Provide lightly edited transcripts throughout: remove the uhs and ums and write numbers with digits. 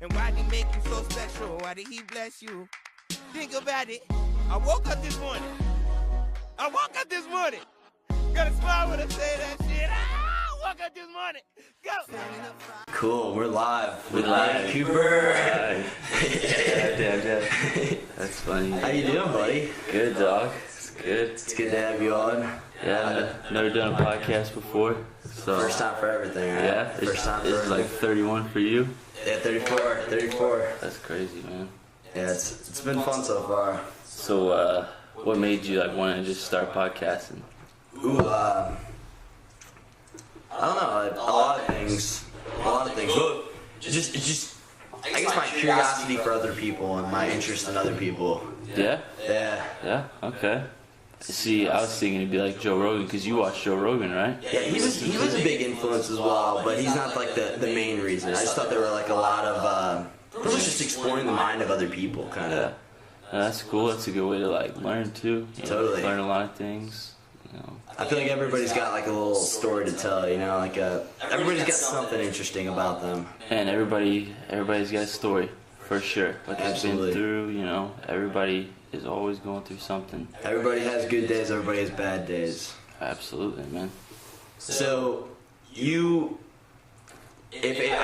And why did he make you so special? Why did he bless you? Think about it. I woke up this morning. Gonna smile when I say that shit. I woke up this morning. Go. Cool, we're live. We're live. Cooper. Yeah. That's funny. How you doing, buddy? Good, dog. It's good. It's good to have you on. Yeah, never done a podcast before. So First time for everything, right? Yeah, First time for it's everything. like 31 for you. Yeah, 34. That's crazy, man. Yeah, it's been fun so far. So, what made you like want to just start podcasting? Ooh, I don't know, a lot of things, but just, I guess my curiosity for other people and my interest in other people. Yeah. Yeah. Okay. See, I was thinking it'd be like Joe Rogan, because you watch Joe Rogan, right? Yeah, he was a big influence as well, but he's not like the main reason. I just thought there were like a lot of, pretty much just exploring the mind of other people, kind of. Yeah. That's cool. That's a good way to like learn too. Totally. Learn a lot of things. I feel like everybody's got like a little story to tell, like everybody's got something interesting about them. And everybody's got a story, for sure. What they've Absolutely. been through, everybody is always going through something. Everybody has good days, everybody has bad days. Absolutely, man. So, I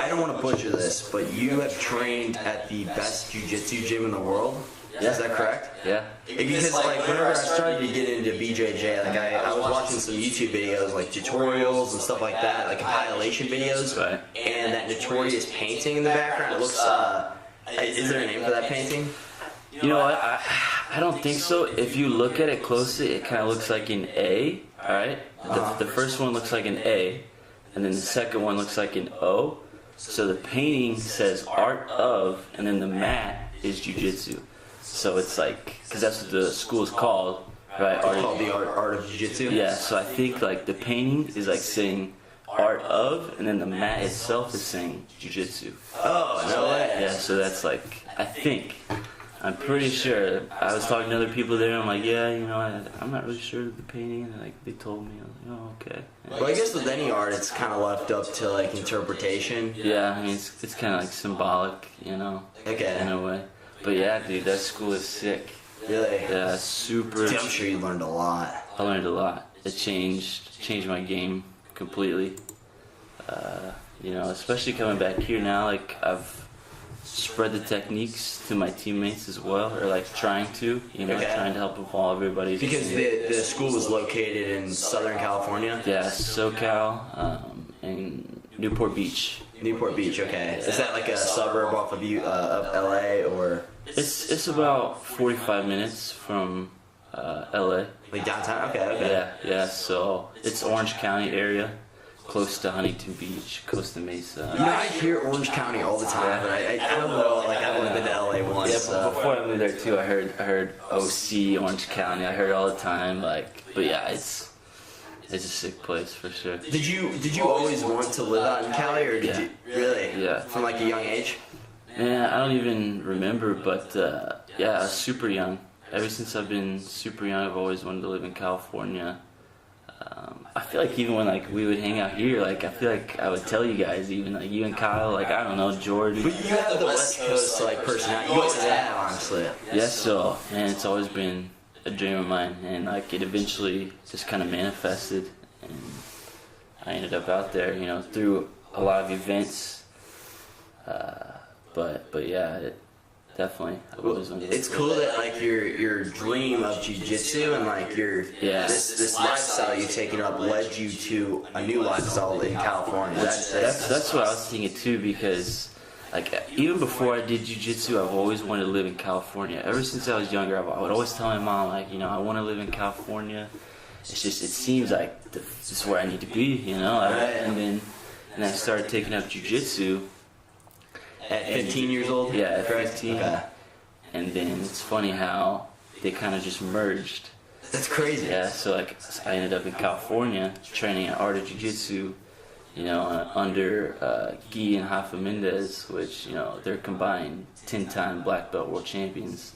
don't want to butcher this, but you have trained at the best jiu-jitsu gym in the world? Yeah. Is that correct? Yeah. Because like whenever I started to get into BJJ, like I was watching some YouTube videos, like tutorials and stuff like that, like compilation videos, Right. and that notorious painting in the background. It looks. Is there a name for that painting? You know what? I don't think so. If you look at it closely, it kind of looks like an A. All right. The first one looks like an A, and then the second one looks like an O. So the painting says art of, and then the mat is jiu-jitsu. So it's like, because that's what the school is called, right? It's called the art of jiu-jitsu. Yeah, so I think like the painting is like saying art of, and then the mat itself is saying jiu-jitsu. Oh, no way. Yeah, so that's like, I'm pretty sure. I was talking to other people there, and I'm like, yeah, I'm not really sure of the painting, and like they told me, I was like, oh, okay. Well, I guess with any art, it's kind of left up to like interpretation. Yeah, I mean, it's kind of like symbolic, Okay. in a way. But yeah, dude, that school is sick. Really? Yeah, super. Dude, I'm sure you learned a lot. I learned a lot. It changed my game completely. Especially coming back here now, like I've spread the techniques to my teammates as well, or like trying to, trying to help evolve everybody's. Because the school was located in Southern California? Yeah, SoCal, and Newport Beach. Newport Beach, okay. Is that like a suburb off of LA, or? It's about 45 minutes from LA. Like downtown? Okay. Yeah, so it's Orange County area, close to Huntington Beach, Costa Mesa. I hear Orange County all the time, but I don't know, like I've only been to LA once. Yeah, but before I moved there too, I heard OC, Orange County, I heard it all the time, but yeah, it's a sick place for sure. Did you always want to live out in Cali, or did you really? Yeah. From like a young age? Man, I don't even remember, but I was super young. Ever since I've been super young, I've always wanted to live in California. I feel like even when like we would hang out here, like I feel like I would tell you guys, even like you and Kyle, like I don't know, Jordan. But you have the West Coast like personality. You always have, honestly. Yeah, so man, it's always been a dream of mine, and like it eventually just kind of manifested, and I ended up out there, through a lot of events. But yeah, it definitely. It's cool that like your dream of jiu-jitsu and like this lifestyle you've taken up led you to a new lifestyle in California. That's what I was thinking too, because like even before I did jiu-jitsu, I've always wanted to live in California. Ever since I was younger, I would always tell my mom, like, I want to live in California. It's just, it seems like this is where I need to be, And then I started taking up jiu-jitsu. At 15 years old? Yeah, at 15. Okay. And then it's funny how they kind of just merged. That's crazy. Yeah, so like I ended up in California training at Art of Jiu-Jitsu, under Guy and Rafa Mendez, which, they're combined 10-time black belt world champions.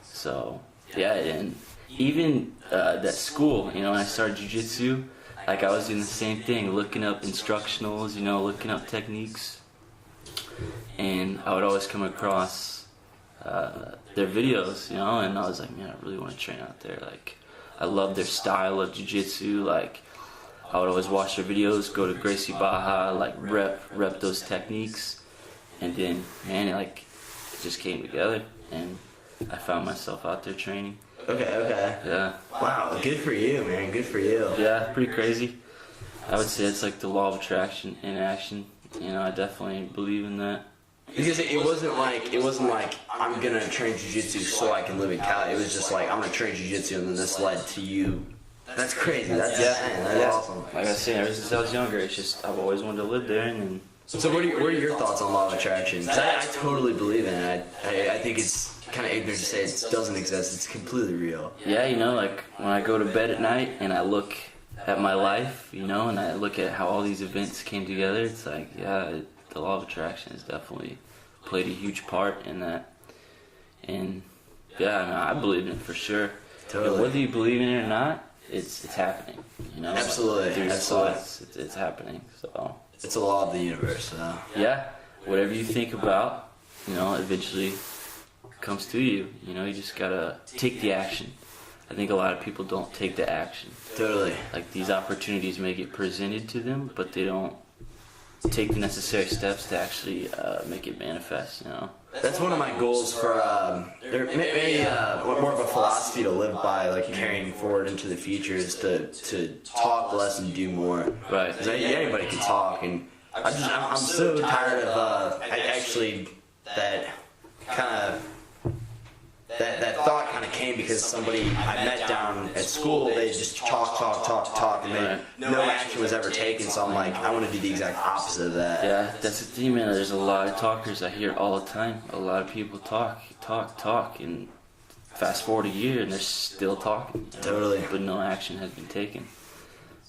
So, yeah, and even that school, when I started Jiu-Jitsu, like I was doing the same thing, looking up instructionals, looking up techniques. and I would always come across their videos, you know, and I was like, man, I really want to train out there. Like, I love their style of jiu-jitsu. Like, I would always watch their videos, go to Gracie Baja, like rep those techniques, and then, man, it just came together, and I found myself out there training. Okay. Yeah. Wow, good for you, man. Good for you. Yeah, pretty crazy. I would say it's like the law of attraction in action. You know, I definitely believe in that. Because it wasn't like I'm gonna train jiu-jitsu so I can live in Cali. It was just like I'm gonna train jiu-jitsu, and then this led to you. That's crazy. That's insane. That's awesome. Like I said, ever since I was younger, it's just I've always wanted to live there. And then, So what are your thoughts on law of attraction? 'Cause I totally believe in it. I think it's kind of ignorant to say it doesn't exist. It's completely real. yeah, you know, like when I go to bed at night and I look at my life, you know, and I look at how all these events came together, it's like, yeah, the law of attraction has definitely played a huge part in that. And yeah, I mean, I believe in it for sure. Totally. And whether you believe in it or not, it's happening. You know, Absolutely. It's happening. So It's a law of the universe. So. yeah, whatever you think about, you know, eventually comes to you. You know, you just gotta take the action. I think a lot of people don't take the action. Totally. Like, these opportunities may get presented to them, but they don't take the necessary steps to actually make it manifest, you know. That's one of my goals for maybe more of a philosophy to live by, like carrying forward into the future, is to talk less and do more. Right. Because anybody can talk, and I'm so tired of that thought kind of came because somebody I met down at school. They just talk, and no action was ever taken. So I'm like, I want to do the exact opposite of that. Yeah, that's the thing, man. There's a lot of talkers I hear all the time. A lot of people talk, and fast forward a year and they're still talking. You know? Totally. But no action has been taken.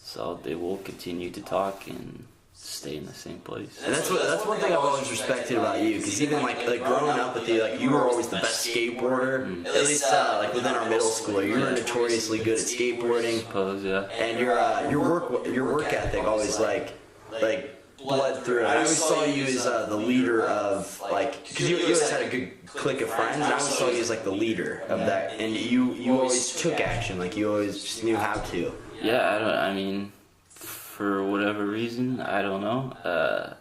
So they will continue to talk and stay in the same place. And that's one thing I've always respected about you, because even like growing up with you, like you were always the best skateboarder. At least like within our middle school, you were notoriously good at skateboarding. Suppose, yeah. And your work ethic always like bled through. I always saw you as the leader of, like, because you always had a good clique of friends, and I always saw you as like the leader of that. And you always took action, like you always just knew how to. Yeah, I mean, for whatever reason, I don't know.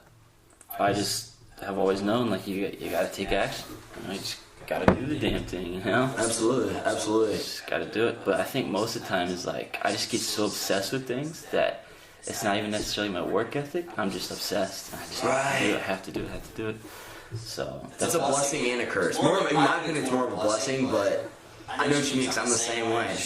I just have always known, like, you gotta take action. You know, you just gotta do the damn thing, you know? Absolutely. You just gotta do it. But I think most of the time is like, I just get so obsessed with things that it's not even necessarily my work ethic. I'm just obsessed. I just have to do it. So It's a blessing and a curse. In my opinion, it's more of a blessing, but I know what you mean, because I'm the same way.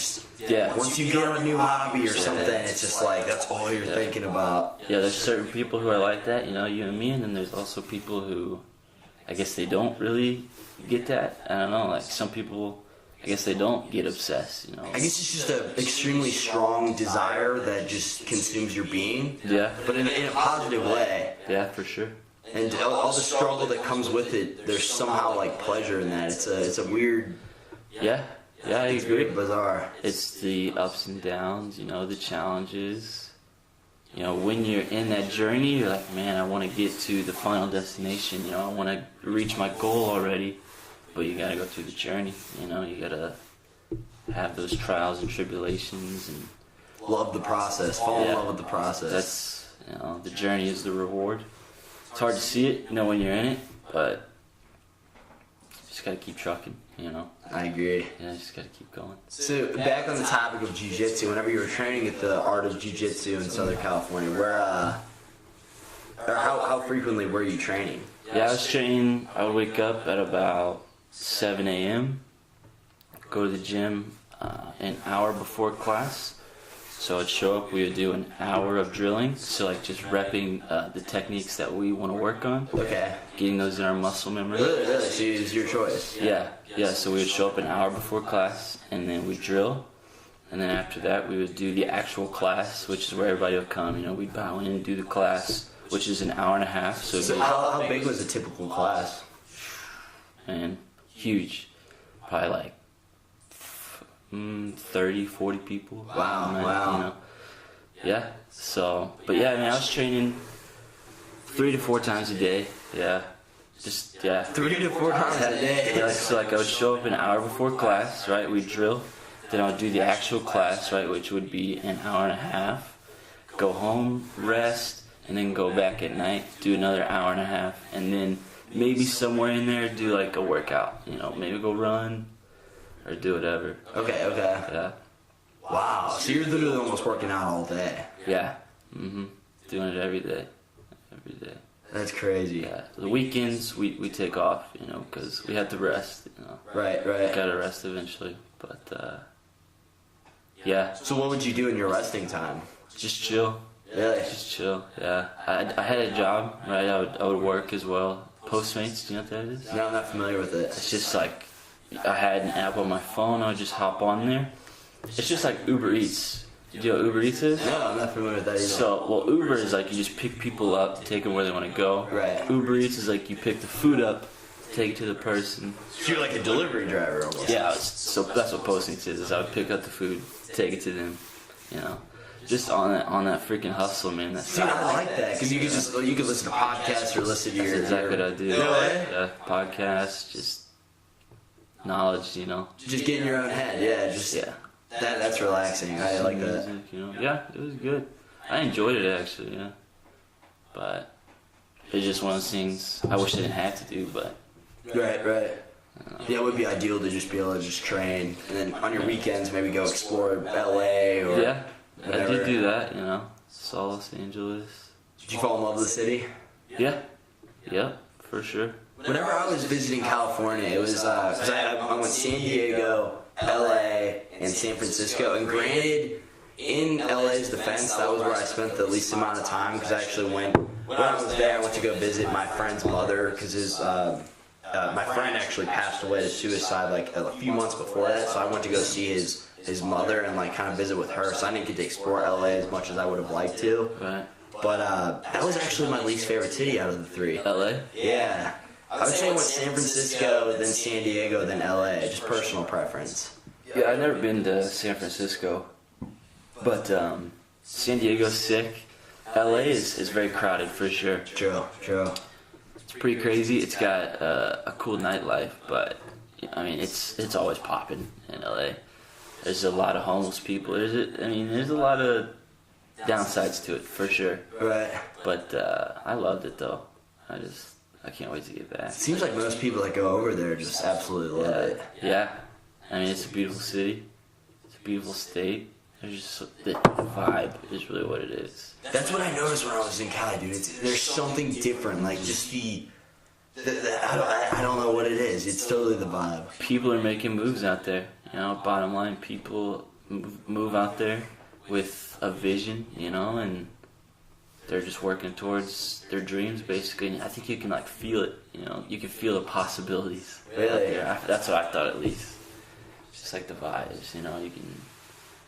yeah. Once you get a new hobby or something, it's just like, that's all you're thinking about. Yeah, there's certain people who are like that, you know, you and me, and then there's also people who, I guess they don't really get that. I don't know, like some people, I guess they don't get obsessed, you know. I guess it's just an extremely strong desire that just consumes your being. Yeah. But in a positive way. Yeah, for sure. And all the struggle that comes with it, there's somehow like pleasure in that. It's a weird, Yeah, I it's agree. very bizarre. It's the ups and downs, you know, the challenges. You know, when you're in that journey, you're like, man, I want to get to the final destination. You know, I want to reach my goal already. But you gotta go through the journey. You know, you gotta have those trials and tribulations, and Love the process. Fall in love with the process. that's, you know, the journey is the reward. It's hard to see it, you know, when you're in it, but you just gotta keep trucking, you know. I agree. Yeah, you just gotta keep going. So back on the topic of jiu-jitsu, whenever you were training at the Art of Jiu-Jitsu in Southern California, how frequently were you training? Yeah, I was training. I would wake up at about 7 a.m., go to the gym an hour before class. So I'd show up, we would do an hour of drilling, so like just repping the techniques that we want to work on, Okay. getting those in our muscle memory. Really? So it was your choice. Yeah, so we would show up an hour before class, and then we'd drill, and then after that we would do the actual class, which is where everybody would come, you know, we'd bow in and do the class, which is an hour and a half. So So how big was a typical class? man, huge, probably like 30, 40 people. Wow, man, wow. You know? Yeah, so, but yeah, I mean, I was training 3 to 4 times a day, yeah. Just, yeah. 3 to 4 times a day. Yeah, so like I would show up an hour before class, right? We'd drill. Then I would do the actual class, right? Which would be an hour and a half. Go home, rest, and then go back at night, do another hour and a half. And then maybe somewhere in there do like a workout. You know, maybe go run or do whatever. Okay. Yeah. Wow. So you're literally almost working out all day. Yeah. Doing it every day. Every day. That's crazy. Yeah. The weekends we take off, you know, because we have to rest, you know. Right. Gotta rest eventually. But, yeah. So what would you do in your resting time? Just chill. Really? Just chill, yeah. I had a job, right? I would work as well. Postmates, do you know what that is? No, I'm not familiar with it. It's just like, I had an app on my phone, I would just hop on there. It's just like Uber Eats. Do you know what Uber Eats is? No, I'm not familiar with that either. So, well, Uber is like you just pick people up, take them where they want to go. Right. Uber Eats is like you pick the food up, take it to the person. So you're like a delivery driver almost. Yeah, so that's what Postmates is I would pick up the food, take it to them, you know. Just on that freaking hustle, man. See, I like that because you could listen to podcasts or listen to That's your. exactly what I do. No way? Yeah, podcasts, just knowledge, you know. Just get in your own head, yeah. Yeah. That's relaxing. I like that. Music, you know. Yeah, it was good. I enjoyed it actually, yeah. But it's just one of those things I wish I didn't have to do, but. Right. Yeah, it would be ideal to just be able to just train, and then on your weekends maybe go explore LA or. Yeah, whatever. I did do that, you know. Saw Los Angeles. Did you fall in love with the city? Yeah, for sure. Whenever I was visiting California, it was because I went San Diego, LA, and San Francisco. And granted, in LA's defense, that was where I spent the least amount of time because I actually when I was there, I went to go visit my friend's mother because my friend actually passed away to suicide like a few months before that. So I went to go see his mother and like kind of visit with her. So I didn't get to explore LA as much as I would have liked to. Right. But that was actually my least favorite city out of the 3. LA? Yeah. I would say I went San Francisco, then San Diego, then LA. Just personal preference. Yeah, I've never been to San Francisco, but San Diego's sick. LA is very crowded for sure. True. It's pretty crazy. It's got a cool nightlife, but I mean it's always popping in LA. There's a lot of homeless people. There's a lot of downsides to it for sure. Right. But I loved it though. I can't wait to get back. Seems like most people that go over there just absolutely love it. Yeah. I mean, it's a beautiful city. It's a beautiful state. There's just the vibe is really what it is. That's what I noticed when I was in Cali, dude. There's something different. Like just I don't know what it is. It's totally the vibe. People are making moves out there. You know, bottom line, people move out there with a vision, you know, and they're just working towards their dreams, basically. And I think you can, like, feel it, you know. You can feel the possibilities. Really? That's what I thought, at least. Just like the vibes, you know. You can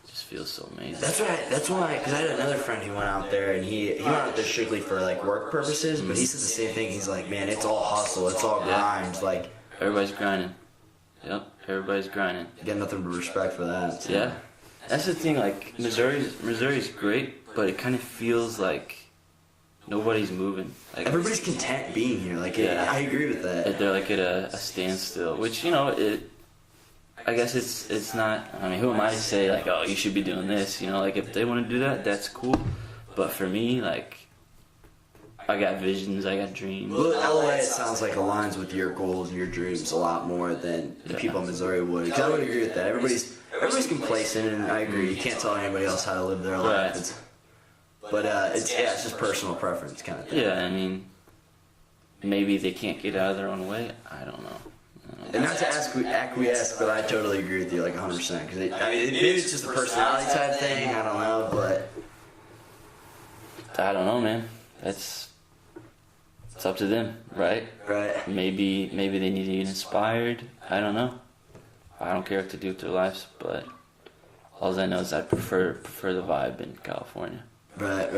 just feel so amazing. That's why, because I had another friend who went out there, and he went out there strictly for, like, work purposes, but he said the same thing. He's like, man, it's all hustle. It's all grind. Like, everybody's grinding. Yep, everybody's grinding. You got nothing but respect for that. So. Yeah. That's the thing, like, Missouri's great, but it kind of feels like nobody's moving. Like, everybody's content being here. Like, yeah, I agree with that. They're like at a standstill, which, you know, I guess it's not. I mean, who am I to say like, oh, you should be doing this? You know, like if they want to do that, that's cool. But for me, like, I got visions, I got dreams. Well, LA, it sounds like aligns with your goals and your dreams a lot more than the people in Missouri would. Because I would agree with that. Everybody's complacent, and I agree. You can't tell anybody else how to live their life. Right. But it's just personal preference kind of thing. Yeah, I mean, maybe they can't get out of their own way. I don't know. And not to acquiesce, but I totally agree with you, like 100%. Because maybe it's just a personality type thing. I don't know, but I don't know, man. It's up to them, right? Right. Maybe they need to get inspired. I don't know. I don't care what to do with their lives, but all I know is I prefer the vibe in California. Right.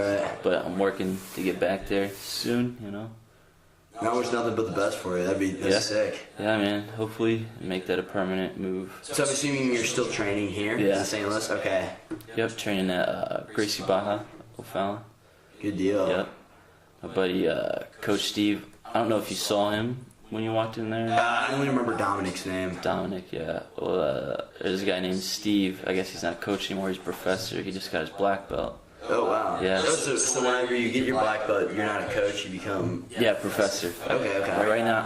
But I'm working to get back there soon, you know. I wish nothing but the best for you. That'd be sick. Yeah, man. Hopefully make that a permanent move. So I'm assuming you're still training here in St. Louis? Okay. Yep, training at Gracie Baja, O'Fallon. Good deal. Yep. My buddy, Coach Steve, I don't know if you saw him when you walked in there. I only remember Dominic's name. Dominic, yeah. Well, there's a guy named Steve. I guess he's not a coach anymore. He's a professor. He just got his black belt. Oh, wow. Yeah. So whenever you get your black belt, you're not a coach, you become... Yeah, professor. Okay. Right now,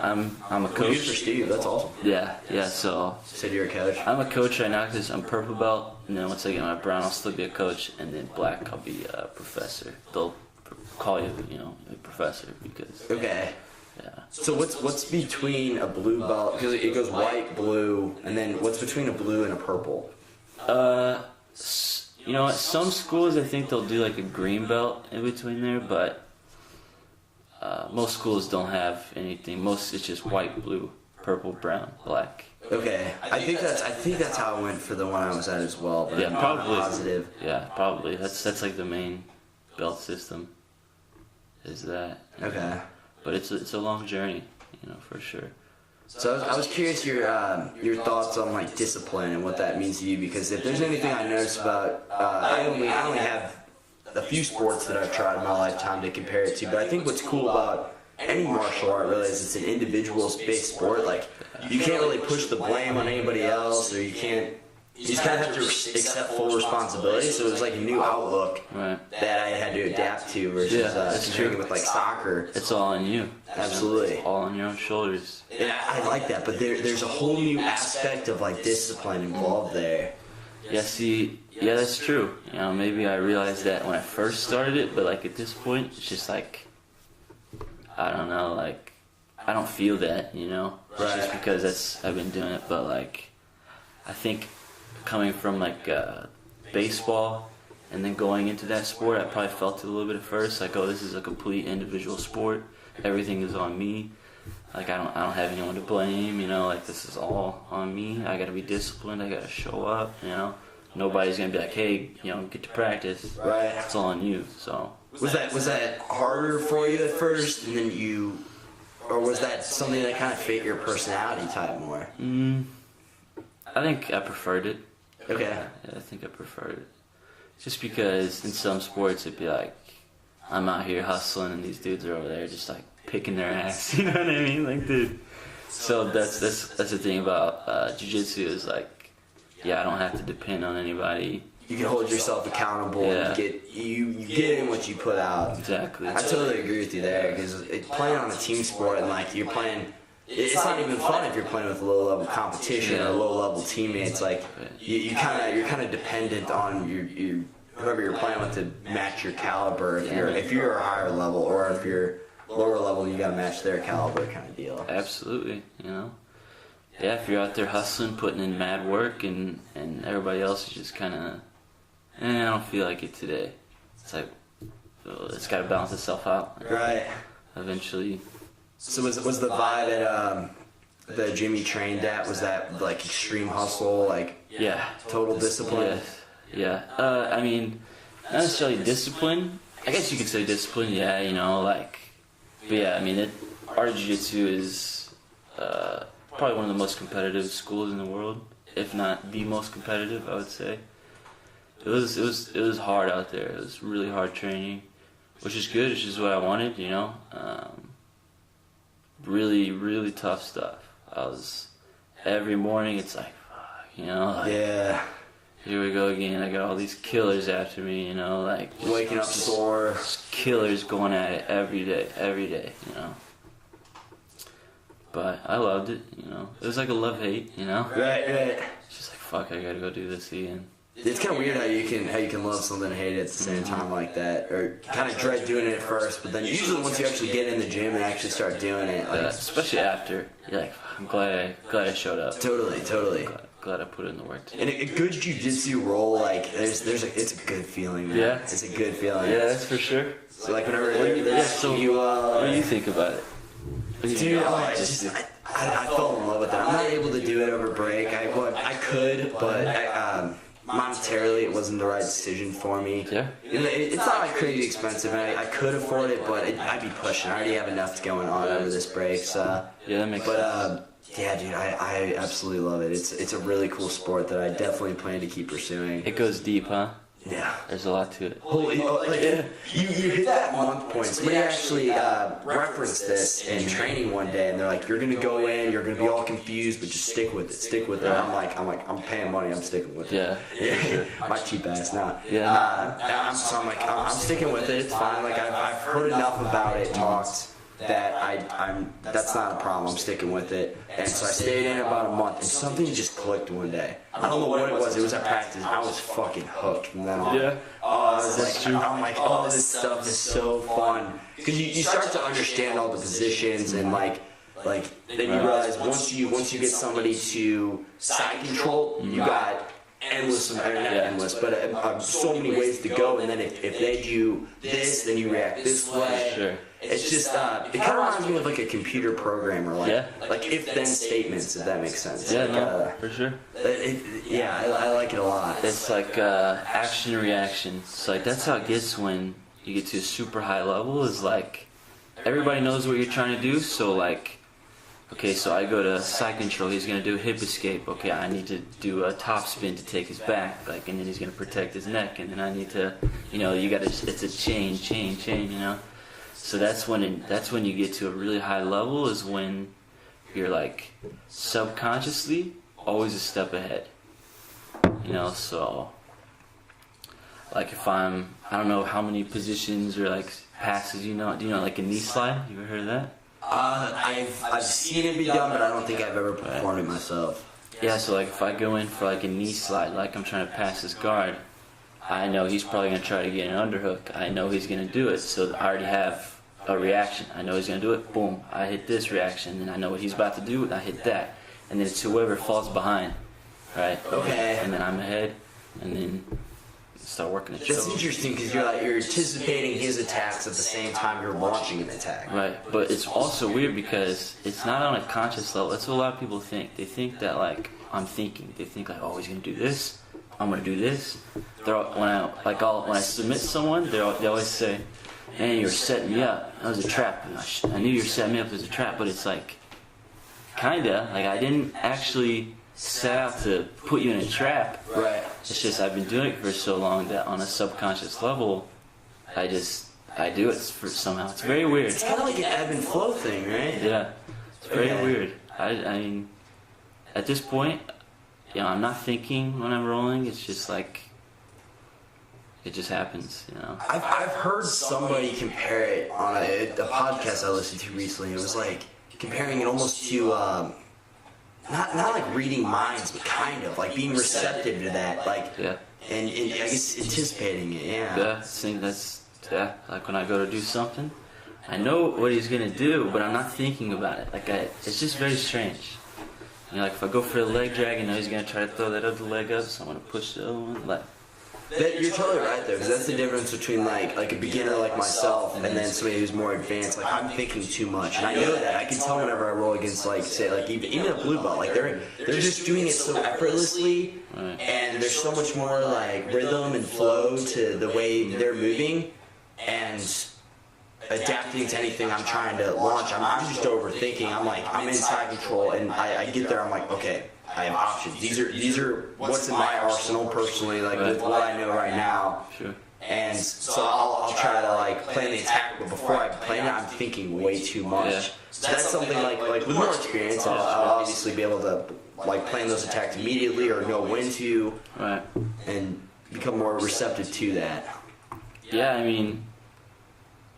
I'm a Good coach. for Steve, that's awesome. Yeah, so... You said you're a coach? I'm a coach right now because I'm purple belt, and then once I get my brown, I'll still be a coach, and then black, I'll be a professor. They'll call you, a professor because... Okay. Yeah. So what's between a blue belt, because it goes white, blue, and then what's between a blue and a purple? At some schools I think they'll do like a green belt in between there, but most schools don't have anything. Most it's just white, blue, purple, brown, black. Okay, I think that's how it went for the one I was at as well. But Yeah, I'm not probably. positive. Yeah, probably. That's like the main belt system. Is that? Okay. But it's a long journey, for sure. So I was curious your thoughts on like discipline and what that means to you, because if there's anything I noticed about I only have a few sports that I've tried in my lifetime to compare it to, but I think what's cool about any martial art really is it's an individual-based sport. Like you can't really push the blame on anybody else, or you just kind of have to accept full responsibility. So it was like a new outlook Right. that I had to adapt to versus that's comparing true. it with like soccer. It's all on you. Absolutely. All on your own shoulders. And I like that, but there's a whole new aspect of like discipline involved there. Yeah, that's true. Maybe I realized that when I first started it, but like at this point, it's just like, I don't know, like, I don't feel that, It's Right. just because I've been doing it, but like, I think coming from like baseball and then going into that sport, I probably felt it a little bit at first, like, oh, this is a complete individual sport. Everything is on me. Like I don't have anyone to blame, like this is all on me. I gotta be disciplined, I gotta show up, Nobody's gonna be like, hey, get to practice. Right. It's all on you. So Was that harder for you at first, and then or was that something that kind of fit your personality type more? I think I preferred it. Okay. Yeah, I think I preferred it. Just because in some sports it'd be like, I'm out here hustling and these dudes are over there just like picking their ass. You know what I mean? Like, dude. So that's the thing about Jiu Jitsu is like, yeah, I don't have to depend on anybody. You can hold yourself accountable Yeah. and you get in what you put out. Exactly. I totally agree with you there, because playing on a team sport and like you're playing, it's not even fun if you're playing with low level competition or low level teammates. Like you're kind of dependent on your whoever you're playing with to match your caliber. If you're a higher level, or if you're lower level, you gotta match their caliber kind of deal. Absolutely, Yeah, if you're out there hustling, putting in mad work, and everybody else is just kind of, I don't feel like it today. It's like, it's got to balance itself out. Right. Eventually. So was the vibe at the gym you trained at, was that like extreme hustle, like Yeah. total discipline? Yeah. I mean, not necessarily discipline. I guess you could say discipline, yeah, but yeah, I mean, our jiu-jitsu is probably one of the most competitive schools in the world, if not the most competitive, I would say. It was hard out there. It was really hard training, which is good. It's just what I wanted, Really, really tough stuff. Every morning it's like, fuck, Yeah. Here we go again. I got all these killers after me, like just, Waking up sore. just killers going at it every day, But I loved it, It was like a love-hate, Right. It's just like, fuck, I gotta go do this again. It's kind of weird how you can love something and hate it at the same time like that, or kind of dread doing it at first, but then usually once you actually get in the gym and actually start doing it, like Especially after, you're like, I'm glad I showed up. totally. Glad I put in the work today. And a good jiu-jitsu roll, like it's a good feeling, man. Yeah. It's a good feeling. Yeah, that's for sure. So like whenever What do you think about it? Dude, I fell in love with it. I'm not able to do it over break. I could, but monetarily it wasn't the right decision for me. Yeah. It's not like crazy expensive, and I could afford it, but I'd be pushing. I already have enough going on over this break, so. Yeah, that makes sense. But yeah, dude, I absolutely love it. It's a really cool sport that I definitely plan to keep pursuing. It goes deep, huh? Yeah. There's a lot to it. Holy, you hit that month point. Somebody actually referenced this in training one day, and they're like, "You're gonna go in, you're gonna be all confused, but just stick with it, stick with it." I'm like, I'm paying money, I'm sticking with it. Yeah. Sure. My cheap ass now. Yeah. So I'm like, I'm sticking with it. It's fine. Like I've heard enough about it talked that I'm that's not a problem. I'm sticking with it. And so I stayed in about a month, and something just clicked one day. I don't know what it was. It was at practice. I was fucking hooked from then on. Yeah. I'm like, oh, this stuff is so fun. Because you start to understand all the positions, and like then you realize once you get somebody to side control, you got endless, not endless, but so many ways to go. And then if they do this, then you react this way. Sure. It's just it kind of reminds me of like a computer programmer, like if-then statements, if that makes sense. Yeah, like, no, for sure. I like it a lot. It's like action and reaction. So like that's how it gets when you get to a super high level. Is like everybody knows what you're trying to do. So like, okay, so I go to side control. He's gonna do a hip escape. Okay, I need to do a top spin to take his back, like, and then he's gonna protect his neck, and then I need to, you gotta. It's a chain, So that's when you get to a really high level, is when you're like subconsciously always a step ahead. So like if I don't know how many positions or like passes do you know like a knee slide? You ever heard of that? I've seen it be done, but I don't think I've ever performed it myself. Yeah, so like if I go in for like a knee slide, like I'm trying to pass this guard, I know he's probably gonna try to get an underhook. I know he's gonna do it, so I already have a reaction. I know he's gonna do it. Boom! I hit this reaction, and I know what he's about to do, and I hit that, and then it's whoever falls behind, right? Okay. And then I'm ahead, and then start working it. That's interesting because you're anticipating his attacks at the same time you're launching an attack. Right, but it's also weird because it's not on a conscious level. That's what a lot of people think. They think that like I'm thinking. They think like, oh, he's gonna do this. I'm gonna do this. When I submit someone, they always say, "Man, you were setting me up. That was a trap. I knew you were setting me up as a trap." But it's like, kinda like I didn't actually set out to put you in a trap. Right. It's just I've been doing it for so long that on a subconscious level, I do it for somehow. It's very weird. It's kind of like an ebb and flow thing, right? Yeah, it's very weird. I mean, at this point, I'm not thinking when I'm rolling. It's just like it just happens, I've heard somebody compare it on a podcast I listened to recently. It was like comparing it almost to not like reading minds, but kind of like being receptive to that, like and I guess anticipating it. Yeah, like when I go to do something, I know what he's gonna do, but I'm not thinking about it. Like it's just very strange. Like if I go for a leg drag, he's gonna try to throw that other leg up, so I'm gonna push the other one. Like you're totally right there, because that's the difference between like a beginner like myself and then somebody who's more advanced. Like I'm thinking too much, and I know that. I can tell whenever I roll against even a blue belt, like they're just doing it so effortlessly, and there's so much more like rhythm and flow to the way they're moving, and adapting to anything I'm trying to launch. I'm just overthinking. I'm in side control, and I get there. I'm like, okay, I have options. These are what's in my arsenal personally, like with what I know right now. Sure. And so I'll try to like plan the attack, but before I plan it, I'm thinking way too much. Yeah. So that's something like with more experience, I'll obviously be able to like plan those attacks immediately or know when to, and become more receptive to that. Yeah, I mean,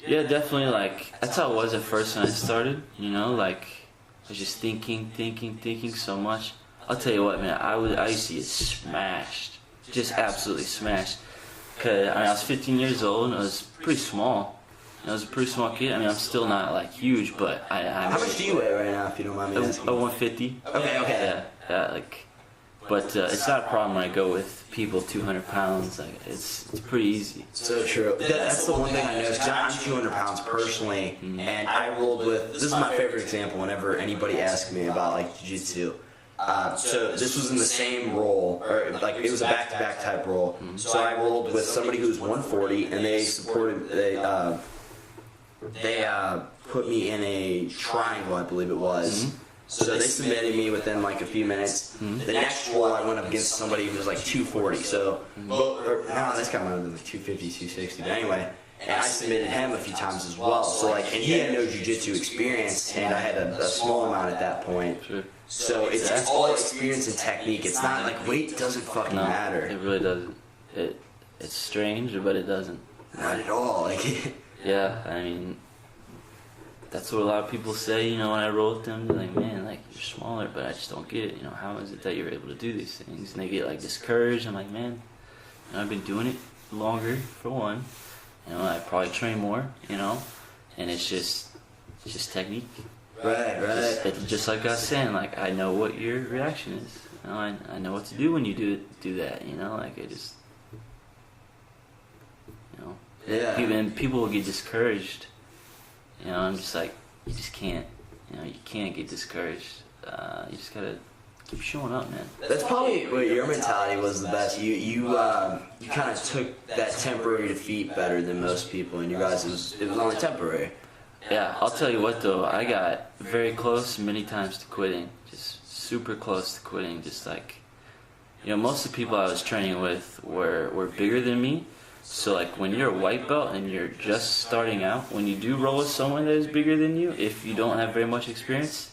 yeah, definitely. Like that's how it was at first when I started. Like I was just thinking so much. I'll tell you what, man. I used to get smashed, just absolutely smashed. Cause I was 15 years old and I was pretty small. I was a pretty small kid. I'm still not like huge, but I'm. How much do you weigh right now, if you don't mind me asking? 150. Okay. Yeah. But it's not a problem when I go with people 200 pounds. Like it's pretty easy. So true. That's the one thing I noticed. I'm 200 pounds personally, and I rolled with. This is my favorite example. Whenever anybody asks me about like Jiu Jitsu. So this was in the same roll, or like it was a back-to-back type roll. So I rolled with somebody who was 140, and they put me in a triangle, I believe it was, So they submitted me within like a few minutes. The next roll, I went up against somebody who was like 240. So, this guy might have been like 250, 260. But anyway, and I submitted him a few times as well. So like, and he had no jiu-jitsu experience, and I had a small amount at that point. Sure. So it's all experience and technique. It's not like weight doesn't fucking matter. It really doesn't. It's strange, but it doesn't. Not at all. Like, yeah, I mean, that's what a lot of people say, when I roll with them. They're like, man, like, you're smaller, but I just don't get it. How is it that you're able to do these things? And they get, like, discouraged. I'm like, man, I've been doing it longer, for one. I probably train more, and it's just technique. Right. It's just like I was saying, like, I know what your reaction is. I know what to do when you do that, like, it just, Yeah. People will get discouraged. I'm just like, you just can't. You can't get discouraged. You just gotta keep showing up, man. That's probably what your mentality was the best. You kind of took that temporary defeat better than most people, and you guys it was only temporary. Yeah, I'll tell you what though, I got very close many times to quitting. Just super close to quitting. Just like, most of the people I was training with were bigger than me. So like when you're a white belt and you're just starting out, when you do roll with someone that is bigger than you, if you don't have very much experience,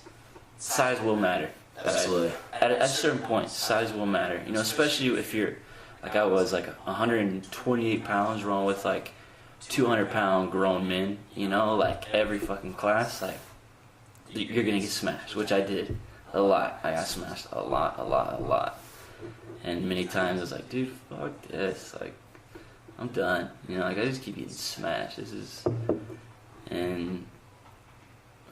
size will matter. Absolutely. At a certain point, size will matter. Especially if you're, like I was like 128 pounds rolling with like 200-pound grown men, like every fucking class, like you're gonna get smashed, which I did a lot. I got smashed a lot. And many times I was like, dude, fuck this, like, I'm done. Like, I just keep getting smashed. And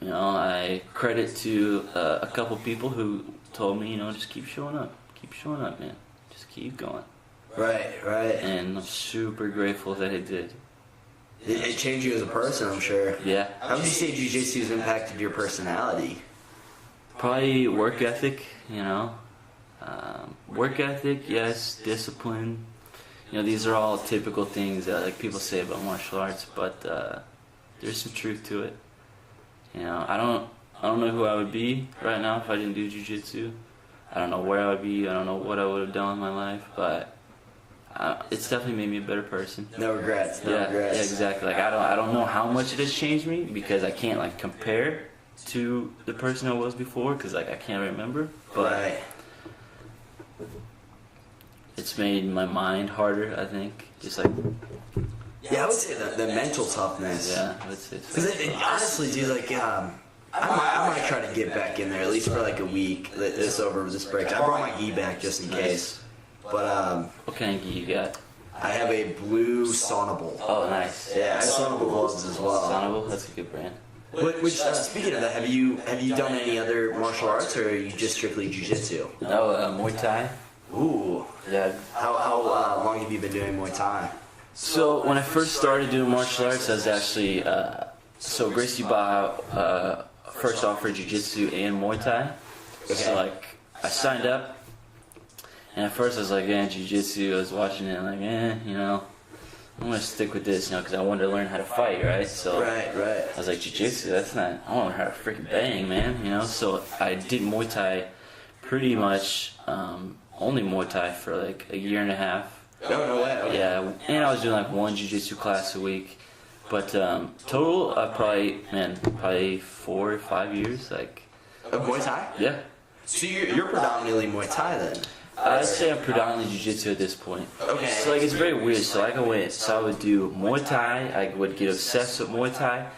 I credit to a couple people who told me, just keep showing up. Keep showing up, man. Just keep going. Right. And I'm super grateful that it did. It changed you as a person, I'm sure. Yeah. How would you say jiu-jitsu has impacted your personality? Probably work ethic, work ethic, yes, discipline. These are all typical things that like people say about martial arts, but there's some truth to it. I don't know who I would be right now if I didn't do jiu-jitsu. I don't know where I would be. I don't know what I would have done with my life, but it's definitely made me a better person. No regrets. Yeah, exactly. Like I don't know how much it has changed me because I can't like compare to the person I was before because like I can't remember. But right. It's made my mind harder, I think. Just like... Yeah, I would say the mental toughness. Yeah, I would say so. Because honestly, dude, like, I might try to get back in there, at least for like a week, this break. I brought my gi back just in case. But, what kind of gi you got? I have a blue Saunable. Oh, nice. Yeah, I have Saunable gloves as well. Saunable? That's a good brand. Which speaking of that, have you done any other martial arts, or are you just strictly jiu-jitsu? No, Muay Thai. Ooh. Yeah. How long have you been doing Muay Thai? So when I first started doing martial arts, I was actually so Gracie Baja first offered jiu-jitsu and Muay Thai. Okay. So like I signed up, and at first I was like, yeah, jiu-jitsu. I was watching it, like, I'm gonna stick with this, because I wanted to learn how to fight, right? So right. I was like, jiu-jitsu, that's not. I want to learn how to freaking bang, man. So I did Muay Thai pretty much. Only Muay Thai for like a year and a half. No way. Okay. Yeah, and I was doing like one jiu-jitsu class a week. But total, probably 4 or 5 years. Like. Of Muay Thai? Yeah. So you're predominantly Muay Thai then? I'd say I'm predominantly jiu-jitsu at this point. Okay. So like it's very weird. So like I would do Muay Thai. I would get obsessed with Muay Thai,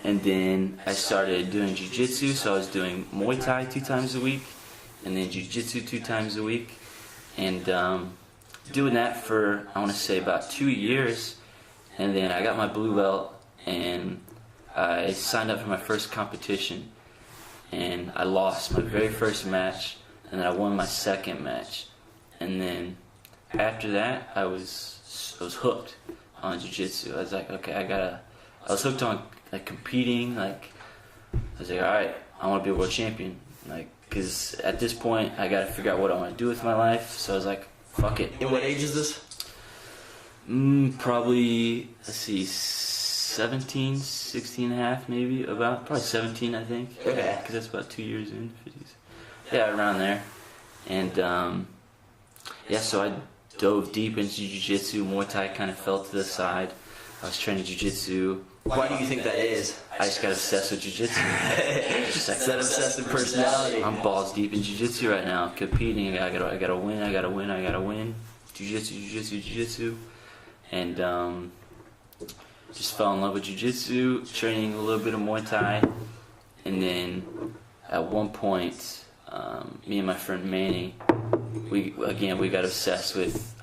and then I started doing jiu-jitsu. So I was doing Muay Thai 2 times a week, and then jiu-jitsu 2 times a week. And doing that for, I want to say, about 2 years. And then I got my blue belt, and I signed up for my first competition. And I lost my very first match, and then I won my second match. And then after that, I was hooked on jiu-jitsu. I was like, okay, I was hooked on like competing. Like, I was like, all right, I want to be a world champion. Like, because at this point, I got to figure out what I want to do with my life. So I was like, fuck it. And what age is this? Probably, let's see, 17, 16 and a half, maybe, about, probably 17, I think. Okay. Because that's about 2 years in. 50s. Yeah, around there. And, so I dove deep into Jiu-Jitsu. Muay Thai kind of fell to the side. I was training Jiu-Jitsu. Why do you think that is? I just got obsessed with Jiu-Jitsu. Just like that obsessive personality. I'm balls deep in Jiu-Jitsu right now, competing. I gotta win. Jiu-Jitsu. And just fell in love with Jiu-Jitsu, training a little bit of Muay Thai. And then at one point, me and my friend Manny, we got obsessed with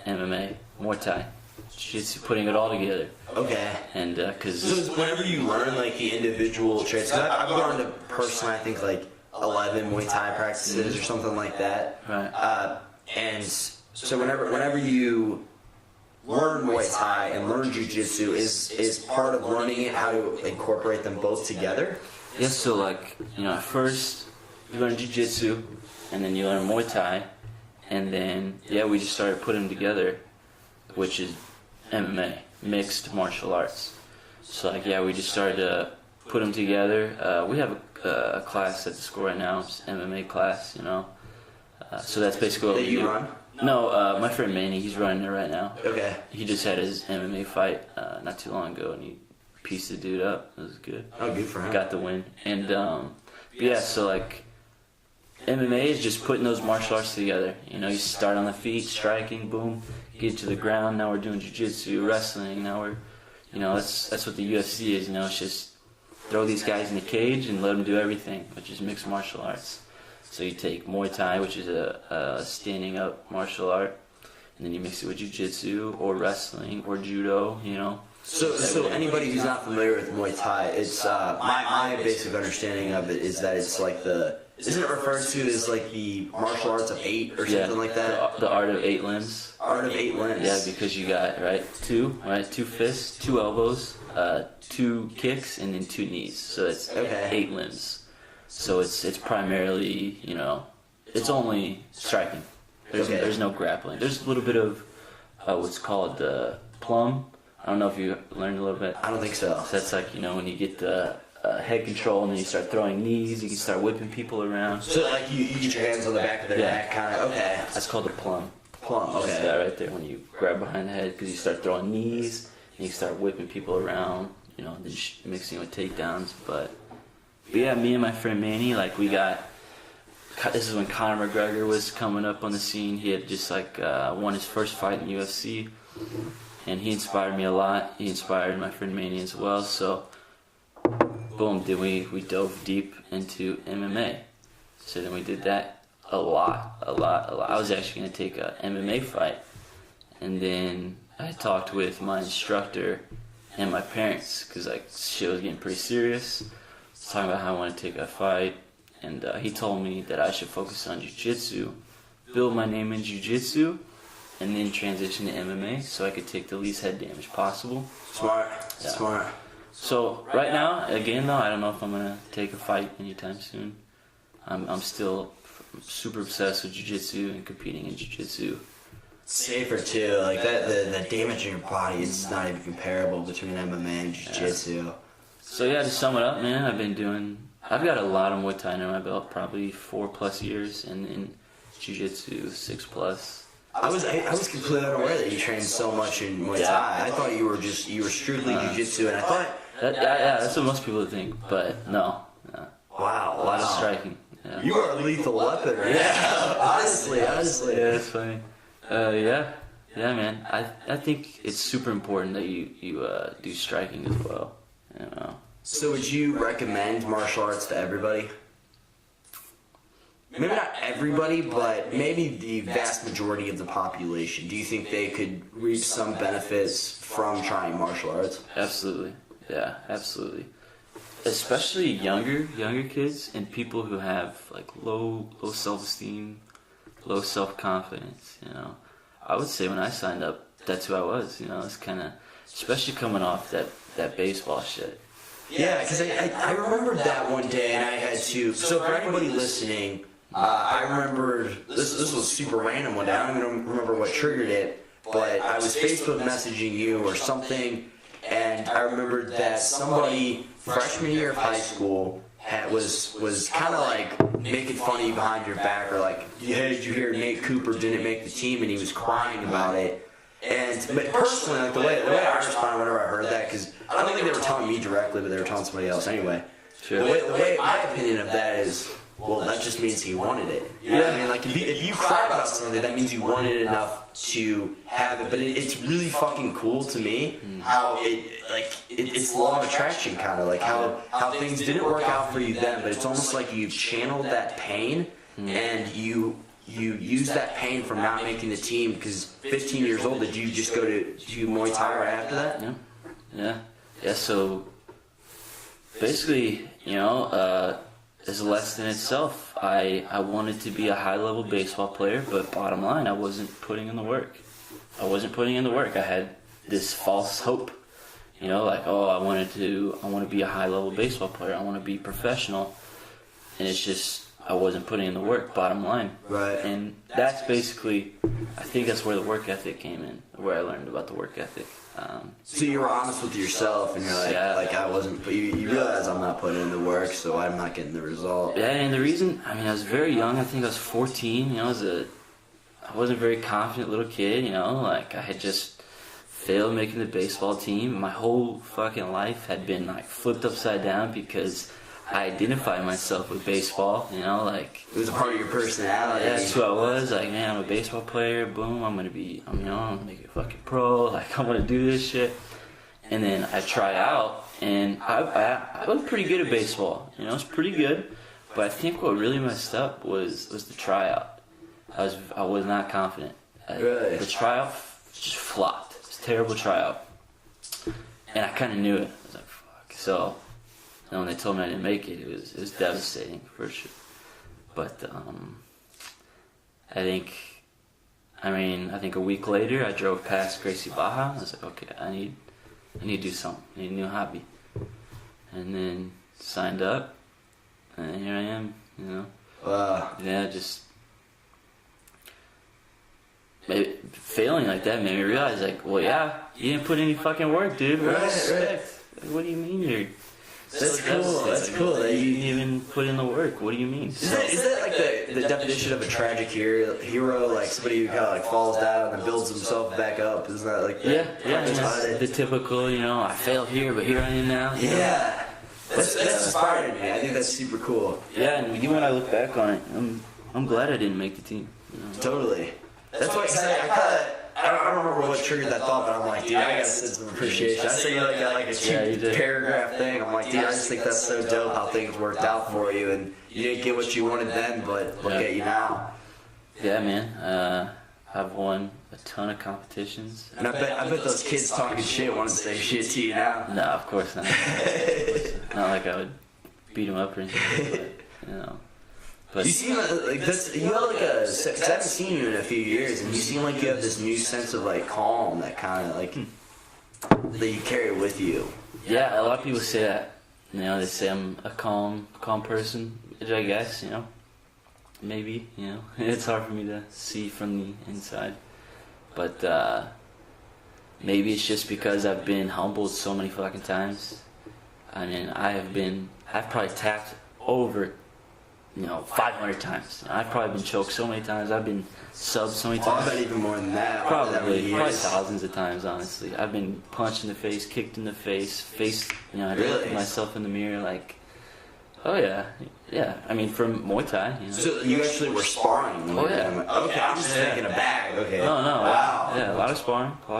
MMA, Muay Thai, Jiu-Jitsu, putting it all together. Okay. And because so whenever you learn like the individual traits, because I've gone to personally, I think like 11 Muay Thai practices or something like that. Right. And so whenever you learn Muay Thai and learn Jiu-Jitsu, is part of learning it how to incorporate them both together? Yeah. So like at first you learn Jiu-Jitsu, and then you learn Muay Thai, and then we just started putting them together, which is MMA, mixed martial arts. So we just started to put them together. We have a class at the school right now. It's MMA class, So that's basically what that we you do. run? No, my friend Manny, he's running it right now. Okay. He just had his MMA fight not too long ago, and he pieced the dude up. It was good. Oh, good for him. Got the win. And so like MMA is just putting those martial arts together. You start on the feet, striking, boom, get to the ground. Now we're doing jiu-jitsu, wrestling. Now we're, that's what the UFC is. It's just throw these guys in the cage and let them do everything, which is mixed martial arts. So you take Muay Thai, which is a standing up martial art, and then you mix it with jiu-jitsu or wrestling or judo. So anybody who's not familiar with Muay Thai, it's my basic understanding of it is that it's like isn't it referred to as like the martial arts of 8 or something like that? The art of 8 limbs. Art of 8 limbs. Yeah, because you got two fists, 2 elbows, 2 kicks, and then 2 knees. So it's 8 limbs. So it's primarily it's only striking. There's no grappling. There's a little bit of what's called plum. I don't know if you learned a little bit. I don't think so. So that's like when you get the head control, and then you start throwing knees. You can start whipping people around. So like you get your hands on the back of their neck, kind of. Okay. That's called a plum. Plum. Okay. That's that right there when you grab behind the head, because you start throwing knees and you start whipping people around. Then mixing with takedowns. But yeah, me and my friend Manny, like we got. This is when Conor McGregor was coming up on the scene. He had just won his first fight in UFC, and he inspired me a lot. He inspired my friend Manny as well. So. Boom, then we dove deep into MMA. So then we did that a lot. I was actually going to take a MMA fight. And then I talked with my instructor and my parents, because shit was getting pretty serious. I was talking about how I want to take a fight. And he told me that I should focus on Jiu-Jitsu, build my name in Jiu-Jitsu, and then transition to MMA so I could take the least head damage possible. Smart. Yeah. Smart. So right now, again though, I don't know if I'm gonna take a fight anytime soon. I'm still super obsessed with jiu-jitsu and competing in jiu-jitsu. Safer too, like that. The damage in your body is not even comparable between MMA and jiu-jitsu. Yeah. So yeah, to sum it up, man, I've got a lot of Muay Thai under my belt, probably 4+ years, and in jiu-jitsu 6+. I was completely unaware that you trained so much in Muay Thai. I thought you were strictly jiu-jitsu, and I thought. That's what most people think, but no. Wow, a lot of striking. Yeah. You are a lethal weapon, right? Yeah, honestly. Yeah, it's funny. Yeah, man. I think it's super important that you do striking as well. So would you recommend martial arts to everybody? Maybe not everybody, but maybe the vast majority of the population. Do you think they could reap some benefits from trying martial arts? Absolutely. Yeah, absolutely. Especially younger kids and people who have low self-esteem, low self-confidence. I would say when I signed up, that's who I was. It's kind of, especially coming off that baseball shit. Yeah, because I remembered that one day, and I had to. So for anybody listening, I remembered this was super random one day. I don't even remember what triggered it, but I was Facebook messaging you or something. And and I remembered that somebody freshman year of high school was kind of like making fun of you behind your back, or like, hey, did you hear Nate Cooper didn't make the team, and he was crying about it. But personally, like the way I responded whenever I heard that, because I don't think they were telling me directly, but they were telling somebody else anyway. Sure. The way my opinion of that is, well, that just means he wanted it. You know what I mean? Like, if you cry about something, that means you wanted it enough to have it. But it's really fucking cool to me how it's law of attraction, kind of like how things didn't work out for you then, but it's almost like you've channeled that pain and you use that pain from not making the team. Because 15 years old, did you just go to Muay Thai right after that? Yeah. So basically, is a lesson in itself. I wanted to be a high-level baseball player, but bottom line, I wasn't putting in the work. I had this false hope, like, I want to be a high-level baseball player. I want to be professional, and it's just I wasn't putting in the work. Bottom line, right? And that's basically, I think that's where the work ethic came in, where I learned about the work ethic. So you were honest with yourself, and you're like, I wasn't. But you realize I'm not putting in the work, so I'm not getting the result. Yeah, and the reason, I was very young. I think I was 14. I wasn't a very confident little kid. Like I had just failed making the baseball team. My whole fucking life had been like flipped upside down because I identified myself with baseball. Like it was a part of your personality. Yeah, that's who I was. Like, man, I'm a baseball player. Boom, I'm gonna make it a fucking pro. Like, I'm gonna do this shit. And then I try out, and I was pretty good at baseball. I was pretty good. But I think what really messed up was the tryout. I was not confident. Really? The tryout just flopped. It was a terrible tryout, and I kind of knew it. I was like, fuck. So. And when they told me I didn't make it, it was devastating for sure. But I think a week later I drove past Gracie Baja. I was like, okay, I need to do something. I need a new hobby. And then signed up, and here I am. Yeah, just maybe failing like that made me realize, like, well, yeah, you didn't put any fucking work, dude. Right. What do you mean you're? That's cool. That you didn't even put in the work. What do you mean? Is that like the definition of a tragic hero? Like somebody who kind of like falls down and then builds himself back up? Isn't that like the typical? I failed here, but here I am now. Yeah, that's inspiring to me. I think that's super cool. Yeah, and even when I look back on it, I'm glad I didn't make the team. Totally. That's why I don't remember what triggered that thought, but I'm like, dude, I gotta send some appreciation. I say you got like a cute paragraph thing. I'm like, dude, I just think that's so dope how things worked out for you, and you didn't get what you wanted then, but look at you now. Yeah, man. I've won a ton of competitions. And I bet those kids talking shit want to say shit to you now. No, of course not. Not like I would beat them up or anything, but, But you seem like this. You have like a. Cause I haven't seen you in a few years, and you seem like you have this new sense of like calm, that kind of like that you carry with you. Yeah, a lot of people say that. They say I'm a calm person, which I guess maybe it's hard for me to see from the inside, but maybe it's just because I've been humbled so many fucking times. I've probably tapped over 500 times. I've probably been choked so many times. I've been subbed so many times. I bet even more than that. Probably thousands of times, honestly. I've been punched in the face, kicked in the face. I look at myself in the mirror like, oh yeah. From Muay Thai. So you actually were sparring? Oh yeah. Okay, I'm just thinking a bag. Okay. No. Wow. Yeah, a lot of sparring, a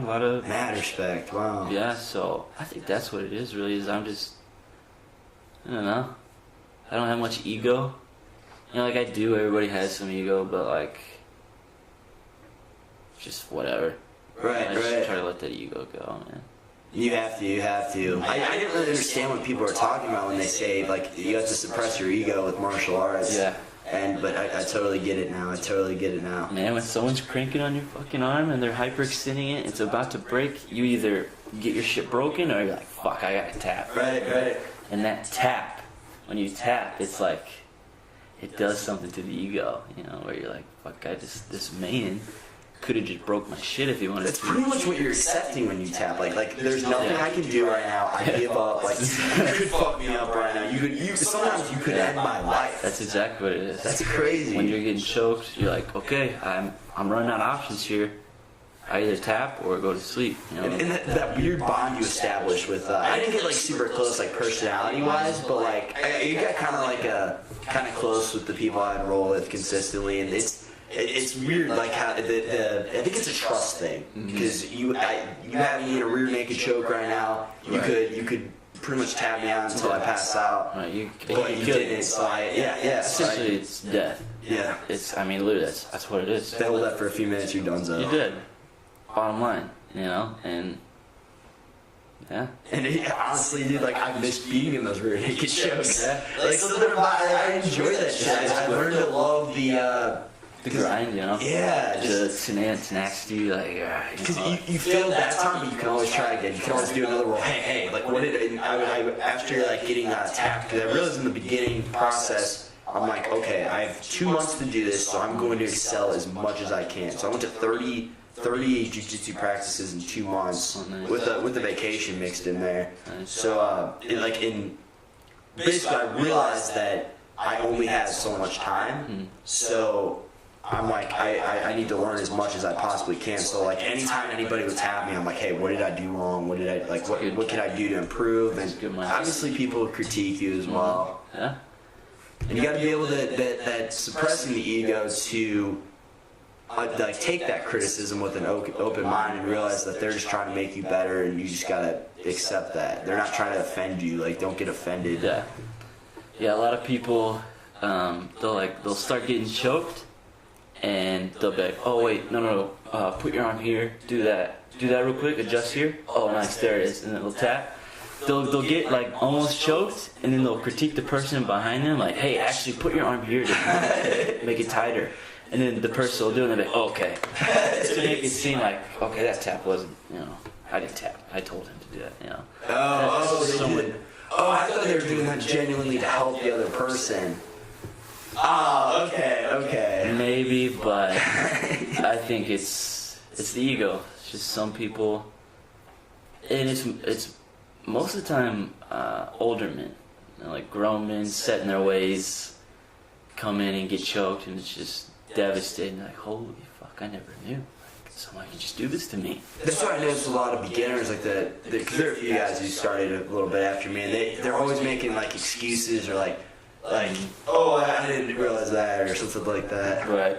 lot of. Mad respect. Wow. Yeah, so I think that's what it is. Really, is I'm just. I don't know. I don't have much ego. Like I do, everybody has some ego, but like, just whatever. Right. I just try to let that ego go, man. You have to. I didn't really understand what people are talking about when they say, like, you have to suppress your ego with martial arts. Yeah. But I totally get it now. Man, when someone's cranking on your fucking arm and they're hyperextending it, it's about to break, you either get your shit broken or you're like, fuck, I gotta tap. Right. And that tap, when you tap, it's like, it does something to the ego, where you're like, fuck, this man could have just broke my shit if he wanted That's to. pretty much what you're accepting when you tap. Like there's nothing I can do right now. I give up. Like, you could fuck me up right now. Sometimes you could end my life. That's exactly what it is. That's crazy. When you're getting choked, you're like, okay, I'm running out of options here. I either tap or go to sleep. You know? And that weird bond you establish with, I didn't get like super close like personality wise, but like you got kind of close with the people I'd roll with consistently, and it's weird like how I think it's a trust thing, because you have me in a rear naked choke right now. You could pretty much tap me out until I pass out. Right, but you didn't. So essentially it's death. Yeah. Literally that's what it is. They hold that for a few minutes, you're donezo. You did. Bottom line, and yeah. And honestly, dude, like I miss being in those rear naked chokes. Yeah. Like I enjoy that shit. I learned to love the grind, you know. Yeah, just tenacity, like. Because you failed that time, but you can always try again. You can always do another roll. Hey, like what did I after like getting tapped? Because I realized in the beginning process, I'm like, okay, I have 2 months to do this, so I'm going to excel as much as I can. So I went to 30 jiu-jitsu practices in 2 months, with the vacation mixed in there. Nice. So basically I realized that I only had so much time. So I'm like, I need to learn as much as I possibly can. So like anytime anybody would tap me, I'm like, hey, what did I do wrong? What can I do to improve? And obviously people critique you as well. Yeah. And you got to be able to that suppressing the ego to like take that criticism with an open mind and realize that they're just trying to make you better, and you just gotta accept that they're not trying to offend you. Like, don't get offended. Yeah. A lot of people, they'll start getting choked, and they'll be like, oh wait, no, put your arm here, do that real quick, adjust here. Oh nice, there it is, and then they'll tap. They'll get like almost choked, and then they'll critique the person behind them, like, hey, actually put your arm here to make it tighter. And then the person will do it, and they're like, oh, okay. To make it seem like, okay, that tap wasn't, I didn't tap. I told him to do that, They did. Oh, I thought they were doing that genuinely to help the other person. Oh, okay. Maybe, but I think it's the ego. It's just some people, and it's most of the time older men, like grown men set in their ways, come in and get choked, and it's just devastating. Like, holy fuck, I never knew. Like, someone can just do this to me. That's why I noticed a lot of beginners like that. Because there are a few guys who started a little bit after me, and they're always making like excuses, or like, oh, I didn't realize that, or something like that. Right.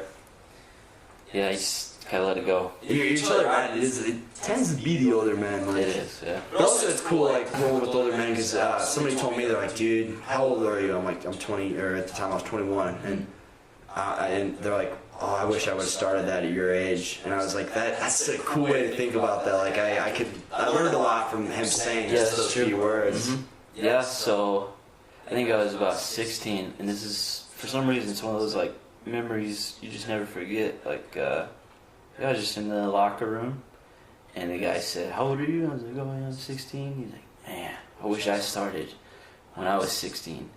Yeah, you just gotta let it go. You're totally right. It tends to be the older men. Like, it is, yeah. But also, it's cool like rolling with older men, because somebody told me, they're like, dude, how old are you? I'm like, I'm 20, or at the time I was 21, and they're like, oh, I wish I would have started that at your age. And I was like, that's a cool way to think about that. Like, I learned a lot from him saying just those few words. Yeah, so I think I was about 16, and this is, for some reason, it's one of those like memories you just never forget. Like, I was just in the locker room, and the guy said, how old are you? I was like, oh, I'm 16. He's like, man, I wish I started when I was 16.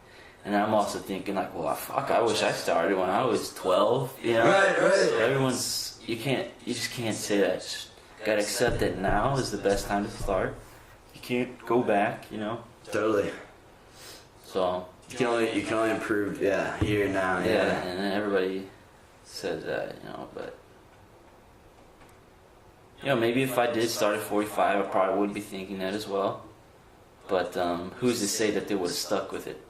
And I'm also thinking like, well, fuck, I wish I started when I was 12, Right. So you just can't say that. Just gotta accept that now is the best time to start. You can't go back, Totally. So you can only improve, here and now. Yeah, and then everybody says that, but maybe if I did start at 45, I probably would be thinking that as well. But who's to say that they would have stuck with it,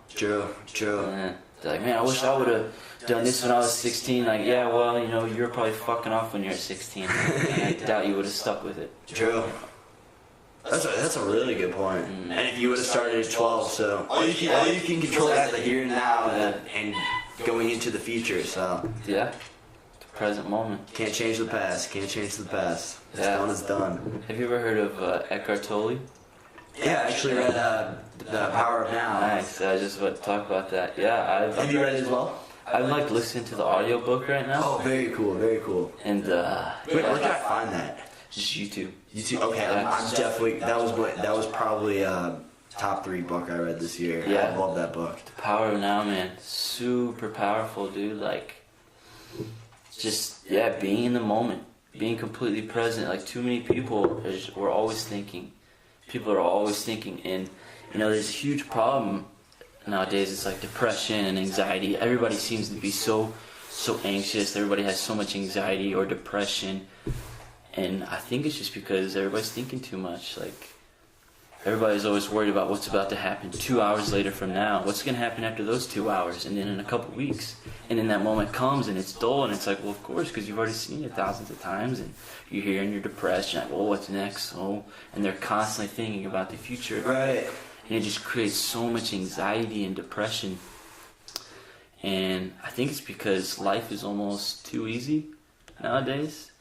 True. Yeah. They're like, man, I wish I would have done this when I was 16. Like, yeah, well, you were probably fucking off when you were 16. And I doubt you would have stuck with it. True. That's a really good point. And if you would have started at 12, so all you can control is the here and now, and going into the future. So yeah, the present moment. Can't change the past. It's done is done. Have you ever heard of Eckhart Tolle? Yeah, I actually read The Power of Now. Nice. I was just about to talk about that. Yeah, have you read it as well? I'm like listening to the audiobook right now. Oh, very cool. And wait, where can I find that? Just YouTube. Okay, I'm definitely. That was probably top 3 book I read this year. Yeah. I love that book. The Power of Now, man. Super powerful, dude. Like, just, being in the moment, being completely present. Like, too many people, we're always thinking. People are always thinking, and, there's a huge problem nowadays. It's like depression and anxiety. Everybody seems to be so anxious. Everybody has so much anxiety or depression, and I think it's just because everybody's thinking too much. Like, everybody's always worried about what's about to happen 2 hours later from now. What's going to happen after those 2 hours, and then in a couple weeks? And then that moment comes, and it's dull, and it's like, well, of course, because you've already seen it thousands of times, and you're here and you're depressed. You're like, well, what's next? Oh, and they're constantly thinking about the future. Right. And it just creates so much anxiety and depression. And I think it's because life is almost too easy nowadays.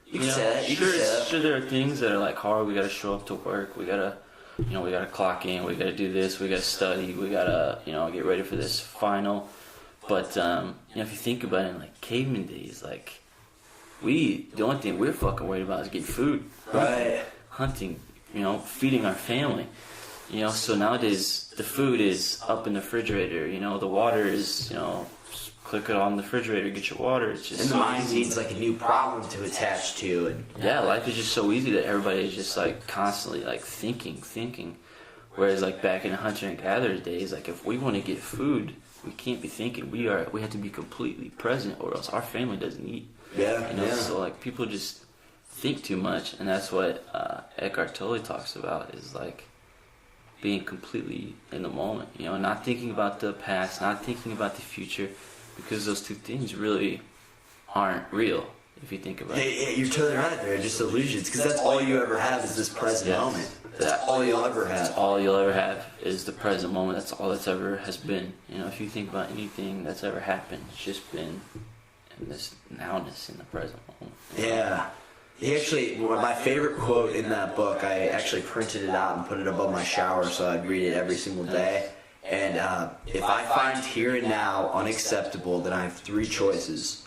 You can say that. Sure, there are things that are like hard. We got to show up to work. We gotta clock in. We gotta do this. We gotta study. We gotta, get ready for this final. But if you think about it, in like caveman days, like the only thing we're fucking worried about is getting food, right? Hunting, feeding our family. So nowadays the food is up in the refrigerator. The water is, just click it on the refrigerator, get your water. It's just and the mind needs like a new problem to attach to, and life is just so easy that everybody is just like constantly like thinking. Whereas like back in the hunter and gatherer days, like if we want to get food, we can't be thinking. We have to be completely present, or else our family doesn't eat. So like people just think too much, and that's what Eckhart Tolle talks about, is like being completely in the moment, not thinking about the past, not thinking about the future, because those two things really aren't real, if you think about it. Yeah, you're totally right. They're just illusions, because that's all you ever have is this present moment. That's all you'll ever have. That's all you'll ever have is the present moment. That's all that's ever has been. If you think about anything that's ever happened, it's just been in this nowness in the present moment. Yeah. He actually, my favorite quote in that book, I actually printed it out and put it above my shower so I'd read it every single day. And if I find here and now unacceptable, then I have three choices.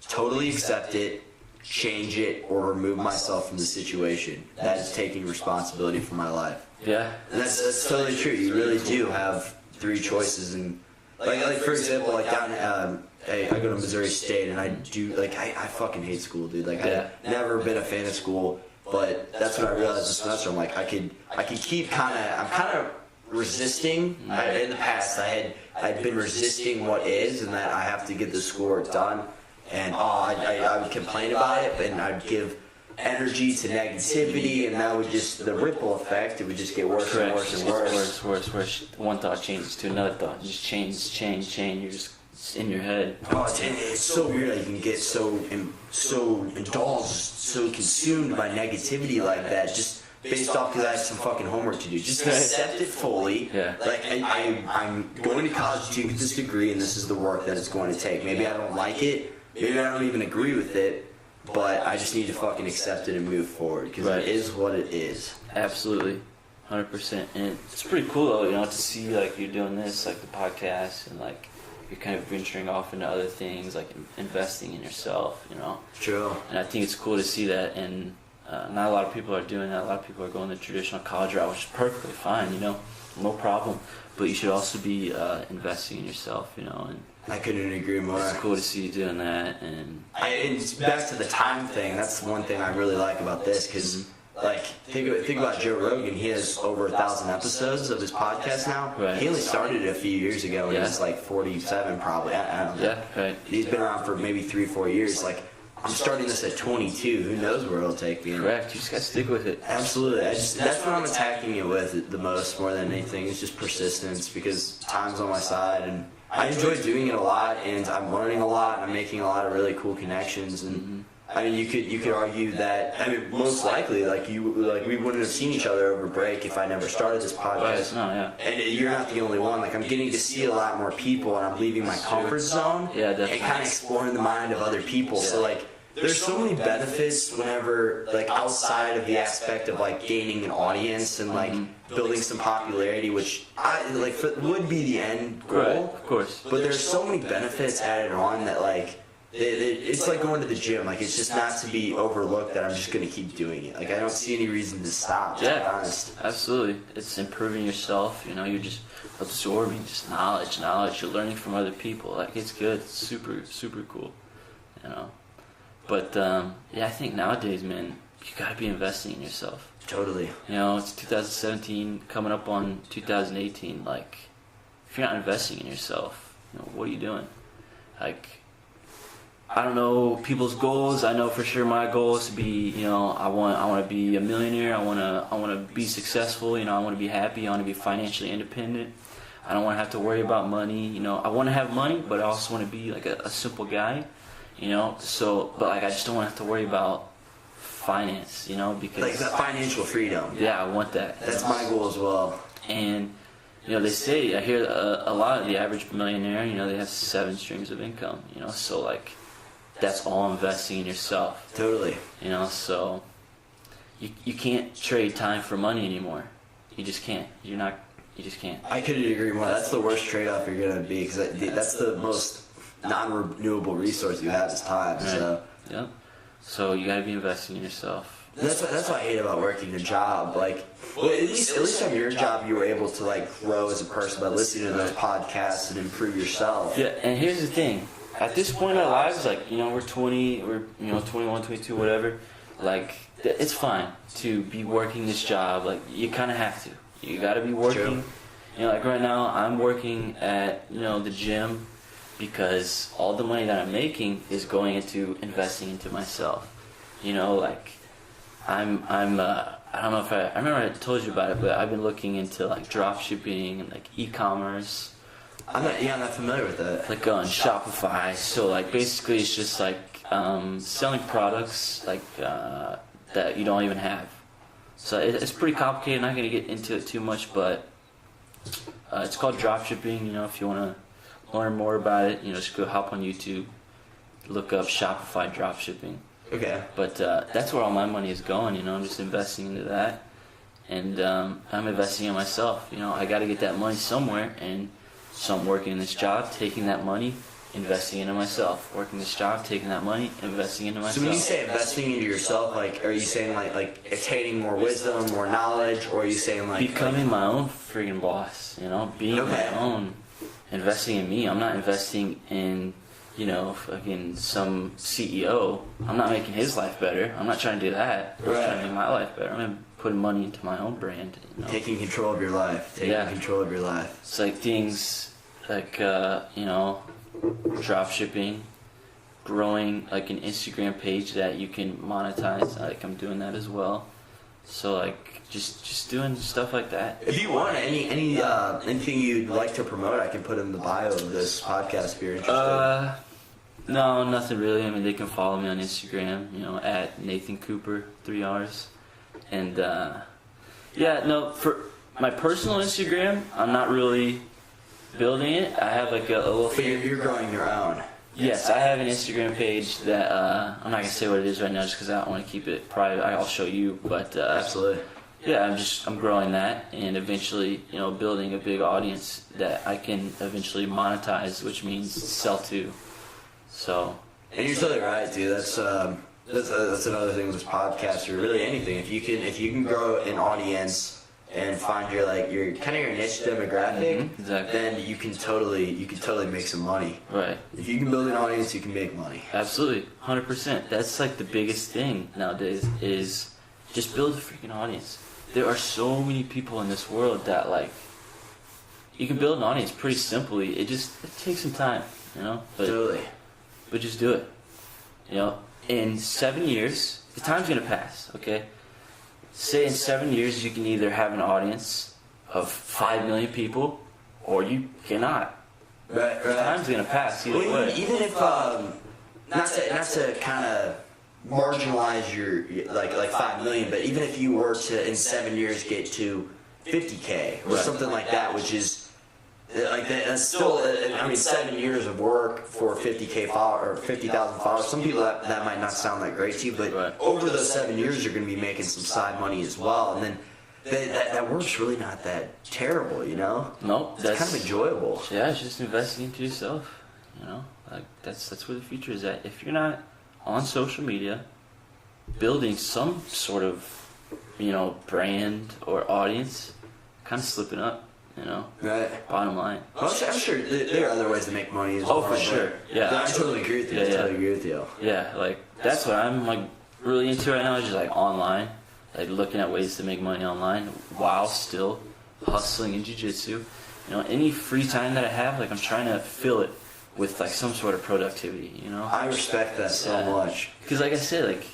Totally accept it, change it, or remove myself from the situation. That is taking responsibility for my life. Yeah. And that's totally true. You really do have three choices. And like for example, like down I go to Missouri State, and I do, like, I fucking hate school, dude. Like, I've never been a fan of school, but that's what I realized this semester. I'm like, I could keep I'm kind of resisting. In the past, I'd been resisting what is, and that I have to get the schoolwork done. And I would complain about it, and I'd give energy to negativity, and that would just, the ripple effect, it would just get worse and worse and worse. One thought changes to another thought. Just change. You're just in your head. Oh, it's so weird that you can get so indulged, so consumed by negativity like that, just based off because I have some fucking homework to do. Just accept it fully. Yeah. Like, I'm going to college to get this degree, and this is the work that it's going to take. Maybe I don't like it. Maybe I don't even agree with it. But I just need to fucking accept it and move forward, because it is what it is. Absolutely. 100%. And it's pretty cool, though, to see, like, you're doing this, like, the podcast, and, like, you're kind of venturing off into other things, like investing in yourself, True. And I think it's cool to see that, and not a lot of people are doing that. A lot of people are going the traditional college route, which is perfectly fine, no problem. But you should also be investing in yourself, and I couldn't agree more. It's cool to see you doing that, and it's back to the time thing. That's one thing I really like about this, because like think about Joe Rogan. He has over 1,000 episodes of his podcast now. Right. He only started it a few years ago, and he's like 47 probably. I don't know. Yeah, right. He's been around for maybe 3-4 years. Like, I'm starting this at 22. Who knows where it'll take me? Correct. You just gotta stick with it. Absolutely. That's what I'm attacking it with the most, more than anything. It's just persistence, because time's on my side, and I enjoy doing it a lot, and I'm learning a lot, and I'm making a lot of really cool connections. And I mean, you could argue that, I mean, most likely, we wouldn't have seen each other over break if I never started this podcast. No, yeah. And you're not the only one. Like, I'm getting to see a lot more people, and I'm leaving my comfort zone. Yeah, definitely. And kind of exploring the mind of other people. So, like, there's so many benefits whenever, like, outside of the aspect of, like, gaining an audience and, like, building some popularity, which would be the end goal. Right, of course. But there's so many benefits added on that, like, it's like going to the gym. Like, it's just not to be overlooked that I'm just going to keep doing it. Like, I don't see any reason to stop, to be honest. Absolutely. It's improving yourself, you know, you're just absorbing just knowledge. You're learning from other people. Like, it's good. It's super, super cool, you know. But, I think nowadays, man, you gotta be investing in yourself. Totally. You know, it's 2017, coming up on 2018. Like, if you're not investing in yourself, you know, what are you doing? Like, I don't know people's goals. I know for sure my goal is to be, you know, I want to be a millionaire. I want to be successful. You know, I want to be happy. I want to be financially independent. I don't want to have to worry about money. You know, I want to have money, but I also want to be like a simple guy. You know, so, but like, I just don't want to have to worry about finance, you know, because like that financial freedom. Yeah, I want that. That's my goal as well. And you know, they say, I hear a lot of the average millionaire, you know, they have 7 streams of income. You know, so like, that's all investing in yourself. Totally. You know, so you can't trade time for money anymore. You just can't. You just can't. I couldn't agree more. That's the worst trade-off you're gonna be, because that's the most non-renewable resource you have is time. Right. So. Yeah. So you gotta be investing in yourself. That's what I hate about working a job. Like, well, at least on your job, you were able to like grow as a person by listening to those podcasts and improve yourself. Yeah, and here's the thing. At this point in our lives, like, you know, we're 20, we're, you know, 21, 22, whatever. Like, it's fine to be working this job. Like, you kind of have to. You gotta be working. True. You know, like right now, I'm working at, you know, the gym, because all the money that I'm making is going into investing into myself. You know, like, I don't know if I remember I told you about it, but I've been looking into like drop shipping and like e-commerce. I'm not familiar with that. Like on Shopify. So like basically it's just like selling products like that you don't even have. So it's pretty complicated. I'm not gonna get into it too much, but it's called drop shipping. You know, if you wanna learn more about it, you know, just go hop on YouTube, look up Shopify dropshipping. Okay. But that's where all my money is going, you know. I'm just investing into that, and I'm investing in myself. You know, I got to get that money somewhere, and so I'm working in this job, taking that money, investing into myself. Working this job, taking that money, investing into myself. So when you say investing into yourself, like, are you saying like attaining more wisdom, more knowledge, or are you saying like becoming my own freaking boss? You know, being my own. Investing in me. I'm not investing in, you know, fucking some CEO. I'm not making his life better. I'm not trying to do that. I'm trying to make my life better. I'm putting money into my own brand. You know? Taking control of your life. Taking control of your life. It's like things like, you know, drop shipping, growing like an Instagram page that you can monetize. Like, I'm doing that as well. So like, just doing stuff like that. If you want anything you'd like to promote, I can put in the bio of this podcast if you're interested. No, nothing really. I mean, they can follow me on Instagram, you know, at Nathan Cooper 3 R's. And for my personal Instagram, I'm not really building it. I have like a little But you're growing your own. Yes, I have an Instagram page that I'm not gonna say what it is right now, just because I don't want to keep it private. I'll show you, but absolutely. Yeah, I'm growing that, and eventually, you know, building a big audience that I can eventually monetize, which means sell to. So. And you're totally right, dude. That's another thing with this podcast, or really anything. If you can grow an audience and find your kind of your niche demographic, exactly. then you can totally make some money. Right. If you can build an audience, you can make money. Absolutely, 100%. That's like the biggest thing nowadays is just build a freaking audience. There are so many people in this world that like you can build an audience pretty simply. It takes some time, you know. But just do it. You know, in 7 years, the time's gonna pass. Okay. Say in 7 years you can either have an audience of 5 million people, or you cannot. Right. Time's gonna pass either way. Even if not to kind of marginalize your like 5 million, but even if you were to in 7 years get to 50K or something like that, which is like that's still 7 years of work for 50K follower or 50,000 followers. Some people that might not sound that great to you, but over those 7 years you're going to be making some side money as well, and then that work's really not that terrible, you know? Nope. It's kind of enjoyable. Yeah, it's just investing into yourself. You know, like that's where the future is at. If you're not on social media, building some sort of, you know, brand or audience, kind of slipping up. You know, Right. bottom line. Well, I'm sure there are other ways to make money as well. Oh, for sure. Yeah. I totally agree with you. Yeah, I totally agree with you. Yeah, like that's what I'm like really into right now. Is just like online, like looking at ways to make money online while still hustling in jiu-jitsu. You know, any free time that I have, like I'm trying to fill it with like some sort of productivity. You know, I respect that so much. because like I said, like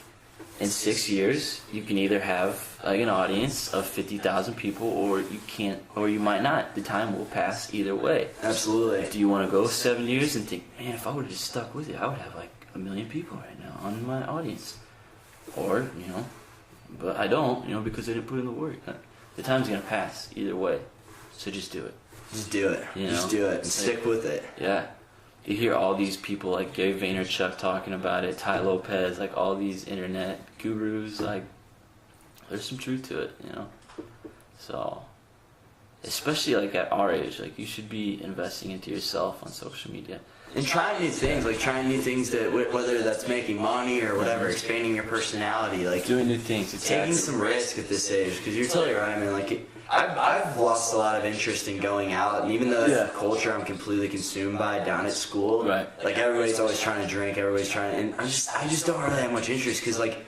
in 6 years you can either have like an audience of 50,000 people, or you can't, or you might not. The time will pass either way. Absolutely. Do you want to go 7 years and think, man, if I would have just stuck with it, I would have like 1 million people right now on my audience? Or, you know, but I don't, you know, because I didn't put in the work. The time's going to pass either way. So just do it. Just do it. You know? Just do it and stick with it. Yeah. You hear all these people like Gary Vaynerchuk talking about it, Ty Lopez, like all these internet gurus, like there's some truth to it, you know. So, especially like at our age, like you should be investing into yourself on social media. And trying new things, like trying new things that, whether that's making money or whatever, expanding your personality, like Doing new things, taking some risk at this age. Because you're totally right, I mean, like I've lost a lot of interest in going out, and even though it's a culture I'm completely consumed by down at school, Right. like everybody's always trying to drink, everybody's trying, and I just don't really have much interest because like.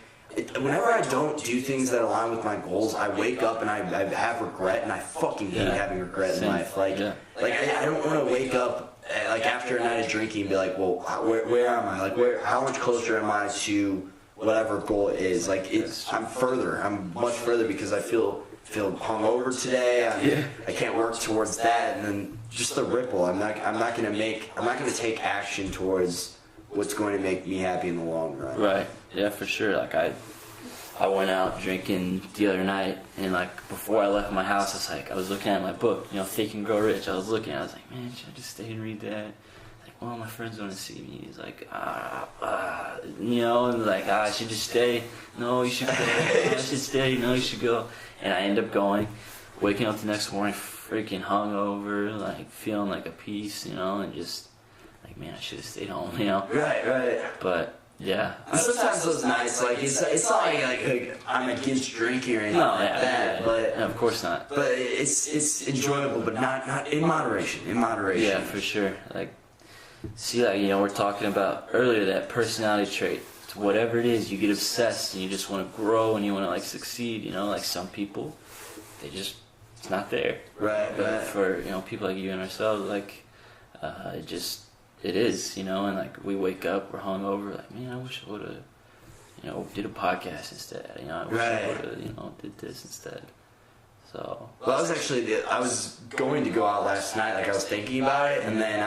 Whenever I don't do things that align with my goals, I wake up and I have regret, and I fucking hate having regret in life. Like, I don't want to wake up like after a night of drinking and be like, well, where am I? Like, how much closer am I to whatever goal it is? Like, I'm much further because I feel hungover today. I can't work towards that, and then just the ripple. I'm not gonna take action towards what's going to make me happy in the long run. Right. Yeah, for sure. Like I went out drinking the other night, and like before I left my house, I was looking at my book, you know, Think and Grow Rich. I was like, man, should I just stay and read that? Like, well, my friends want to see me. He's like, you know, and like, I should just stay. No, you should go. I should stay. No, you should go. And I end up going, waking up the next morning, freaking hungover, like feeling like a piece, you know, and just like, man, I should have stayed home, you know. Right. But yeah. Sometimes those nights, like it's not like I'm against drinking or anything like that, but of course not. But it's enjoyable, but not in moderation. In moderation. Yeah, for sure. Like, see, like, you know, we're talking about earlier that personality trait. It's whatever it is, you get obsessed and you just want to grow and you want to like succeed. You know, like some people, it's not there. Right. But for, you know, people like you and ourselves, like, it is, you know, and like we wake up, we're hungover, like, man, I wish I would have, you know, did a podcast instead. You know, I wish I would have, you know, did this instead. So. Well, I was going to go out last night, like I was thinking about it, and then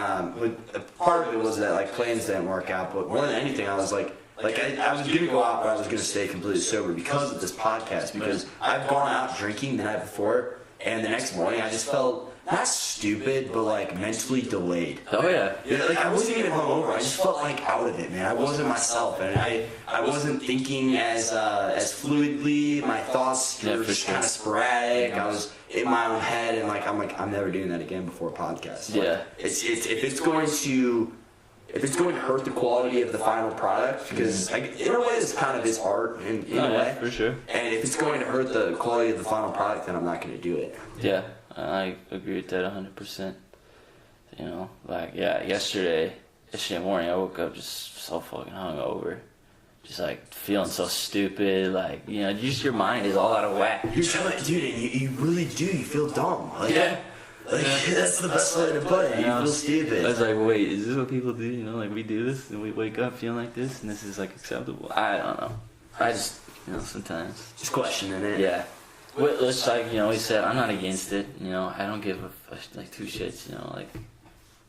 part of it was that like plans didn't work out, but more than anything, I was like I was gonna go out, but I was gonna stay completely sober because of this podcast. Because I've gone out drinking the night before, and the next morning I just felt. Not stupid, but like mentally delayed. Oh yeah. Like I wasn't even hungover. I just felt like out of it, man. I wasn't myself, and I wasn't thinking as fluidly. My thoughts were just kind of sporadic. I was in my own head, and I'm never doing that again before a podcast. Yeah. If it's going to hurt the quality of the final product, because in a way it's kind of his art in a way. For sure. And if it's going to hurt the quality of the final product, then I'm not going to do it. Yeah. I agree with that 100%. You know, like, yeah, yesterday morning I woke up just so fucking hungover. Just like feeling so stupid, like, you know, just your mind is all out of whack. You're telling, dude, you really do. You feel dumb. Like, that's the best way to put it. You feel stupid. I was like, wait, is this what people do? You know, like we do this and we wake up feeling like this and this is like acceptable? I don't know. I just, you know, sometimes. Just questioning it. Yeah. Well, it's like, you know, he said, I'm not against it, you know, I don't give like two shits, you know, like,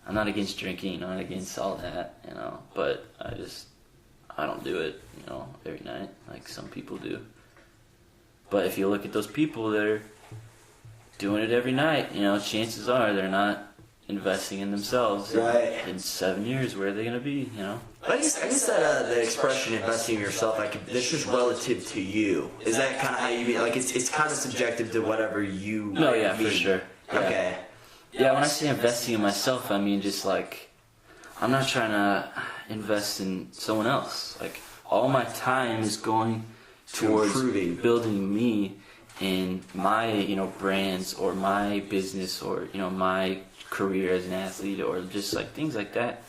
I'm not against drinking, I'm not against all that, you know, but I don't do it, you know, every night, like some people do. But if you look at those people that are doing it every night, you know, chances are they're not investing in themselves. Right. In 7 years, where are they going to be, you know? I guess that the expression investing in yourself, like, that's just relative to you. Is that kind of how you mean? Like, it's kind of subjective to whatever you No, yeah, mean. for sure. Yeah. Okay. Yeah, when I say investing in myself, I mean just like, I'm not trying to invest in someone else. Like, all my time is going towards building me and my, brands or my business or, my career as an athlete or just like things like that.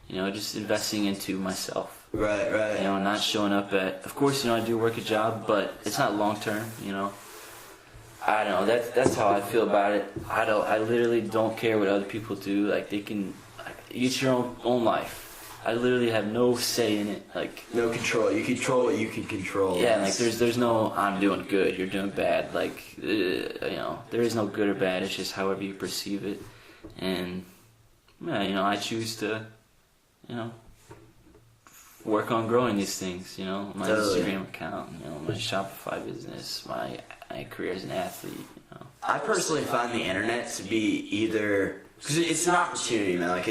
Just investing into myself. Right. Not showing up at, of course, I do work a job, but it's not long term, I don't know, that's how I feel about it. I literally don't care what other people do. Like, they can, it's your own life. I literally have no say in it. Like, no control. You control what you can control. Yeah, like there's no I'm doing good, you're doing bad. Like, there is no good or bad. It's just however you perceive it. And yeah, I choose to, work on growing these things. My Instagram account, my Shopify business, my career as an athlete. I personally find the internet to be either. Because it's an opportunity, man. Like,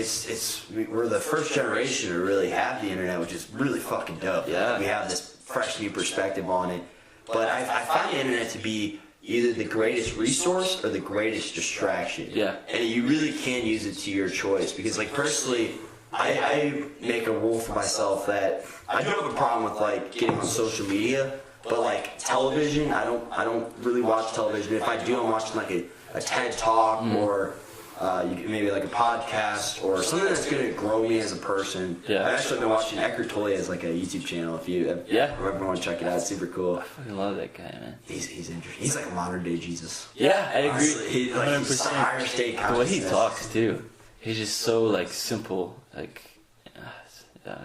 we're the first generation to really have the internet, which is really fucking dope. Yeah. We have this fresh new perspective on it. But I find the internet to be either the greatest resource or the greatest distraction. Yeah. And you really can use it to your choice. Because, like, personally, I make a rule for myself that I don't have a problem with, like, getting on social media. But, like, television, I don't really watch television. If I do, I'm watching, like, a TED Talk or... maybe like a podcast or something that's going to grow me as a person. Yeah. I've actually been watching Eckhart Tolle as like a YouTube channel. If you ever want to check it out, it's super cool. I fucking love that guy, man. He's interesting. He's like a modern day Jesus. Yeah, I agree. Honestly, he's like 100%. He's higher state The way he consciousness. talks too, he's just so like simple. Like,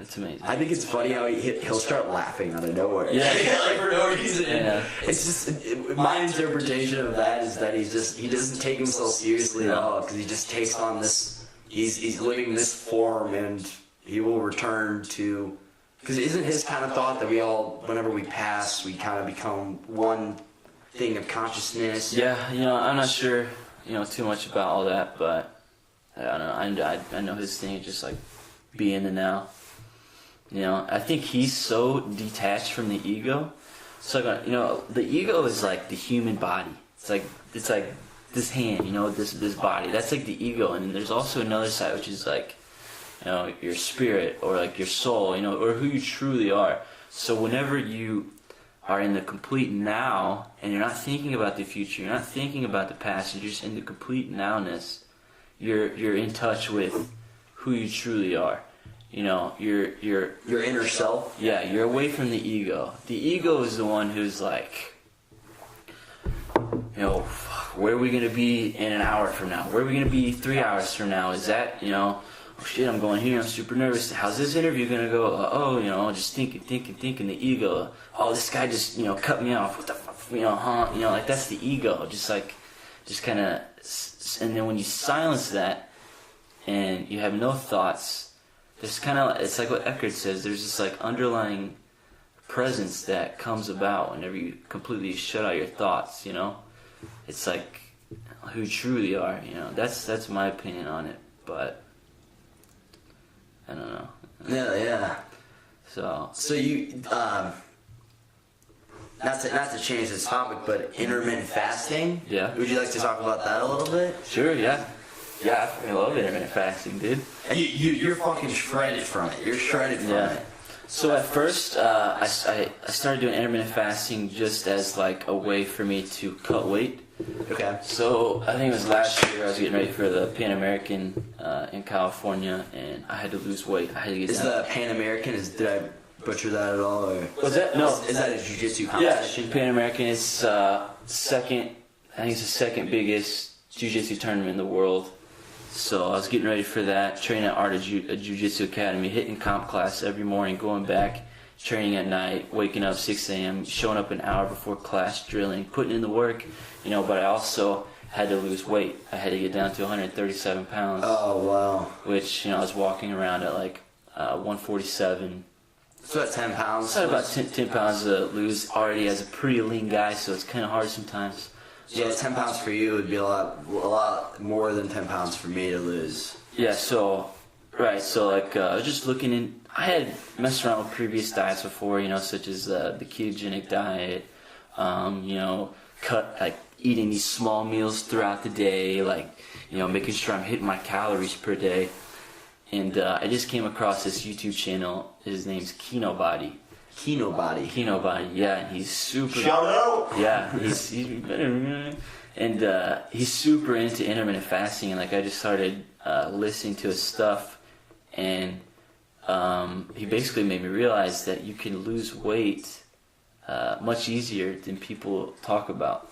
it's amazing. I think it's funny how he'll start laughing out of nowhere. Yeah. Like for no reason. Yeah. It's just my interpretation of that is that he doesn't take himself seriously at all because he just takes on this. He's living this form and he will return to. Because isn't his kind of thought that we all, whenever we pass, we kind of become one thing of consciousness? Yeah, I'm not sure, too much about all that, but I don't know. I know his thing is just like be in the now. I think he's so detached from the ego. So like, the ego is like the human body. It's like this hand, this body. That's like the ego, and then there's also another side which is like, your spirit or like your soul, or who you truly are. So whenever you are in the complete now and you're not thinking about the future, you're not thinking about the past, you're just in the complete nowness. You're in touch with who you truly are. Your inner self. Yeah, you're away from the ego. The ego is the one who's like, where are we gonna be in an hour from now? Where are we gonna be 3 hours from now? Is that, oh shit, I'm going here, I'm super nervous. How's this interview gonna go? Just thinking, the ego. Oh, this guy just, cut me off. What the fuck, like that's the ego. Just kind of, and then when you silence that and you have no thoughts, there's kind of, it's like what Eckhart says, there's this like underlying presence that comes about whenever you completely shut out your thoughts, It's like who you truly are, That's my opinion on it, but I don't know. Yeah. So you, not to change this topic, but intermittent fasting? Yeah. Would you like to talk about that a little bit? Sure, yeah. Yeah, I fucking love intermittent fasting, dude. And you're fucking shredded from it. You're shredded from it. So at first, I started doing intermittent fasting just as like a way for me to cut weight. Okay. So I think it was last year I was getting ready for the Pan American in California, and I had to lose weight. I had to get Is down. the Pan American, did I butcher that at all? Or? Was that? No. Is that a Jiu Jitsu competition? Yeah, Pan American is second, I think it's the second biggest Jiu Jitsu tournament in the world. So I was getting ready for that, training at Art of Jiu Jitsu Academy, hitting comp class every morning, going back, training at night, waking up 6 a.m., showing up an hour before class, drilling, putting in the work, but I also had to lose weight. I had to get down to 137 pounds. Oh, wow. Which, I was walking around at like 147. So that's 10 pounds? So I had about 10 pounds to lose already as a pretty lean guy, so it's kind of hard sometimes. Yeah, 10 pounds for you would be a lot more than 10 pounds for me to lose. Yeah, so I was just looking in. I had messed around with previous diets before, such as the ketogenic diet, eating these small meals throughout the day, making sure I'm hitting my calories per day. and I just came across this YouTube channel. His name's Kino Body. Kino Body. Kino Body, yeah, and he's super. Shout out! Yeah, he's and he's super into intermittent fasting, and like I just started listening to his stuff, and he basically made me realize that you can lose weight much easier than people talk about.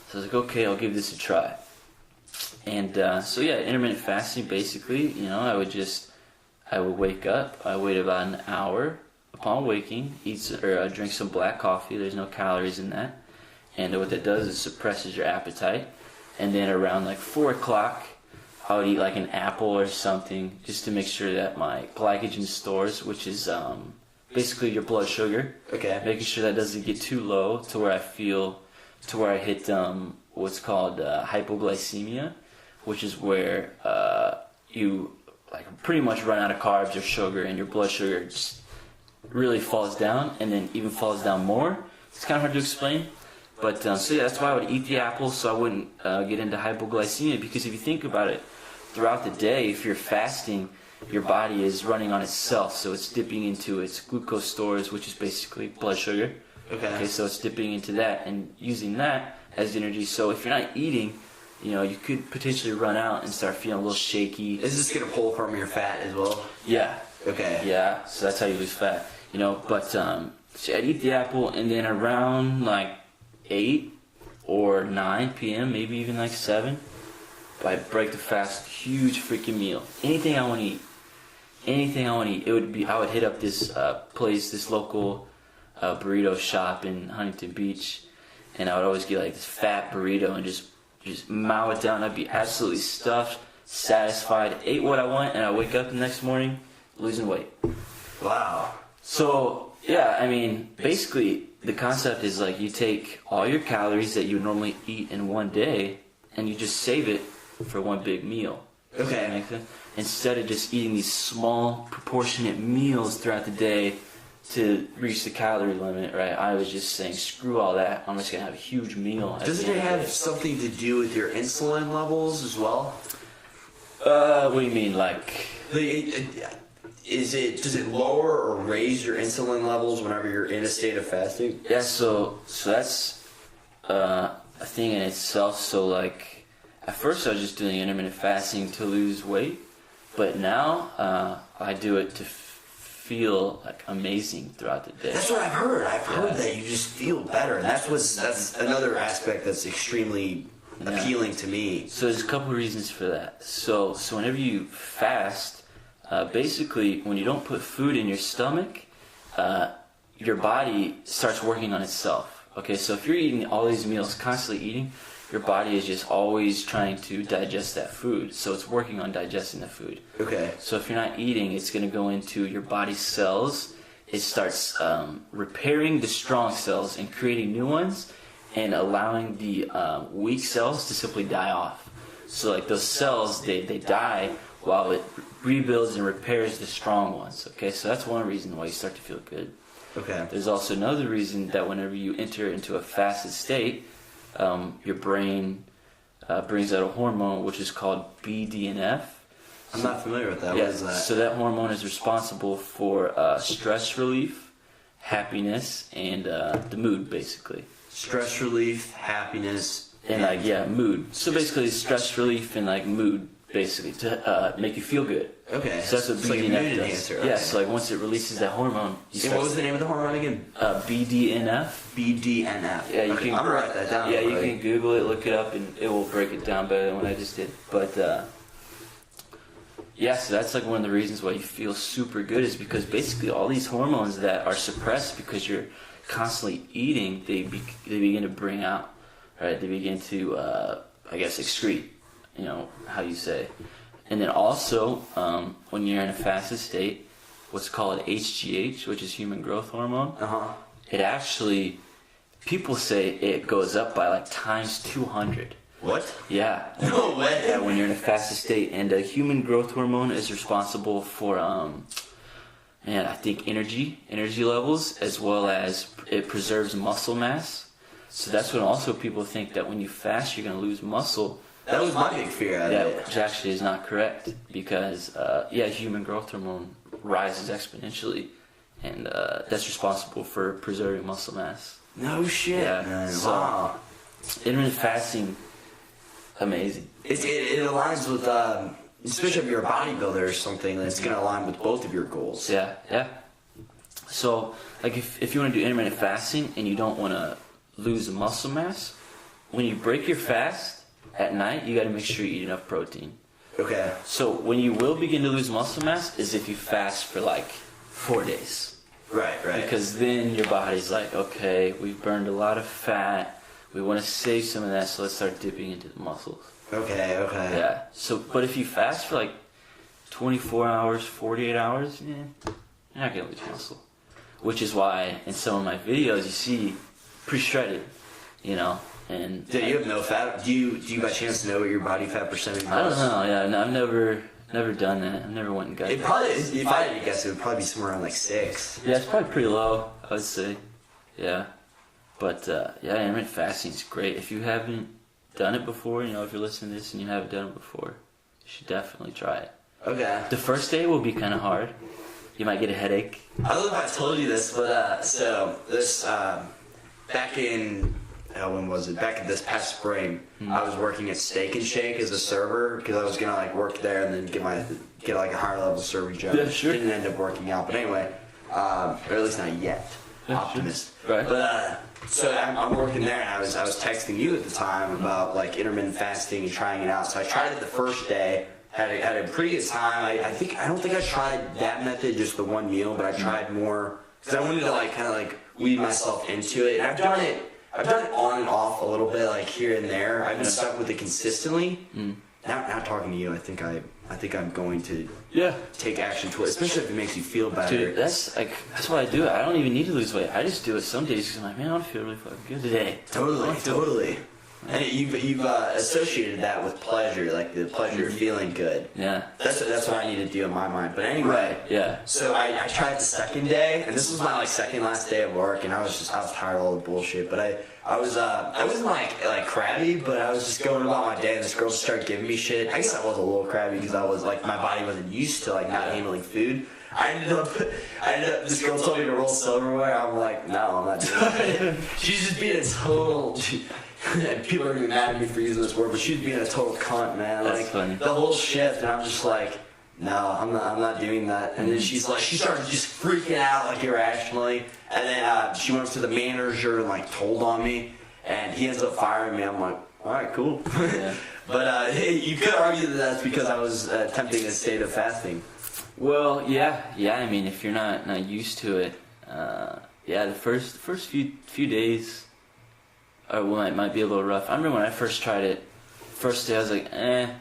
So I was like, okay, I'll give this a try. And so yeah, intermittent fasting basically, I would wake up, I wait about an hour. Upon waking, drink some black coffee. There's no calories in that, and what that does is suppresses your appetite. And then around like 4 o'clock, I would eat like an apple or something, just to make sure that my glycogen stores, which is basically your blood sugar, making sure that doesn't get too low to where I hit what's called hypoglycemia, which is where you like pretty much run out of carbs or sugar, and your blood sugar just really falls down, and then even falls down more. It's kind of hard to explain, but so yeah, that's why I would eat the apple, so I wouldn't get into hypoglycemia. Because if you think about it, throughout the day, if you're fasting, your body is running on itself, so it's dipping into its glucose stores, which is basically blood sugar. Okay, so it's dipping into that and using that as energy. So if you're not eating, you could potentially run out and start feeling a little shaky. Is this gonna pull from your fat as well? Yeah. Okay. Yeah, so that's how you lose fat. But so I'd eat the apple, and then around like 8 or 9 p.m., maybe even like 7, I'd break the fast, huge freaking meal. Anything I want to eat. I would hit up this place, this local burrito shop in Huntington Beach, and I would always get like this fat burrito and just mow it down. I'd be absolutely stuffed, satisfied, ate what I want, and I wake up the next morning losing weight. Wow. So, yeah, I mean, basically, the concept is like you take all your calories that you normally eat in one day, and you just save it for one big meal. Okay. Does that make sense? Instead of just eating these small, proportionate meals throughout the day to reach the calorie limit, right? I was just saying, screw all that. I'm just going to have a huge meal. Doesn't it have something to do with your insulin levels as well? What do you mean, like... Does it lower or raise your insulin levels whenever you're in a state of fasting? Yeah, so that's a thing in itself. So like, at first I was just doing intermittent fasting to lose weight, but now I do it to feel like amazing throughout the day. That's what I've heard. I've heard that you just feel better, and that's another aspect that's extremely appealing to me. So there's a couple of reasons for that. So whenever you fast, basically, when you don't put food in your stomach, your body starts working on itself. Okay, so if you're eating all these meals, constantly eating, your body is just always trying to digest that food. So it's working on digesting the food. Okay. So if you're not eating, it's going to go into your body's cells. It starts repairing the strong cells and creating new ones, and allowing the weak cells to simply die off. So like those cells, they die while it rebuilds and repairs the strong ones. Okay, so that's one reason why you start to feel good. Okay. There's also another reason that whenever you enter into a fasted state, your brain brings out a hormone which is called BDNF. I'm not familiar with that. Yeah, what is that? So that hormone is responsible for stress relief, happiness, and the mood, basically. Stress relief, happiness, and mood. So basically, stress relief and like mood, basically, to make you feel good. Okay. So that's what it's like a BDNF mood does. enhancer. Okay. Yeah, so like once it releases that hormone, And what was the name of the hormone again? BDNF. BDNF. Yeah, you okay, can I'm gonna write that down. Yeah, you can Google it, look it up, and it will break it down better than what I just did. But yeah, so that's like one of the reasons why you feel super good, is because basically all these hormones that are suppressed because you're constantly eating, they begin to bring out, right? They begin to, excrete, how you say. And then also, when you're in a fasted state, what's called HGH, which is human growth hormone, it actually, people say it goes up by like times 200. What? Yeah. No way. Yeah, when you're in a fasted state. And human growth hormone is responsible for, I think energy levels, as well as it preserves muscle mass. So that's when also people think that when you fast, you're going to lose muscle. That was my big fear of it. Which actually is not correct because human growth hormone rises exponentially, and that's responsible for preserving muscle mass. No shit, man. So, Wow. Intermittent fasting, amazing. It aligns with, especially if you're a bodybuilder or something, it's going to align with both of your goals. Yeah. So, like, if you want to do intermittent fasting and you don't want to lose the muscle mass, when you break your fast at night, you got to make sure you eat enough protein. Okay. So, when you will begin to lose muscle mass is if you fast for like 4 days. Right. Because then your body's like, okay, we've burned a lot of fat. We want to save some of that, so let's start dipping into the muscles. Okay. Yeah. So, but if you fast for like 24 hours, 48 hours, you're not gonna lose muscle. Which is why in some of my videos you see pretty shredded, And Yeah, you have no fat. Do you by chance know what your body fat percentage was? I don't know. Yeah, no, I've never done that. I've never went and got. It probably, if I had to guess, it would probably be somewhere around like 6. Yeah, it's probably pretty low, I would say. Yeah. But, intermittent fasting is great. If you haven't done it before, if you're listening to this and you haven't done it before, you should definitely try it. Okay. The first day will be kind of hard. You might get a headache. I don't know if I told you this, but, so, this, back in, when was it? Back in this past spring, I was working at Steak and Shake as a server, because I was going to, like, work there and then get like, a higher level serving job. Yeah, sure. Didn't end up working out, but anyway, or at least not yet. Yeah, Optimist. Sure. Right. But, so I'm working there, and I was texting you at the time about like intermittent fasting and trying it out. So I tried it the first day, had a pretty good time. I don't think I tried that method, just the one meal, but I tried more because I wanted to like kind of like weed myself into it. And I've done it on and off a little bit, like here and there. I've been stuck with it consistently. Now talking to you, I think I'm going to take action to it, especially if it makes you feel better. Dude, that's why I do it. I don't even need to lose weight. I just do it some days because I'm like, man, I don't feel really fucking good today. Totally. And you've associated that with pleasure, like the pleasure of feeling good. Yeah. That's what I need to do in my mind. But anyway, yeah. So I tried the second day, and this was my like second last day of work, and I was tired of all the bullshit. But I wasn't like crabby, but I was just going about my day, and this girl started giving me shit. I guess I was a little crabby because I was like my body wasn't used to like not handling food. I ended up. This girl told me to roll silverware. I'm like, no, I'm not doing it. She's just being a total. People are gonna be mad at me for using this word, but she's being a total cunt, man. That's like funny. the whole shift, and I'm just like, no, I'm not doing that. And then she started just freaking out like irrationally, and then she went up to the manager and like told on me, and he ends up firing me. I'm like, all right, cool. Yeah. But you could argue that that's because I was attempting a state of fasting. Well, yeah. I mean, if you're not used to it, the first few days might be a little rough. I remember when I first tried it. First day, I was like, I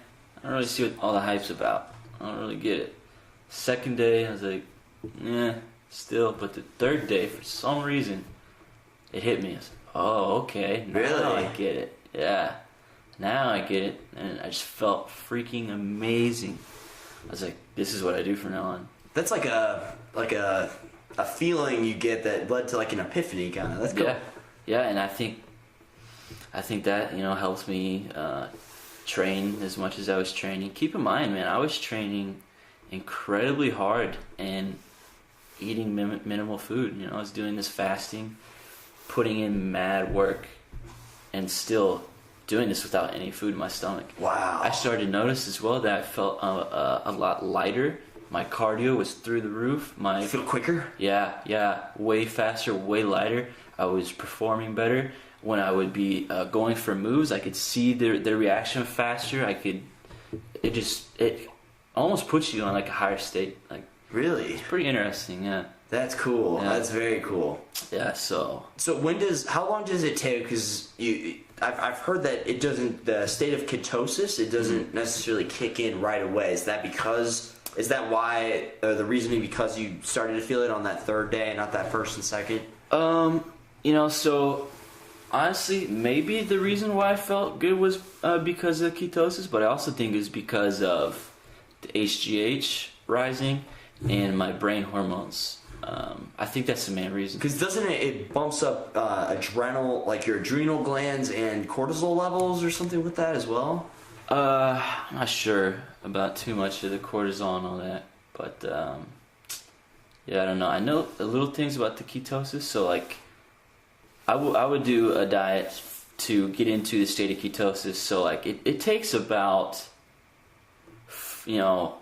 don't really see what all the hype's about. I don't really get it. Second day, I was like, still. But the third day, for some reason, it hit me. I was like, oh, okay. Now Really? I get it. Yeah. Now I get it. And I just felt freaking amazing. I was like, this is what I do from now on. That's like a feeling you get that led to like an epiphany kind of. That's cool. Yeah, and I think that helps me train as much as I was training. Keep in mind, man, I was training incredibly hard and eating minimal food. I was doing this fasting, putting in mad work, and still doing this without any food in my stomach. Wow. I started to notice as well that I felt a lot lighter. My cardio was through the roof. You feel quicker? Yeah, way faster, way lighter. I was performing better. When I would be going for moves, I could see their reaction faster. It almost puts you on like a higher state. Like, really? it's pretty interesting, yeah. That's cool. Yeah. That's very cool. Yeah, so how long does it take? Because I've heard that the state of ketosis, it doesn't necessarily kick in right away. Is that why, the reasoning because you started to feel it on that third day, not that first and second? So honestly, maybe the reason why I felt good was because of ketosis, but I also think it's because of the HGH rising and my brain hormones. I think that's the main reason. Because doesn't it bumps up your adrenal glands and cortisol levels or something with that as well? I'm not sure about too much of the cortisol and all that, but yeah, I don't know. I know the little things about the ketosis. So like, I would do a diet to get into the state of ketosis. So like, it takes about, you know,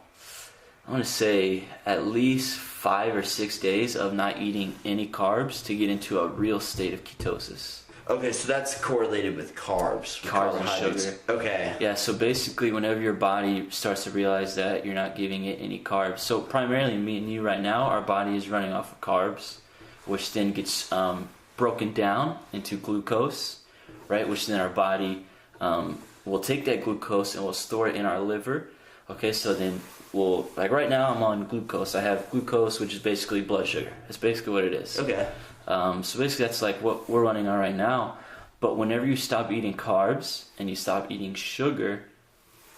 I want to say at least 5 or 6 days of not eating any carbs to get into a real state of ketosis. Okay, so that's correlated with carbs. Carbs and sugar. Okay. Yeah, so basically whenever your body starts to realize that you're not giving it any carbs. So primarily me and you right now, our body is running off of carbs, which then gets broken down into glucose, right? Which then our body will take that glucose and will store it in our liver. Okay, so then we'll, like right now I'm on glucose. I have glucose, which is basically blood sugar. That's basically what it is. Okay. So basically that's like what we're running on right now. But whenever you stop eating carbs and you stop eating sugar,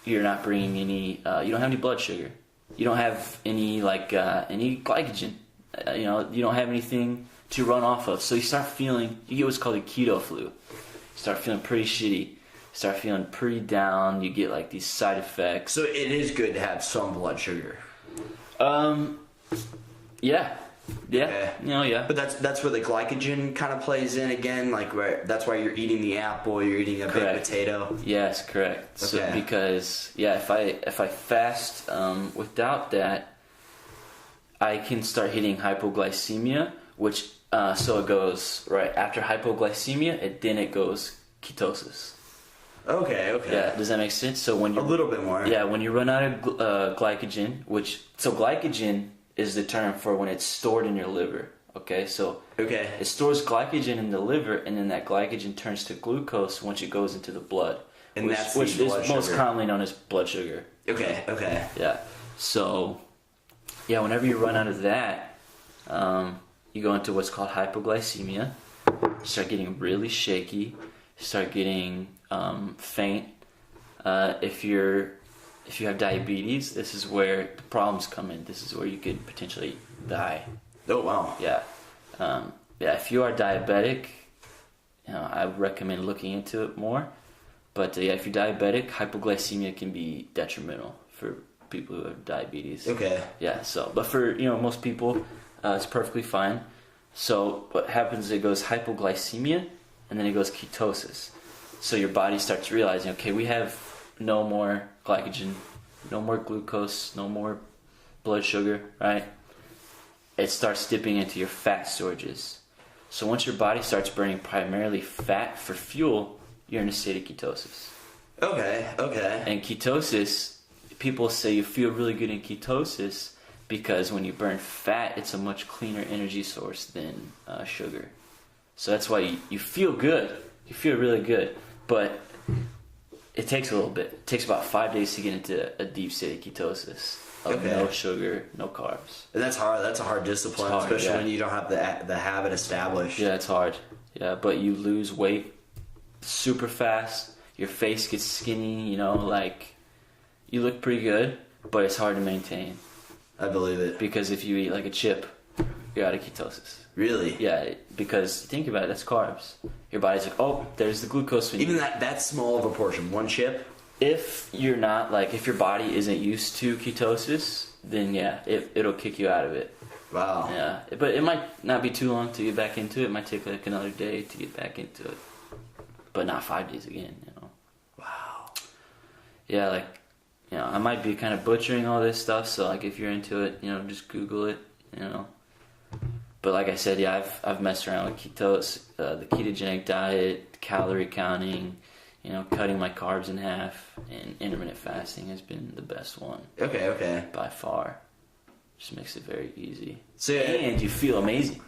you're not bringing any, you don't have any blood sugar. You don't have any any glycogen. You don't have anything to run off of. So you start feeling, you get what's called a keto flu. You start feeling pretty shitty. You start feeling pretty down. You get like these side effects. So it is good to have some blood sugar. Yeah. Yeah, Okay. Yeah. But that's where the glycogen kind of plays in again, like that's why you're eating the apple, you're eating a Correct. big potato. Yes, correct. Okay. So because if I fast without that, I can start hitting hypoglycemia, which so it goes right after hypoglycemia, then it goes ketosis. Okay. Yeah, does that make sense? So when you A little bit more. Yeah, when you run out of glycogen, glycogen is the term for when it's stored in your liver. Okay, so it stores glycogen in the liver, and then that glycogen turns to glucose once it goes into the blood, And which that's is the blood most sugar. commonly known as blood sugar. Okay. Yeah. So, whenever you run out of that, you go into what's called hypoglycemia. You start getting really shaky. You start getting faint. If you have diabetes, this is where the problems come in. This is where you could potentially die. Oh wow. Yeah. If you are diabetic, I would recommend looking into it more. But if you're diabetic, hypoglycemia can be detrimental for people who have diabetes. Okay. Yeah. So, but for most people, it's perfectly fine. So what happens is it goes hypoglycemia, and then it goes ketosis. So your body starts realizing, okay, we have no more glycogen, no more glucose, no more blood sugar, right? It starts dipping into your fat storages. So once your body starts burning primarily fat for fuel, you're in a state of ketosis. Okay. And ketosis, people say you feel really good in ketosis because when you burn fat, it's a much cleaner energy source than sugar. So that's why you feel good. You feel really good. But it takes a little bit. It takes about 5 days to get into a deep state of ketosis. Of no sugar, no carbs. And that's hard. That's a hard discipline, It's hard, especially when you don't have the habit established. Yeah, it's hard. Yeah, but you lose weight super fast. Your face gets skinny, you look pretty good, but it's hard to maintain. I believe it. Because if you eat like a chip, you're out of ketosis. Really? Yeah, because think about it, that's carbs. Your body's like, oh, there's the glucose. Even that small of a portion, one chip? If you're not, if your body isn't used to ketosis, then it'll kick you out of it. Wow. Yeah, but it might not be too long to get back into it. It might take another day to get back into it. But not 5 days again, Wow. Yeah, I might be kind of butchering all this stuff, so if you're into it, just Google it, But like I said, I've messed around with the ketogenic diet, calorie counting, cutting my carbs in half, and intermittent fasting has been the best one. Okay. By far. Just makes it very easy. So, and you feel amazing.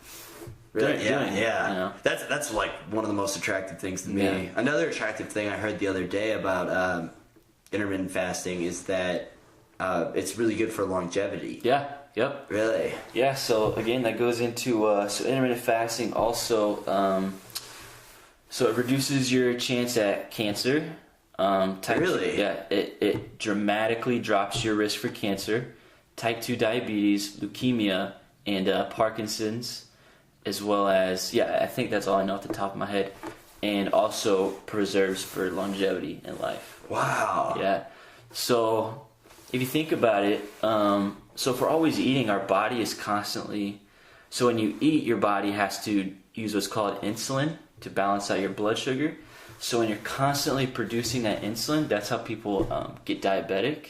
Really? Doing it, Yeah. That's one of the most attractive things to me. Yeah. Another attractive thing I heard the other day about intermittent fasting is that it's really good for longevity. Yeah. Yep. Really? Yeah, so again, that goes into intermittent fasting also. So it reduces your chance at cancer. Really? Yeah, it dramatically drops your risk for cancer, type 2 diabetes, leukemia, and Parkinson's, as well as, I think that's all I know off the top of my head. and also preserves for longevity in life. Wow. Yeah. So if you think about it, so if we're always eating, our body is constantly. So when you eat, your body has to use what's called insulin to balance out your blood sugar. So when you're constantly producing that insulin, that's how people get diabetic.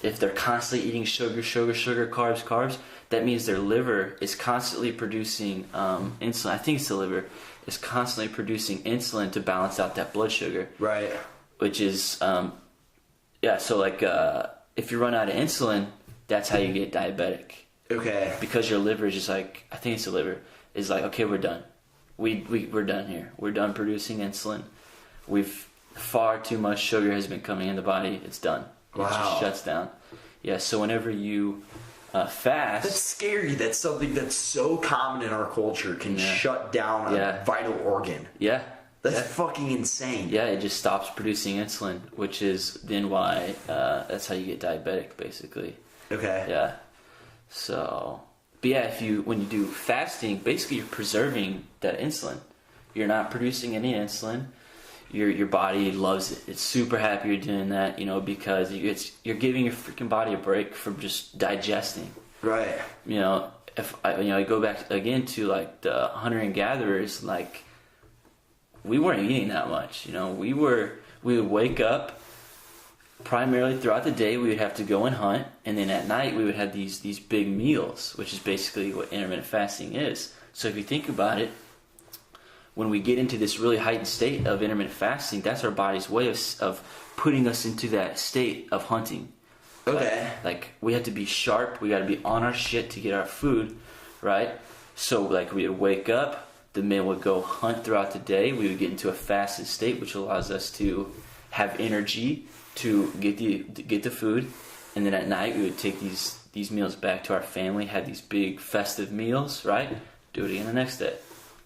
If they're constantly eating sugar, carbs, that means their liver is constantly producing insulin. I think it's the liver is constantly producing insulin to balance out that blood sugar. Right. Which is, so like if you run out of insulin, that's how you get diabetic. Okay. Because your liver is just like, I think it's the liver, is like, okay, we're done. We're done here. We're done producing insulin. Far too much sugar has been coming in the body. It's done. Wow. It just shuts down. Yeah, so whenever you fast... That's scary. That's something that's so common in our culture can shut down a vital organ. Yeah. That's fucking insane. Yeah, it just stops producing insulin, which is then why that's how you get diabetic, basically. Okay. Yeah. So, but yeah, when you do fasting, basically you're preserving that insulin. You're not producing any insulin. Your body loves it. It's super happy you're doing that, because you're giving your freaking body a break from just digesting. Right. If I go back again to like the hunter and gatherers, like we weren't eating that much. We would wake up. Primarily throughout the day, we would have to go and hunt, and then at night we would have these big meals, which is basically what intermittent fasting is. So if you think about it, when we get into this really heightened state of intermittent fasting, that's our body's way of putting us into that state of hunting. Okay. Like we have to be sharp. We got to be on our shit to get our food, right? So like we would wake up, the men would go hunt throughout the day. We would get into a fasted state, which allows us to have energy to get the food, and then at night we would take these meals back to our family, have these big festive meals, right? Do it again the next day.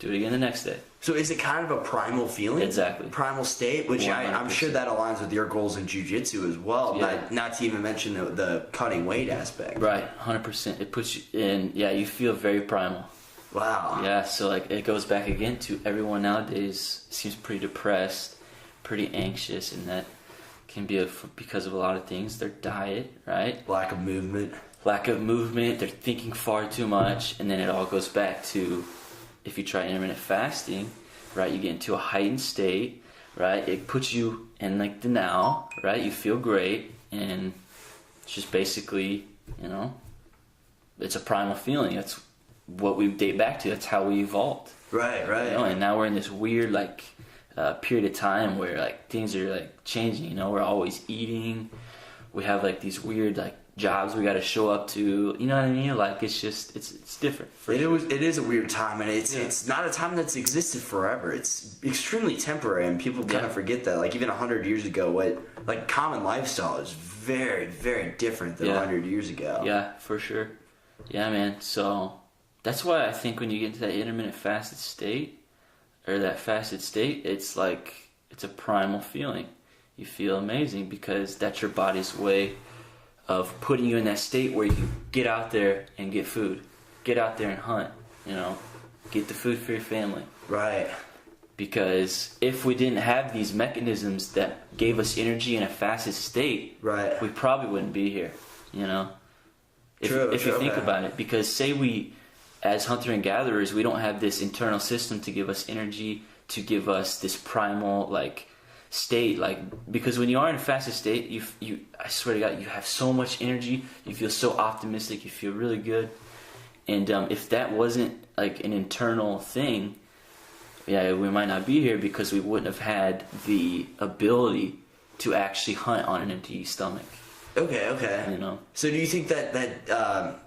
Do it again the next day. So is it kind of a primal feeling? Exactly. Primal state, which I'm sure that aligns with your goals in Jiu Jitsu as well. Yeah. Not to even mention the cutting weight aspect. Right, 100%. It puts you in, you feel very primal. Wow. Yeah, so like it goes back again to everyone nowadays seems pretty depressed, pretty anxious, and that can be because of a lot of things. Their diet, right? Lack of movement. They're thinking far too much, and then it all goes back to if you try intermittent fasting, right? You get into a heightened state, right? It puts you in like the now, right? You feel great, and it's just basically, it's a primal feeling. That's what we date back to. That's how we evolved. Right. And now we're in this weird period of time where like things are like changing. We're always eating. We have like these weird like jobs we got to show up to. You know what I mean? Like it's just it's different. It is a weird time, and it's not a time that's existed forever. It's extremely temporary, and people kind of forget that. Like even 100 years ago, common lifestyle is very, very different than 100 years ago. Yeah, for sure. Yeah, man. So that's why I think when you get into that intermittent fasted state, it's like it's a primal feeling. You feel amazing because that's your body's way of putting you in that state where you can get out there and get food, get out there and hunt, get the food for your family. Right. Because if we didn't have these mechanisms that gave us energy in a fasted state, right, we probably wouldn't be here, If you think about it, because say we, as hunter and gatherers, we don't have this internal system to give us energy, to give us this primal state, because when you are in a fasted state, you I swear to God, you have so much energy, you feel so optimistic, you feel really good, and if that wasn't like an internal thing, we might not be here because we wouldn't have had the ability to actually hunt on an empty stomach. Okay. So do you think that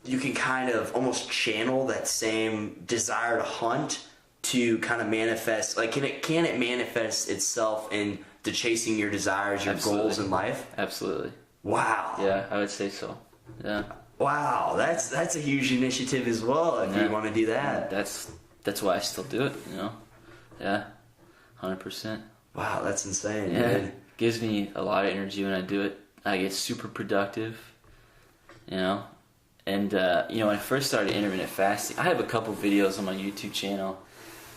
you can kind of almost channel that same desire to hunt to kind of manifest, can it manifest itself in the chasing your desires, your goals in life? Absolutely. Wow. Yeah, I would say so. Yeah. Wow, that's a huge initiative as well if you want to do that. That's why I still do it, Yeah. 100%. Wow, that's insane. Yeah. Man. It gives me a lot of energy when I do it. I get super productive, And when I first started intermittent fasting, I have a couple videos on my YouTube channel,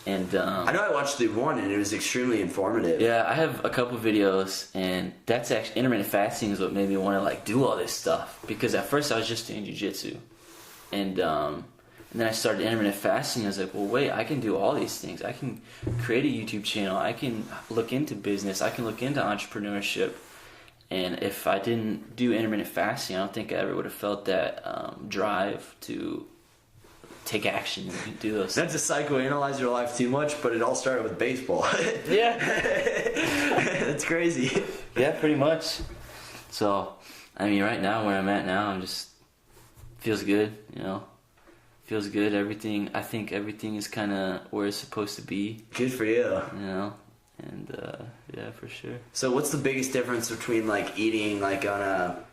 And I know I watched the one and it was extremely informative. yeah, I have a couple videos, and that's actually intermittent fasting is what made me want to like do all this stuff. Because at first I was just doing Jiu Jitsu, and then I started intermittent fasting. I was like, well, wait, I can do all these things. I can create a YouTube channel. I can look into business. I can look into entrepreneurship. And if I didn't do intermittent fasting, I don't think I ever would have felt that drive to take action and do those Not to psychoanalyze your life too much, but it all started with baseball. Yeah. That's crazy. Yeah, pretty much. So, I mean, right now, where I'm at now, I'm just, feels good, you know. Feels good. Everything, I think everything is kind of where it's supposed to be. Good for you. You know? And, yeah, for sure. So what's the biggest difference between, like, eating, like, on a...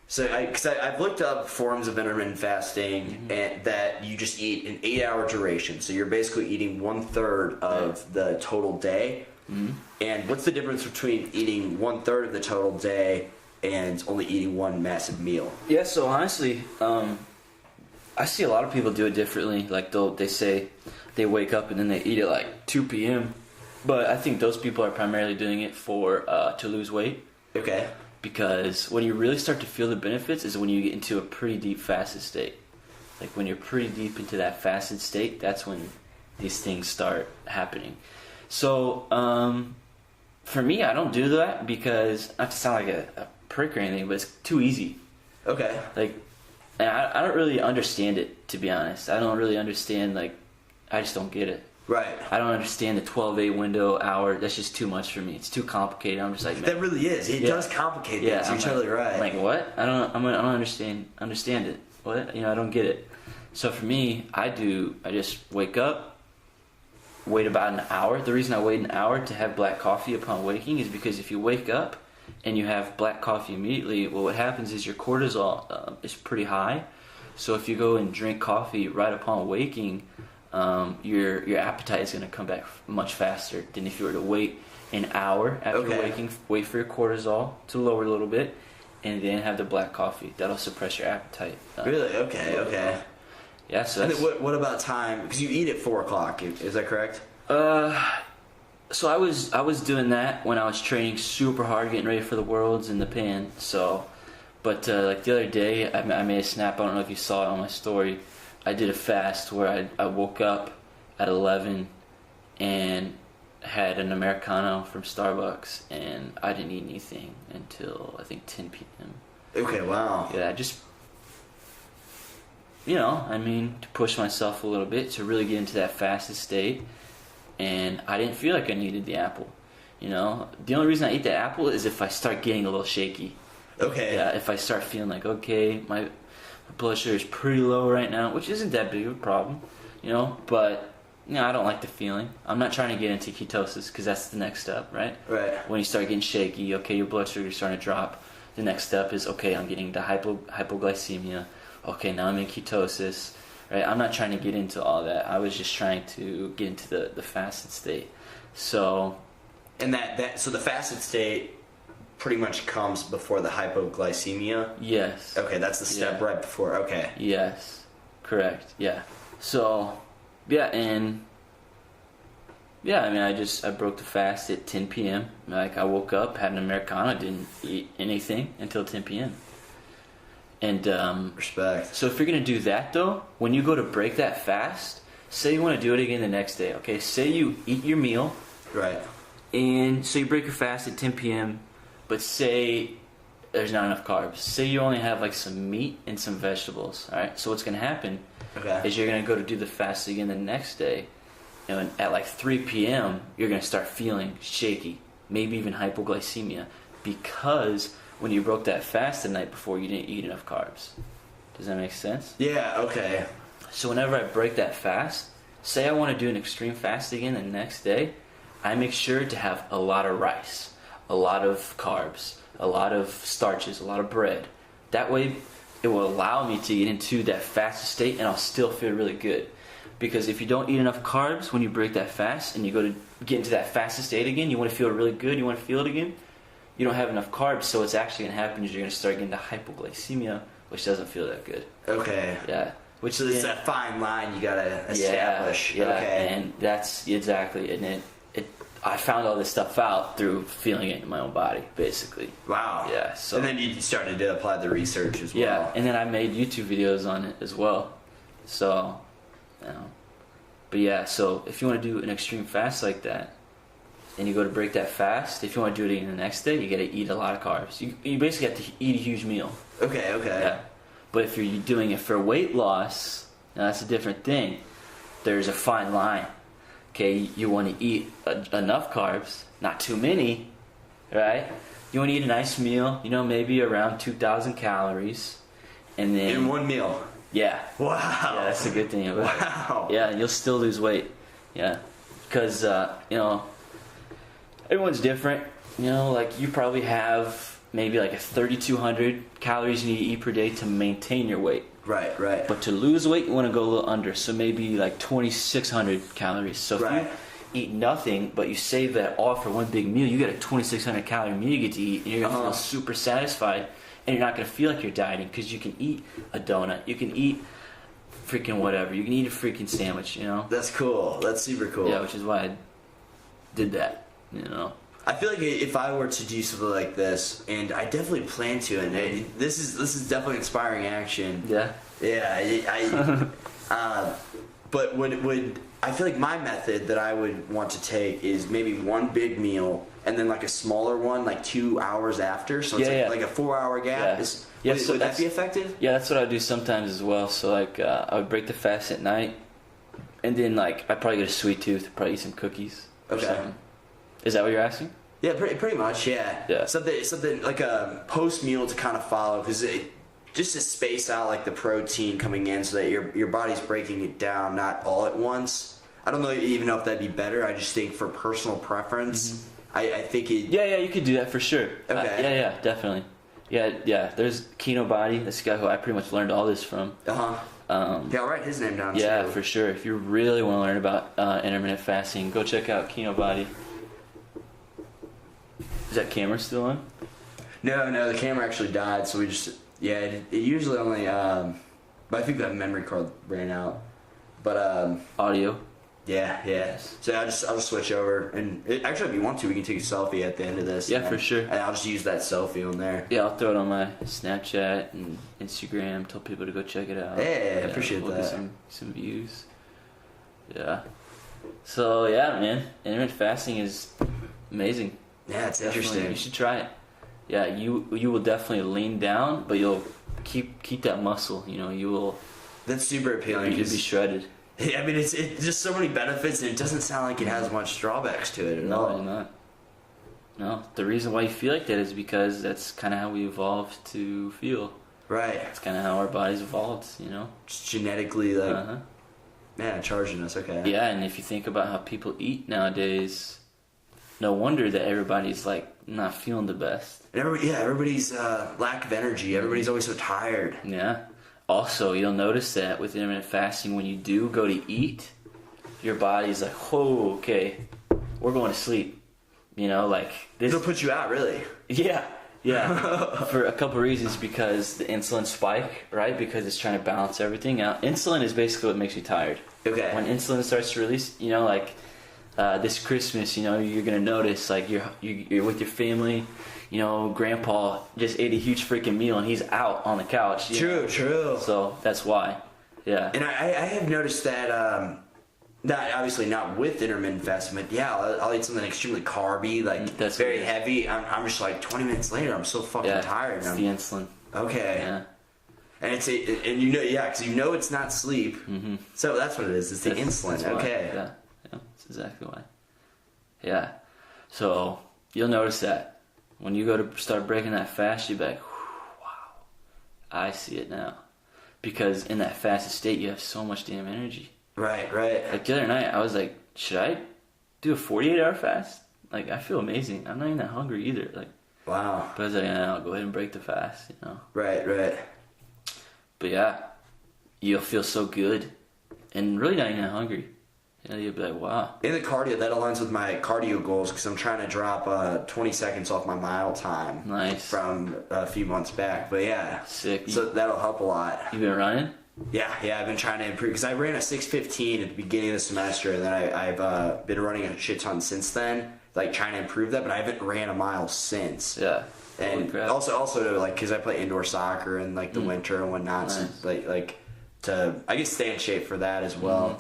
So, because I've looked up forms of intermittent fasting and that you just eat an 8-hour duration. So you're basically eating 1/3 of the total day. And what's the difference between eating 1/3 of the total day and only eating one massive meal? Yeah, so honestly, I see a lot of people do it differently. Like, they say they wake up and then they eat at, like, 2 p.m. But I think those people are primarily doing it for to lose weight. Okay. Because when you really start to feel the benefits is when you get into a pretty deep fasted state. Like when you're pretty deep into that fasted state, that's when these things start happening. So for me, I don't do that because, not to sound like a prick or anything, but it's too easy. Okay. Like, and I don't really understand it, to be honest. I don't really understand, like, I just don't get it. Right. I don't understand the 12-8 window hour. That's just too much for me. It's too complicated. I'm just like, man. That really is. It does complicate things. You're totally right. I'm like, what? I don't understand it. What? You know, I don't get it. So for me, I just wake up, wait about an hour. The reason I wait an hour to have black coffee upon waking is because if you wake up and you have black coffee immediately, well, what happens is your cortisol is pretty high. So if you go and drink coffee right upon waking, your appetite is going to come back much faster than if you were to wait an hour after waking, wait for your cortisol to lower a little bit, and then have the black coffee. That'll suppress your appetite. Really? Okay. Yeah, so and what about time? Because you eat at 4 o'clock, is that correct? So I was doing that when I was training super hard, getting ready for the Worlds in the Pan. So, but like the other day, I made a snap. I don't know if you saw it on my story. I did a fast where I woke up at 11 and had an Americano from Starbucks, and I didn't eat anything until I think 10 p.m. Okay, wow. Yeah, just, you know, I mean, to push myself a little bit to really get into that fasted state, and I didn't feel like I needed the apple. You know, the only reason I eat the apple is if I start getting a little shaky. Okay. Yeah, if I start feeling like, okay, my blood sugar is pretty low right now, which isn't that big of a problem, you know, but, you know, I don't like the feeling. I'm not trying to get into ketosis because that's the next step, right? Right. When you start getting shaky, okay, your blood sugar is starting to drop. The next step is, okay, I'm getting the hypoglycemia. Okay, now I'm in ketosis, right? I'm not trying to get into all that. I was just trying to get into the fasted state. So, and so the fasted state pretty much comes before the hypoglycemia? Yes. Okay, that's the step right before, okay. Yes, correct, yeah. So, yeah, and, yeah, I mean, I broke the fast at 10 p.m. Like, I woke up, had an Americano, didn't eat anything until 10 p.m. And, respect. So if you're going to do that, though, when you go to break that fast, say you want to do it again the next day, okay? Say you eat your meal. Right. And so you break your fast at 10 p.m., but say there's not enough carbs. Say you only have like some meat and some vegetables, all right? So what's going to happen is you're going to go to do the fast again the next day, and at like 3 p.m., you're going to start feeling shaky, maybe even hypoglycemia, because when you broke that fast the night before, you didn't eat enough carbs. Does that make sense? Yeah, okay. So whenever I break that fast, say I want to do an extreme fast again the next day, I make sure to have a lot of rice, a lot of carbs, a lot of starches, a lot of bread. That way, it will allow me to get into that fasted state, and I'll still feel really good. Because if you don't eat enough carbs when you break that fast, and you go to get into that fasted state again, you want to feel really good, you want to feel it again, you don't have enough carbs, so what's actually going to happen is you're going to start getting the hypoglycemia, which doesn't feel that good. Okay. Yeah. Which So it's that fine line you gotta establish. Yeah, okay. and that's exactly, and I found all this stuff out through feeling it in my own body, basically. Wow. Yeah. So. And then you started to apply the research as well. Yeah, and then I made YouTube videos on it as well. So, but yeah, so if you want to do an extreme fast like that, and you go to break that fast, if you want to do it again the next day, you got to eat a lot of carbs. You basically have to eat a huge meal. Okay. Yeah. But if you're doing it for weight loss, now that's a different thing. There's a fine line. Okay, you want to eat enough carbs, not too many, right? You want to eat a nice meal, maybe around 2,000 calories, and then in one meal. Yeah. Wow. Yeah, that's a good thing about it. Wow. Yeah, and you'll still lose weight. Yeah, because everyone's different. Like you probably have maybe like a 3,200 calories you need to eat per day to maintain your weight. Right. But to lose weight, you want to go a little under, so maybe like 2,600 calories. So if you eat nothing, but you save that all for one big meal, you get a 2,600 calorie meal you get to eat, and you're going to feel super satisfied, and you're not going to feel like you're dieting, because you can eat a donut, you can eat freaking whatever, you can eat a freaking sandwich, That's cool. That's super cool. Yeah, which is why I did that, I feel like if I were to do something like this, and I definitely plan to, and this is definitely inspiring action. Yeah. Yeah. But would I feel like my method that I would want to take is maybe one big meal and then like a smaller one like 2 hours after. So it's like a 4-hour gap. Yeah. Would that be effective? Yeah, that's what I do sometimes as well. So like I would break the fast at night, and then like I'd probably get a sweet tooth, probably eat some cookies or something. Is that what you're asking? Yeah, pretty much. Yeah. Something like a post meal to kind of follow, because just to space out like the protein coming in, so that your body's breaking it down, not all at once. I don't even know if that'd be better. I just think for personal preference, I think it. Yeah, you could do that for sure. Okay. Yeah, definitely. Yeah. There's Kino Body. This guy who I pretty much learned all this from. Yeah, I'll write his name down. Yeah, too. for sure. If you really want to learn about intermittent fasting, go check out Kino Body. Is that camera still on? No, the camera actually died, so we just it usually only but I think that memory card ran out. But Audio. Yeah. So I'll just switch over, and actually, if you want to, we can take a selfie at the end of this. Yeah, for sure. And I'll just use that selfie on there. Yeah, I'll throw it on my Snapchat and Instagram. Tell people to go check it out. Yeah, I appreciate we'll that. Get some views. Yeah. So yeah, man, intermittent fasting is amazing. Yeah, it's Definitely. interesting. You should try it. Yeah, you will definitely lean down, but you'll keep that muscle. You will. That's super appealing. You'll be shredded. Yeah, I mean, it's just so many benefits, and it doesn't sound like it has much drawbacks to it at all. No, not. No, the reason why you feel like that is because that's kind of how we evolved to feel. Right. It's kind of how our bodies evolved, Just genetically, like, charging us. Okay. Yeah, and if you think about how people eat nowadays, no wonder that everybody's like not feeling the best. And everybody's lack of energy. Everybody's always so tired. Yeah. Also, you'll notice that with intermittent fasting, when you do go to eat, your body's like, whoa, okay, we're going to sleep. Like this. It'll put you out, really. Yeah. For a couple reasons, because the insulin spike, right? Because it's trying to balance everything out. Insulin is basically what makes you tired. Okay. When insulin starts to release, like this Christmas, you're gonna notice like you're with your family. Grandpa just ate a huge freaking meal and he's out on the couch. True. So that's why. Yeah. And I have noticed that, that obviously not with intermittent fasting, but I'll eat something extremely carby, like that's very heavy. I'm just like 20 minutes later, I'm so fucking tired. It's the insulin. Okay. Yeah. And because it's not sleep. Mm-hmm. So that's what it is. It's the insulin. That's okay. Yeah. That's exactly why. Yeah. So you'll notice that. When you go to start breaking that fast, you'll be like, wow, I see it now. Because in that fasted state, you have so much damn energy. Right. Like the other night, I was like, should I do a 48-hour fast? Like, I feel amazing. I'm not even that hungry either. Like, wow. But I was like, I'll go ahead and break the fast, Right. But yeah, you'll feel so good and really not even that hungry. You'll be like, wow. In the cardio, that aligns with my cardio goals, because I'm trying to drop 20 seconds off my mile time. Nice. From a few months back. But yeah. Sick. So that'll help a lot. You been running? Yeah, I've been trying to improve because I ran a 6:15 at the beginning of the semester, and then I've been running a shit ton since then, like trying to improve that, but I haven't ran a mile since. Yeah. And also like because I play indoor soccer in like the winter and whatnot, Nice. so like to I guess stay in shape for that as well.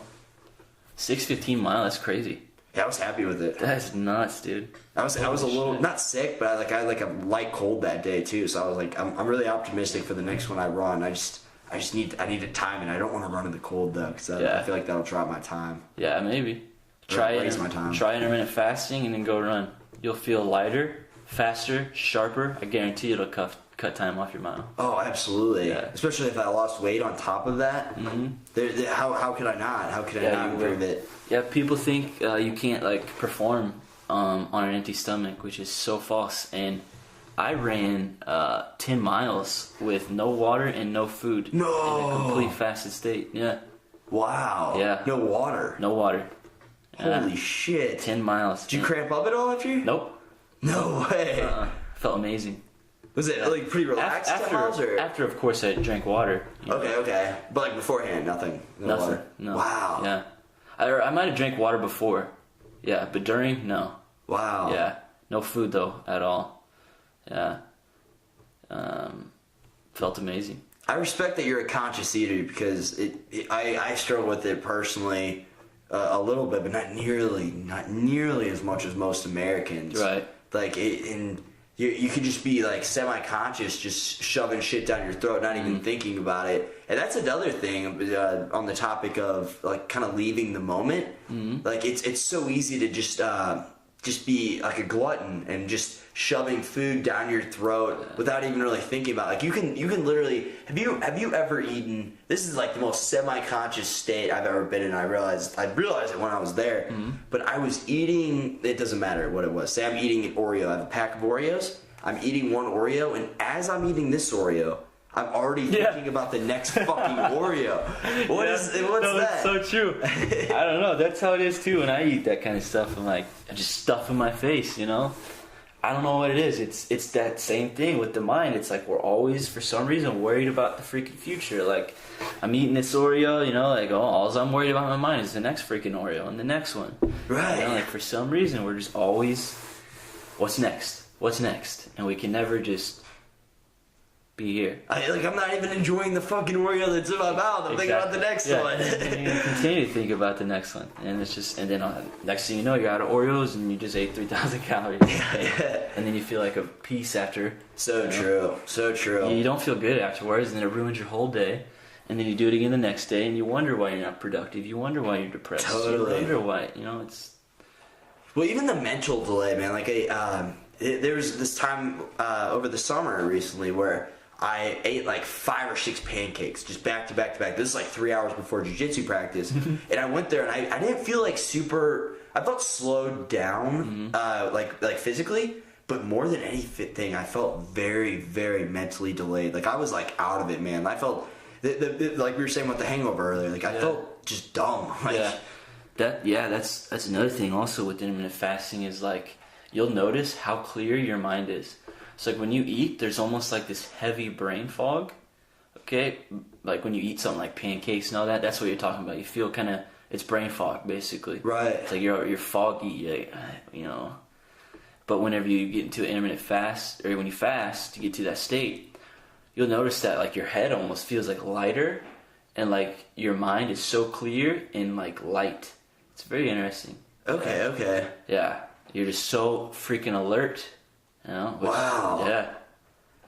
6:15 mile. That's crazy. Yeah, I was happy with it. That's nuts, dude. I was a little not sick, but I had like a light cold that day too. So I was like, I'm really optimistic for the next one I run. I need to time it. I don't want to run in the cold though, because I feel like that'll drop my time. Yeah, maybe. Raise my time. Try intermittent fasting and then go run. You'll feel lighter, faster, sharper. I guarantee it'll cut time off your mile. Oh, absolutely. Yeah. Especially if I lost weight on top of that. Mm-hmm. How could I not? How could I not improve it? Yeah, people think you can't like perform on an empty stomach, which is so false. And I ran 10 miles with no water and no food. No. In a complete fasted state. Yeah. Wow. Yeah. No water. No water. Holy shit. 10 miles. Did you cramp up at all after you? Nope. No way. Felt amazing. Was it like pretty relaxed? After, of course, I drank water. Okay. But like beforehand, nothing. No Nothing. water. No. Wow. Yeah. I might have drank water before. Yeah, but during, no. Wow. Yeah. No food though at all. Yeah. Felt amazing. I respect that you're a conscious eater because I struggle with it personally a little bit, but not nearly as much as most Americans. Right. Like you could just be like semi-conscious, just shoving shit down your throat, not even thinking about it. And that's another thing on the topic of like kind of leaving the moment. Like it's so easy to just be like a glutton and just shoving food down your throat without even really thinking about it. Like you can literally have you ever eaten, this is like the most semi-conscious state I've ever been in. I realized it when I was there, but I was eating, it doesn't matter what it was. Say I'm eating an Oreo, I have a pack of Oreos, I'm eating one Oreo, and as I'm eating this Oreo, I'm already thinking about the next fucking Oreo. What's that? It's so true. I don't know. That's how it is too when I eat that kind of stuff. I'm like, I just stuff in my face, you know? I don't know what it is. It's that same thing with the mind. It's like we're always, for some reason, worried about the freaking future. Like, I'm eating this Oreo, you know, like, all I'm worried about in my mind is the next freaking Oreo and the next one. Right. You know, like, for some reason, we're just always, what's next? What's next? And we can never just be here. I'm not even enjoying the fucking Oreo that's in my mouth. I'm thinking about the next one. And you continue to think about the next one, and it's just, and then next thing you know, you're out of Oreos, and you just ate 3,000 calories, and then you feel like a piece after. So true. You don't feel good afterwards, and then it ruins your whole day. And then you do it again the next day, and you wonder why you're not productive. You wonder why you're depressed. Totally. You wonder why. You know, it's. Well, even the mental delay, man. Like there was this time over the summer recently where I ate like 5 or 6 pancakes just back to back to back. This is like 3 hours before Jiu Jitsu practice. And I went there and I didn't feel like super, I felt slowed down, like physically, but more than anything, I felt very, very mentally delayed. Like I was like out of it, man. I felt, like we were saying with the hangover earlier, like I felt just dumb. Like, that's another thing also with intermittent fasting is like, you'll notice how clear your mind is. So like when you eat, there's almost like this heavy brain fog, okay? Like when you eat something like pancakes and all that, that's what you're talking about. You feel kind of, it's brain fog basically. Right. It's like you're foggy, you know. But whenever you get into an intermittent fast, or when you fast to get to that state, you'll notice that like your head almost feels like lighter, and like your mind is so clear and like light. It's very interesting. Okay. Yeah. You're just so freaking alert. You know? Wow. Yeah.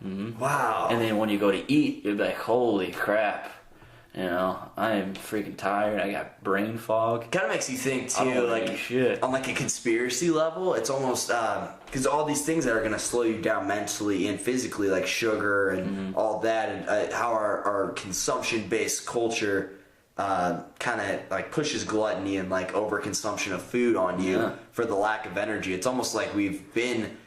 Mm-hmm. Wow. And then when you go to eat, you'll be like, holy crap. You know, I am freaking tired. I got brain fog. Kind of makes you think too, like shit. On like a conspiracy level. It's almost because all these things that are gonna slow you down mentally and physically, like sugar and all that, and how our consumption-based culture kind of like pushes gluttony and like overconsumption of food on you for the lack of energy. It's almost like we've been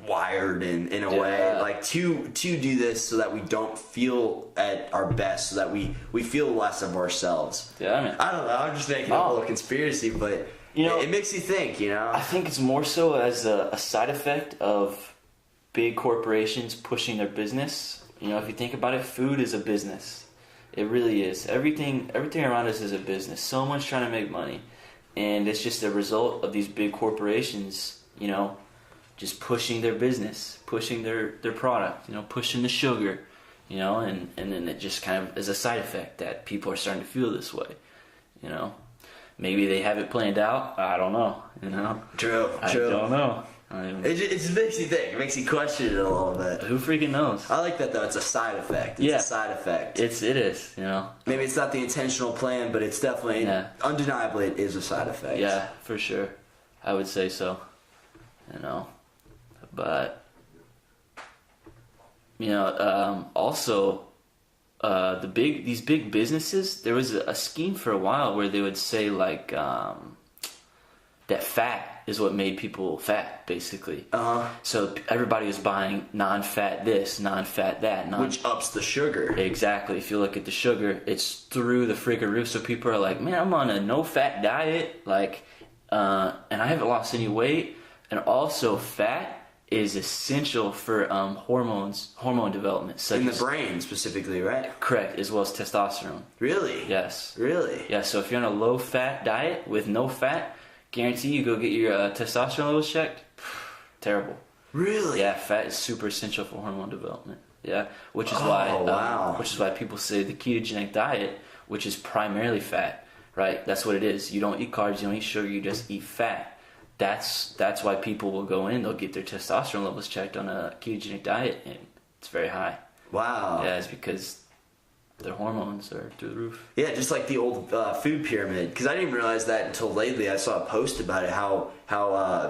wired in a way like to do this so that we don't feel at our best, so that we feel less of ourselves. Yeah, man. I don't know, I'm just making up a little conspiracy, but you know, it makes you think, you know. I think it's more so as a side effect of big corporations pushing their business. You know, if you think about it, food is a business. It really is. Everything around us is a business. Someone's trying to make money, and it's just a result of these big corporations, just pushing their business, pushing their product, pushing the sugar, and then it just kind of is a side effect that people are starting to feel this way, Maybe they have it planned out. I don't know, True. I don't know. It just makes you think. It makes you question it a little bit. Who freaking knows? I like that though. It's a side effect. It's a side effect. It is. Maybe it's not the intentional plan, but it's definitely, undeniably, it is a side effect. Yeah, for sure. I would say so. But also, these big businesses. There was a scheme for a while where they would say like that fat is what made people fat, basically. So everybody was buying non-fat this, non-fat that, which ups the sugar. Exactly. If you look at the sugar, it's through the freaking roof. So people are like, man, I'm on a no-fat diet, and I haven't lost any weight. And also, fat is essential for hormone development. In the brain, specifically, right? Correct, as well as testosterone. Really? Yes. Really? Yeah, so if you're on a low-fat diet with no fat, guarantee you go get your testosterone levels checked. Terrible. Really? Yeah, fat is super essential for hormone development. Yeah, which is why people say the ketogenic diet, which is primarily fat, right? That's what it is. You don't eat carbs, you don't eat sugar, you just eat fat. That's why people will go in, they'll get their testosterone levels checked on a ketogenic diet, and it's very high. Wow. Yeah, it's because their hormones are through the roof. Yeah, just like the old food pyramid. Because I didn't realize that until lately. I saw a post about it, how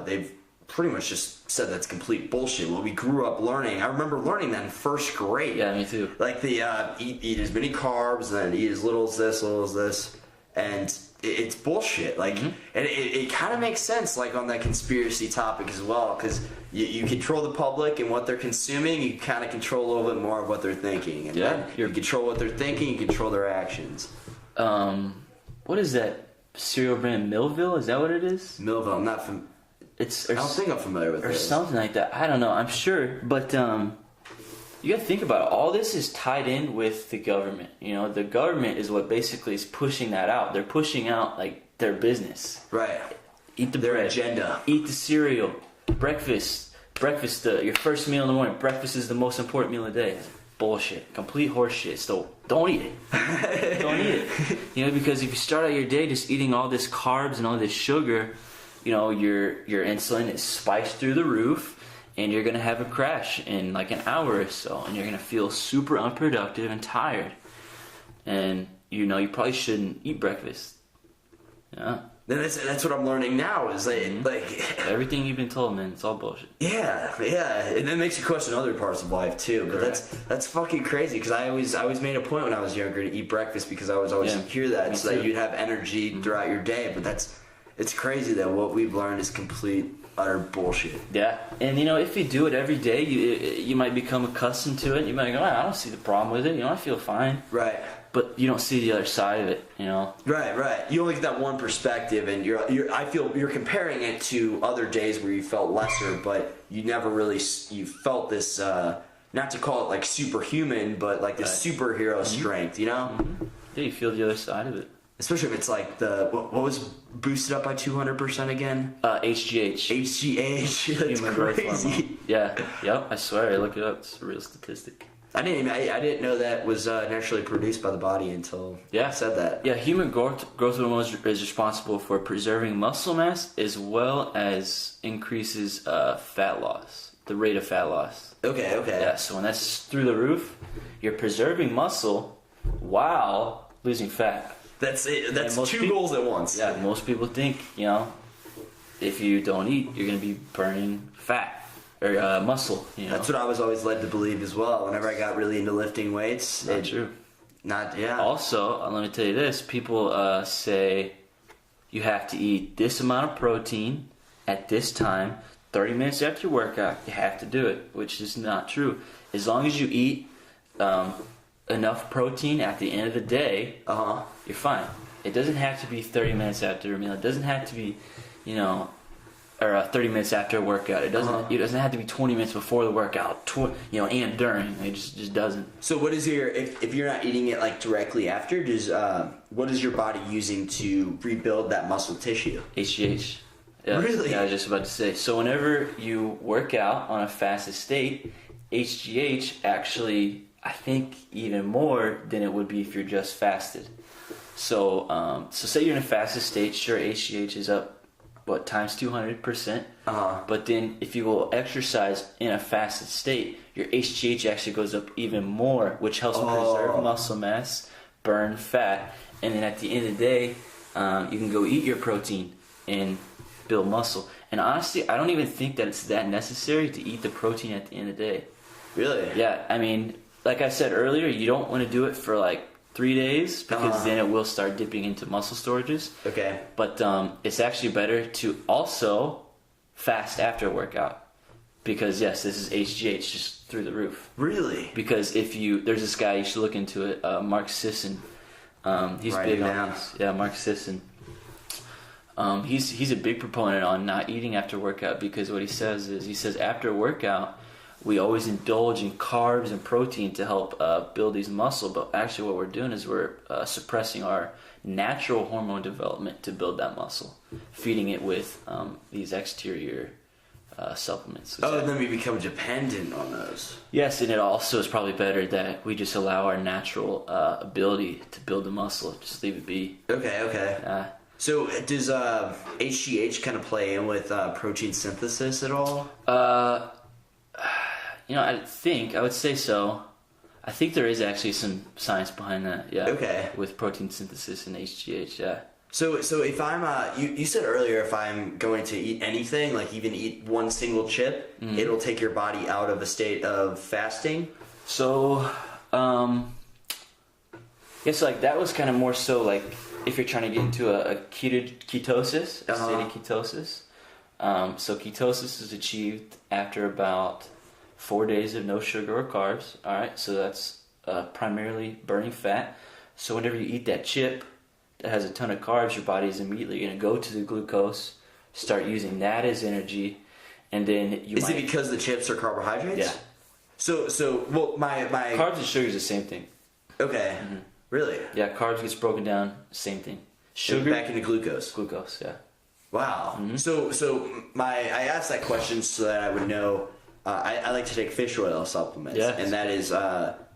they've pretty much just said that's complete bullshit. What we grew up learning. I remember learning that in first grade. Yeah, me too. Like the eat as many carbs, and then eat as little as this. And it's bullshit. Like, and it kind of makes sense, like, on that conspiracy topic as well, because you control the public and what they're consuming, you kind of control a little bit more of what they're thinking. And then you control what they're thinking, you control their actions. What is that cereal brand? Millville? Is that what it is? Millville, I'm not I don't think I'm familiar with it. Or something like that. I don't know. I'm sure, but you gotta think about it. All this is tied in with the government. The government is what basically is pushing that out. They're pushing out like their business. Right. Eat their bread. Agenda. Eat the cereal. Breakfast. Your first meal in the morning. Breakfast is the most important meal of the day. Bullshit. Complete horseshit. So don't eat it. Don't eat it. Because if you start out your day just eating all this carbs and all this sugar, your insulin is spiked through the roof. And you're going to have a crash in like an hour or so. And you're going to feel super unproductive and tired. And, you probably shouldn't eat breakfast. Yeah. That's what I'm learning now is like everything you've been told, man, it's all bullshit. Yeah. And it makes you question other parts of life too. But that's fucking crazy because I always made a point when I was younger to eat breakfast because I was always hear that so that you'd have energy throughout your day. But it's crazy that what we've learned is complete utter bullshit. Yeah, and if you do it every day, you might become accustomed to it. You might go, I don't see the problem with it. I feel fine. Right. But you don't see the other side of it. Right. You only get that one perspective, and I feel you're comparing it to other days where you felt lesser, but you never really you felt this. Not to call it like superhuman, but like this superhero strength. Yeah, you feel the other side of it. Especially if it's like what was boosted up by 200% again? HGH. HGH. That's crazy. Yeah. Yep. I swear, I looked it up. It's a real statistic. I didn't know that was naturally produced by the body until you said that. Yeah, human growth hormone is responsible for preserving muscle mass as well as increases fat loss, the rate of fat loss. Okay. Yeah, so when that's through the roof, you're preserving muscle while losing fat. That's it. That's two goals at once. Yeah, most people think, if you don't eat, you're going to be burning fat or muscle. That's what I was always led to believe as well. Whenever I got really into lifting weights. Not true. Yeah. Also, let me tell you this. People say you have to eat this amount of protein at this time. 30 minutes after your workout, you have to do it, which is not true. As long as you eat enough protein at the end of the day, you're fine. It doesn't have to be 30 minutes after a meal. It doesn't have to be, or 30 minutes after a workout. It doesn't. It doesn't have to be 20 minutes before the workout. And during. It just doesn't. So what is your if you're not eating it like directly after? What is your body using to rebuild that muscle tissue? HGH. Yeah, Really? Yeah, I was just about to say. So whenever you work out on a fasted state, HGH actually, I think, even more than it would be if you're just fasted. So, say you're in a fasted state, sure, HGH is up, times 200%. But then if you go exercise in a fasted state, your HGH actually goes up even more, which helps preserve muscle mass, burn fat, and then at the end of the day, you can go eat your protein and build muscle. And honestly, I don't even think that it's that necessary to eat the protein at the end of the day. Really? Yeah, I mean, like I said earlier, you don't want to do it for like 3 days because then it will start dipping into muscle storages. Okay. But it's actually better to also fast after a workout because yes, this is HGH just through the roof. Really? Because there's this guy, you should look into it, Mark Sisson. He's big on this. Yeah, Mark Sisson. He's a big proponent on not eating after workout because what he says after a workout, we always indulge in carbs and protein to help build these muscle, but actually what we're doing is we're suppressing our natural hormone development to build that muscle, feeding it with these exterior supplements. And then we become dependent on those. Yes, and it also is probably better that we just allow our natural ability to build the muscle, just leave it be. Okay. So does HGH kind of play in with protein synthesis at all? I would say so. I think there is actually some science behind that. Yeah. Okay. With protein synthesis and HGH. Yeah. So if I'm you said earlier if I'm going to eat anything, like even eat one single chip, it'll take your body out of a state of fasting. So, guess like that was kind of more so like if you're trying to get into a ketosis, a state of ketosis. So ketosis is achieved after about 4 days of no sugar or carbs. All right, so that's primarily burning fat. So whenever you eat that chip that has a ton of carbs, your body is immediately going to go to the glucose, start using that as energy, and then Is it because the chips are carbohydrates? Yeah. So my carbs and sugar is the same thing. Okay. Mm-hmm. Really? Yeah, carbs gets broken down, same thing. Sugar back into glucose. Glucose, yeah. Wow. Mm-hmm. So I asked that question so that I would know. I like to take fish oil supplements, and that is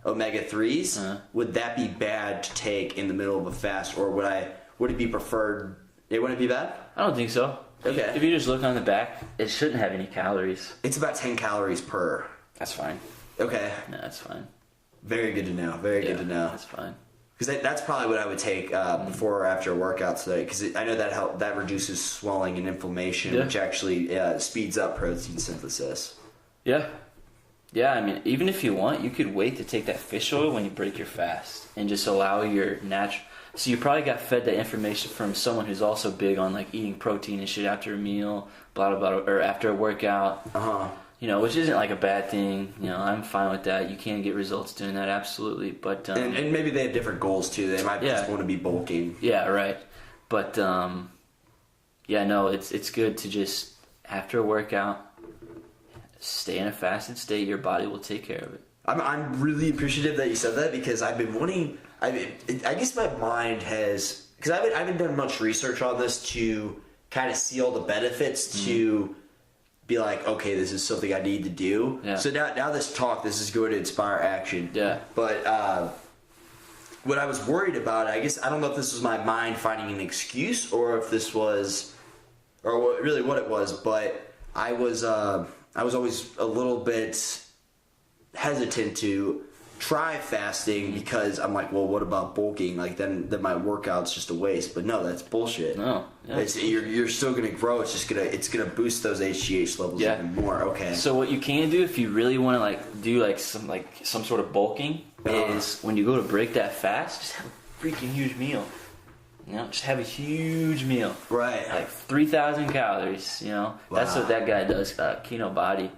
omega-3s. Would that be bad to take in the middle of a fast, or would it be preferred? It wouldn't be bad? I don't think so. Okay. If you just look on the back, it shouldn't have any calories. It's about 10 calories per. That's fine. Okay. No, that's fine. Very good to know. Very good to know. That's fine. Because that's probably what I would take before or after a workout today. Because I know that reduces swelling and inflammation, which actually speeds up protein synthesis. Yeah. Yeah, I mean, even if you want, you could wait to take that fish oil when you break your fast and just allow your natural... So you probably got fed that information from someone who's also big on like eating protein and shit after a meal, blah, blah, blah, or after a workout. Which isn't like a bad thing. I'm fine with that. You can get results doing that, absolutely. But and maybe they have different goals too. They might just want to be bulking. Yeah, right. But it's good to just after a workout stay in a fasted state. Your body will take care of it. I'm really appreciative that you said that because I've been wanting. I guess my mind has, because I haven't done much research on this to kind of see all the benefits to be like, okay, this is something I need to do. Yeah. So now this is going to inspire action. Yeah. But what I was worried about, I guess, I don't know if this was my mind finding an excuse or if this was, or what it was, but I was always a little bit hesitant to try fasting because I'm like, well, what about bulking? Like then my workout's just a waste. But no, that's bullshit. No, you're still gonna grow. It's gonna boost those HGH levels even more. Okay. So what you can do if you really want to like do some sort of bulking is when you go to break that fast, just have a freaking huge meal. Just have a huge meal. Right. Like 3,000 calories. Wow. That's what that guy does. Kino Body.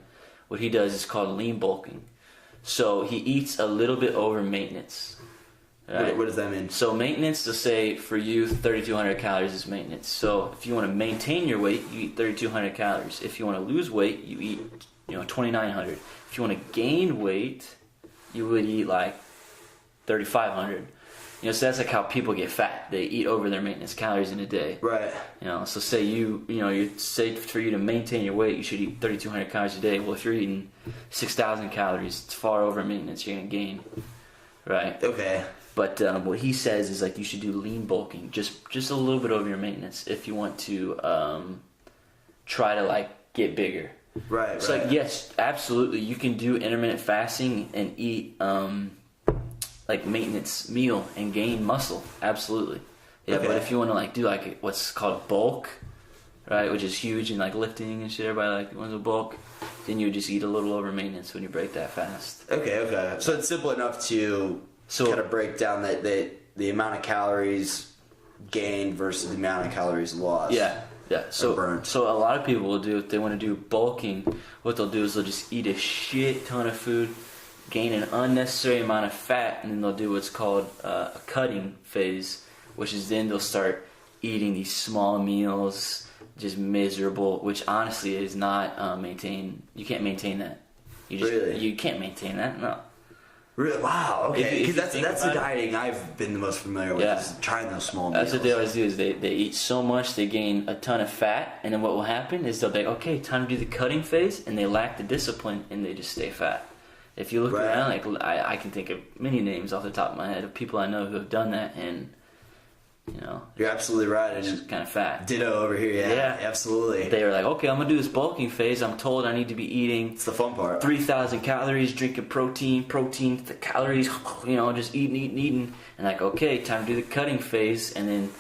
What he does is called lean bulking. So he eats a little bit over maintenance. Right? What does that mean? So maintenance, to say for you, 3,200 calories is maintenance. So if you want to maintain your weight, you eat 3,200 calories. If you want to lose weight, you eat 2,900. If you want to gain weight, you would eat like 3,500. So that's like how people get fat. They eat over their maintenance calories in a day. Right. So say you say for you to maintain your weight, you should eat 3,200 calories a day. Well, if you're eating 6,000 calories, it's far over maintenance. You're gonna gain, right? Okay. But what he says is like you should do lean bulking, just a little bit over your maintenance if you want to try to like get bigger. Right. So like, yes, absolutely, you can do intermittent fasting and eat like maintenance meal and gain muscle. Absolutely. Yeah. Okay. But if you want to like do like what's called bulk, right, which is huge and like lifting and shit, everybody like wants a bulk, then you would just eat a little over maintenance when you break that fast. Okay. So it's simple enough to kind of break down the amount of calories gained versus the amount of calories lost. Yeah. So a lot of people will do, if they want to do bulking, what they'll do is they'll just eat a shit ton of food, gain an unnecessary amount of fat, and then they'll do what's called a cutting phase, which is then they'll start eating these small meals, just miserable, which honestly is not maintained. You can't maintain that. You can't maintain that, no. Really? Wow, okay. If That's the dieting I've been the most familiar with, is trying those small meals. That's what they always do, is they eat so much, they gain a ton of fat, and then what will happen is they'll be like, okay, time to do the cutting phase, and they lack the discipline, and they just stay fat. If you look around, like I can think of many names off the top of my head of people I know who have done that, and you're absolutely right. It's just kind of fat. Ditto over here. Yeah, absolutely. They were like, okay, I'm gonna do this bulking phase. I'm told I need to be eating. It's the fun part. 3,000 calories, drinking protein, the calories. Just eating, and like, okay, time to do the cutting phase, and then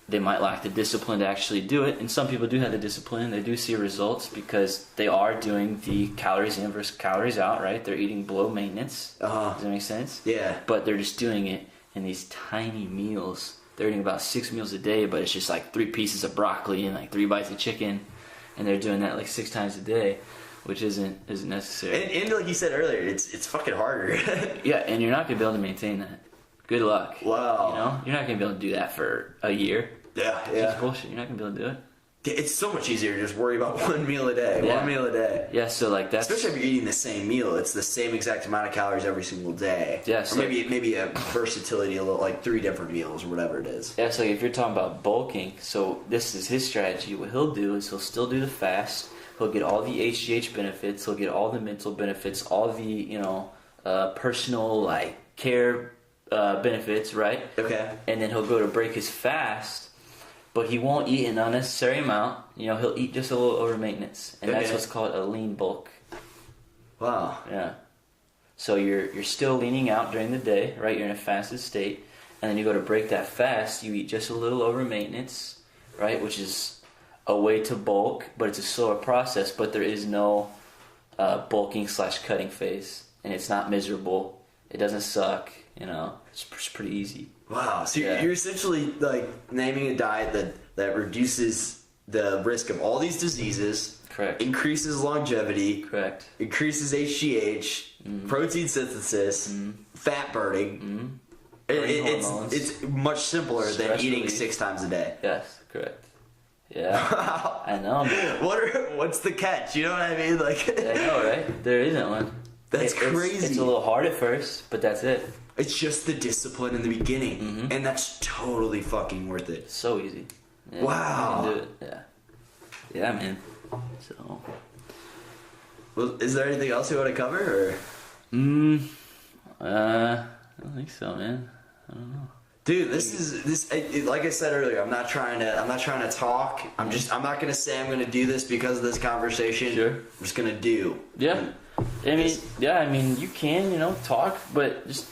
they might lack the discipline to actually do it. And some people do have the discipline. They do see results because they are doing the calories in versus calories out, right? They're eating below maintenance. Does that make sense? Yeah. But they're just doing it in these tiny meals. They're eating about 6 meals a day, but it's just like 3 pieces of broccoli and like 3 bites of chicken, and they're doing that like 6 times a day, which isn't necessary. And like you said earlier, it's fucking harder. Yeah, and you're not gonna be able to maintain that. Good luck. Wow. You're not gonna be able to do that for a year. Yeah. It's bullshit. You're not gonna be able to do it. It's so much easier to just worry about one meal a day. Yeah. One meal a day. Yeah, so like that's... Especially if you're eating the same meal. It's the same exact amount of calories every single day. Yeah, so or maybe a versatility, a little like 3 different meals or whatever it is. Yeah, so if you're talking about bulking, so this is his strategy. What he'll do is he'll still do the fast. He'll get all the HGH benefits. He'll get all the mental benefits, all the, personal like care benefits, right? Okay. And then he'll go to break his fast, but he won't eat an unnecessary amount. He'll eat just a little over maintenance, and that's what's called a lean bulk. Wow. Yeah. So you're still leaning out during the day, right? You're in a fasted state, and then you go to break that fast. You eat just a little over maintenance, right? Which is a way to bulk, but it's a slower process. But there is no bulking / cutting phase, and it's not miserable. It doesn't suck. It's pretty easy. Wow. So you're essentially like naming a diet that reduces the risk of all these diseases. Correct. Increases longevity. Correct. Increases HGH, protein synthesis, fat burning. It's much simpler than eating 6 times a day. Yes, correct. Yeah. I know, man. What's the catch? You know what I mean? Like I know, right? There isn't one. That's crazy. It's a little hard at first, but that's it. It's just the discipline in the beginning, and that's totally fucking worth it. So easy. Yeah, wow. You can do it. Yeah, man. So. Well, is there anything else you want to cover, or? I don't think so, man. I don't know. Dude, like I said earlier, I'm not trying to talk. I'm not gonna say I'm gonna do this because of this conversation. Sure. I'm just gonna do. Yeah. I mean, you can, talk, but just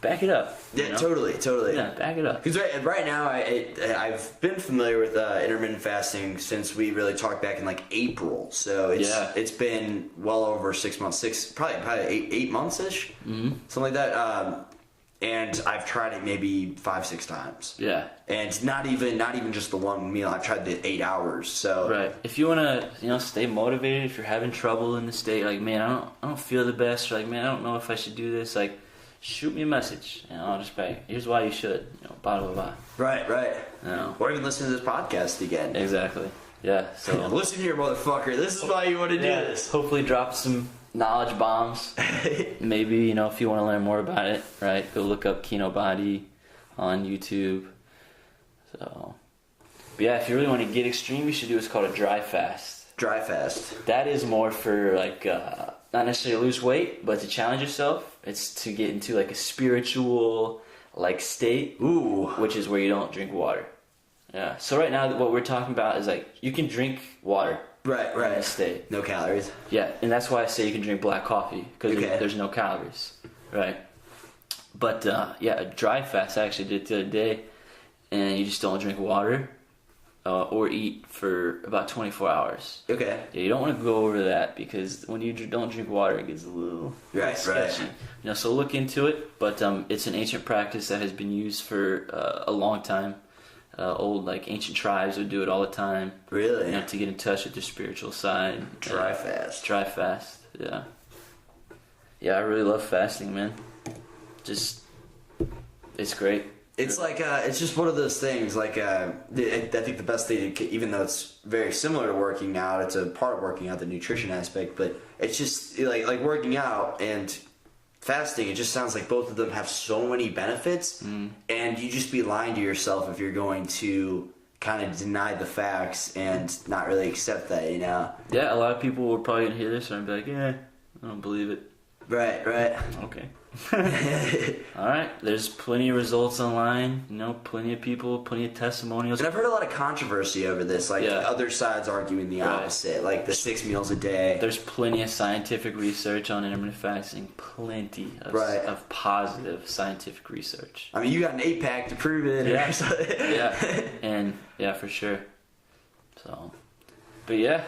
back it up. Yeah, totally. Yeah, back it up. Because right now, I've been familiar with intermittent fasting since we really talked back in like April. So it's been well over 6 months, probably 8 months ish, something like that. And I've tried it maybe 5-6 times. Yeah. And not even just the one meal. I've tried the 8 hours. So right. If you wanna stay motivated, if you're having trouble in the state, like, man, I don't feel the best, or like, man, I don't know if I should do this, like, shoot me a message, and I'll just be like, here's why you should, blah, blah, blah. Right. You know? Or even listen to this podcast again. Exactly. Yeah, so. Listen here, motherfucker. This is why you want to do this. Hopefully drop some knowledge bombs. Maybe, if you want to learn more about it, right, go look up Kino Body on YouTube. So, but yeah, if you really want to get extreme, you should do what's called a dry fast. Dry fast. That is more for, like, not necessarily lose weight, but to challenge yourself. It's to get into, like, a spiritual, like, state. Ooh. Which is where you don't drink water. Yeah. So right now, what we're talking about is, like, you can drink water. Right. In this state. No calories. Yeah, and that's why I say you can drink black coffee, because there's no calories. Right. But, yeah, a dry fast I actually did the other day, and you just don't drink water. Or eat for about 24 hours. Okay. Yeah, you don't want to go over that, because when you don't drink water, it gets a little sketchy. So look into it. But it's an ancient practice that has been used for a long time. Old, like, ancient tribes would do it all the time. Really? To get in touch with their spiritual side. Dry fast. Dry fast. Yeah. Yeah, I really love fasting, man. It's great. It's like, it's just one of those things, like, I think the best thing, even though it's very similar to working out, it's a part of working out, the nutrition aspect, but it's just, like working out and fasting, it just sounds like both of them have so many benefits, and you just be lying to yourself if you're going to kind of deny the facts and not really accept that, Yeah, a lot of people will probably hear this and be like, yeah, I don't believe it. Right. Okay. All right. There's plenty of results online. Plenty of people, plenty of testimonials. And I've heard a lot of controversy over this. Like, other sides arguing the opposite. Like the 6 meals a day. There's plenty of scientific research on intermittent fasting. Plenty of positive scientific research. I mean, you got an 8-pack to prove it. Yeah. And yeah, for sure. So, but yeah,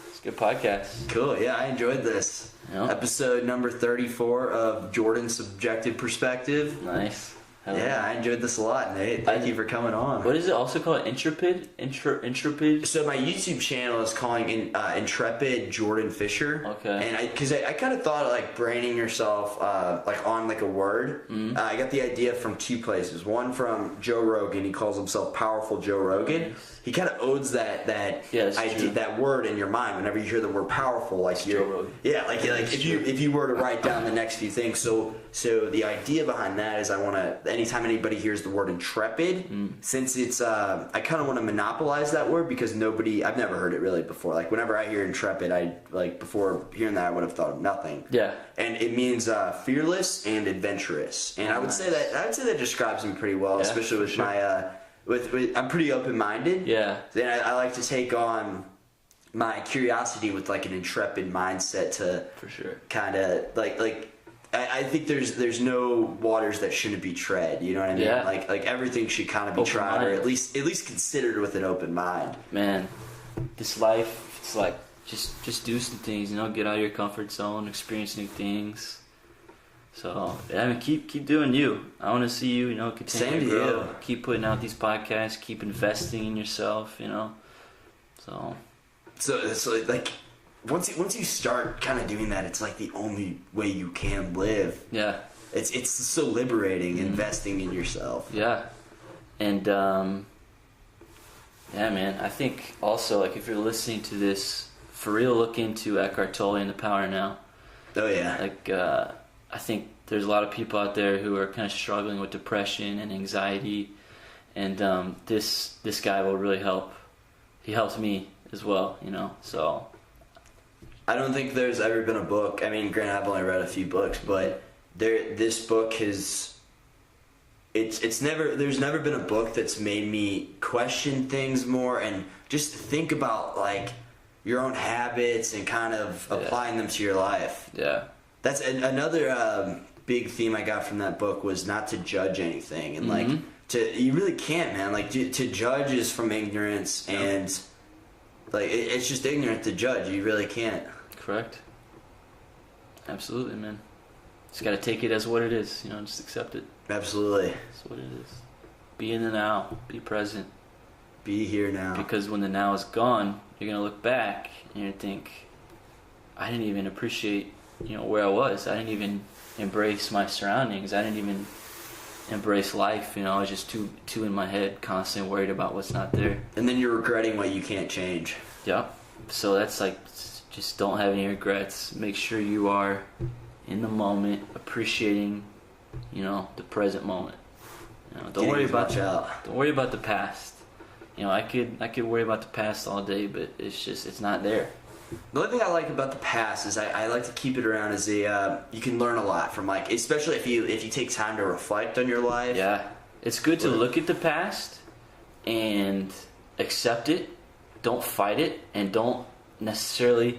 it's a good podcast. Cool. Yeah, I enjoyed this. Yep. Episode number 34 of Jordan's Subjective Perspective. Nice. Yeah, I enjoyed this a lot, Nate. Thank you for coming on. What is it also called? Intrepid? Intrepid? So my YouTube channel is calling Intrepid Jordan Fischer. Okay. And because I kind of thought of, like, branding yourself like on like a word. I got the idea from two places. One from Joe Rogan. He calls himself Powerful Joe Rogan. Nice. He kind of owns that idea, that word in your mind whenever you hear the word powerful, like Joe Rogan. Yeah, like if you were to write down the next few things. So the idea behind that is I want to, anytime anybody hears the word intrepid, since it's I kind of want to monopolize that word, because I've never heard it really before. Like, whenever I hear intrepid, before hearing that, I would have thought of nothing. Yeah. And it means fearless and adventurous. And I would say that describes me pretty well, especially with my with I'm pretty open-minded. Yeah. Then I like to take on my curiosity with, like, an intrepid mindset to, for sure, kind of like I think there's no waters that shouldn't be tread. You know what I mean? Yeah. Like everything should kind of be Open tried, mind. or at least considered with an open mind. Man, this life, it's like just do some things. Get out of your comfort zone, experience new things. So, I mean, keep doing you. I want to see you, continue Same to to grow. you. Keep putting out these podcasts. Keep investing in yourself. So it's like once you start kind of doing that, it's like the only way you can live. Yeah. It's so liberating, investing in yourself. Yeah. And yeah, man. I think also, like, if you're listening to this, for real, look into Eckhart Tolle and the Power Now. Oh yeah. Like, I think there's a lot of people out there who are kind of struggling with depression and anxiety, and this guy will really help. He helps me as well, so. I don't think there's ever been a book. I mean, granted, I've only read a few books, but this book has. There's never been a book that's made me question things more and just think about, like, your own habits and kind of applying them to your life. Yeah. That's another big theme I got from that book, was not to judge anything, and like you really can't, man. Like, to judge is from ignorance, and like it's just ignorant to judge. You really can't. Correct. Absolutely, man. Just gotta take it as what it is. Just accept it. Absolutely. That's what it is. Be in the now. Be present. Be here now. Because when the now is gone, you're gonna look back and you're gonna think, I didn't even appreciate, where I was. I didn't even embrace my surroundings. I didn't even embrace life. I was just too in my head, constantly worried about what's not there. And then you're regretting what you can't change. Yep. So that's like, just don't have any regrets. Make sure you are in the moment, appreciating, the present moment. Don't worry about the past. I could worry about the past all day, but it's not there. The only thing I like about the past is I like to keep it around as you can learn a lot from, like, especially if you take time to reflect on your life. Yeah, it's good to look at the past and accept it. Don't fight it, and don't necessarily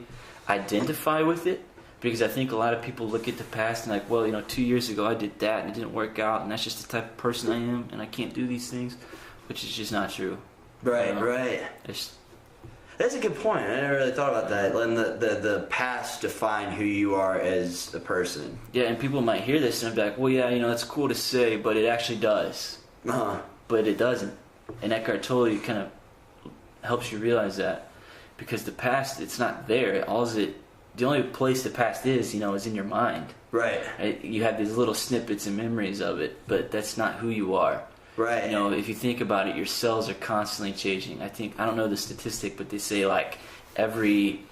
identify with it, because I think a lot of people look at the past and like, well, 2 years ago I did that and it didn't work out, and that's just the type of person I am, and I can't do these things, which is just not true. Right. That's a good point. I never really thought about that. Letting the past define who you are as a person. Yeah, and people might hear this and be like, well, yeah, it's cool to say, but it actually does. But it doesn't. And Eckhart Tolle kind of helps you realize that, because the past, it's not there. The only place the past is in your mind. Right? You have these little snippets and memories of it, but that's not who you are. Right. If you think about it, your cells are constantly changing. I don't know the statistic, but they say like every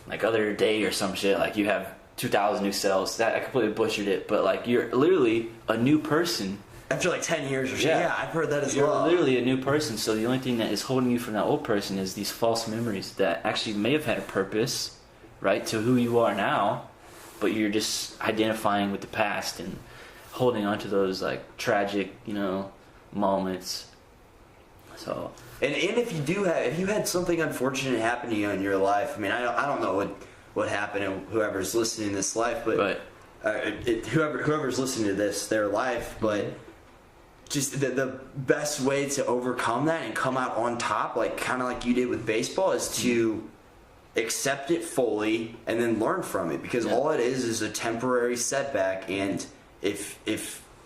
other day or some shit, like you have 2,000 new cells. That I completely butchered it, but like you're literally a new person. After like 10 years or so. Yeah, I've heard that as well. You're literally a new person, so the only thing that is holding you from that old person is these false memories that actually may have had a purpose, right, to who you are now, but you're just identifying with the past and holding on to those like tragic, moments. So, and if you had something unfortunate happen to you in your life, I mean, I don't know what happened in whoever's listening to this life, but whoever's listening to this, their life, but just the best way to overcome that and come out on top, like kind of like you did with baseball, is to accept it fully and then learn from it, because all it is a temporary setback, and if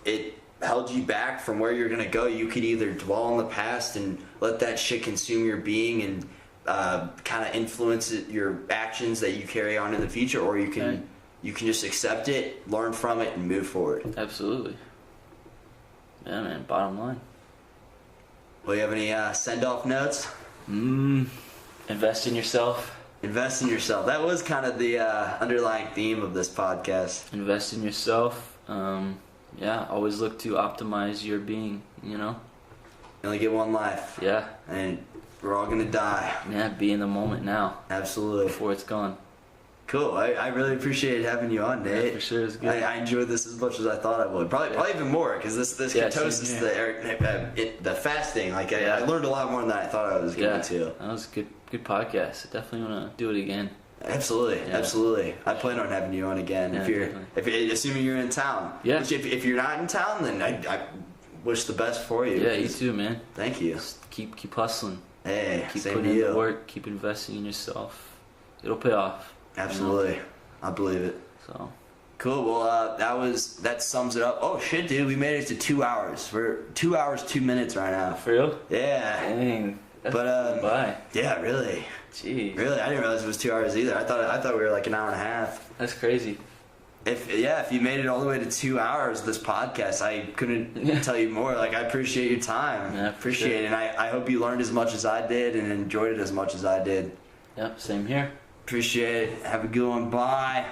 it held you back from where you're going to go, you could either dwell on the past and let that shit consume your being and kind of influence your actions that you carry on in the future, or you can just accept it, learn from it, and move forward. Absolutely. Yeah, man, bottom line. Well, you have any send-off notes? Invest in yourself. Invest in yourself. That was kind of the underlying theme of this podcast. Invest in yourself. Always look to optimize your being, You only get one life. Yeah. And we're all going to die. Yeah, be in the moment now. Absolutely. Before it's gone. Cool. I really appreciated having you on, Nate. Yeah, for sure. It was good. I enjoyed this as much as I thought I would. Probably even more, because this ketosis, the fasting, I learned a lot more than I thought I was going to. That was a good podcast. I definitely want to do it again. Absolutely. I plan on having you on again. Yeah, if assuming you're in town. Yeah. Which if you're not in town, then I wish the best for you. Yeah, you too, man. Thank you. Just keep hustling. Hey, keep same putting to you. in the work. Keep investing in yourself. It'll pay off. Absolutely. I believe it. So. Cool. Well, that sums it up. Oh shit, dude, we made it to 2 hours. We're 2 hours 2 minutes right now. For real? Yeah. Dang. That's bye. Yeah, really. Jeez. Really, I didn't realize it was 2 hours either. I thought we were like an hour and a half. That's crazy. If you made it all the way to 2 hours, this podcast, I couldn't tell you more. Like, I appreciate your time. Yeah, appreciate it, and I hope you learned as much as I did and enjoyed it as much as I did. Yep, same here. Appreciate it. Have a good one. Bye.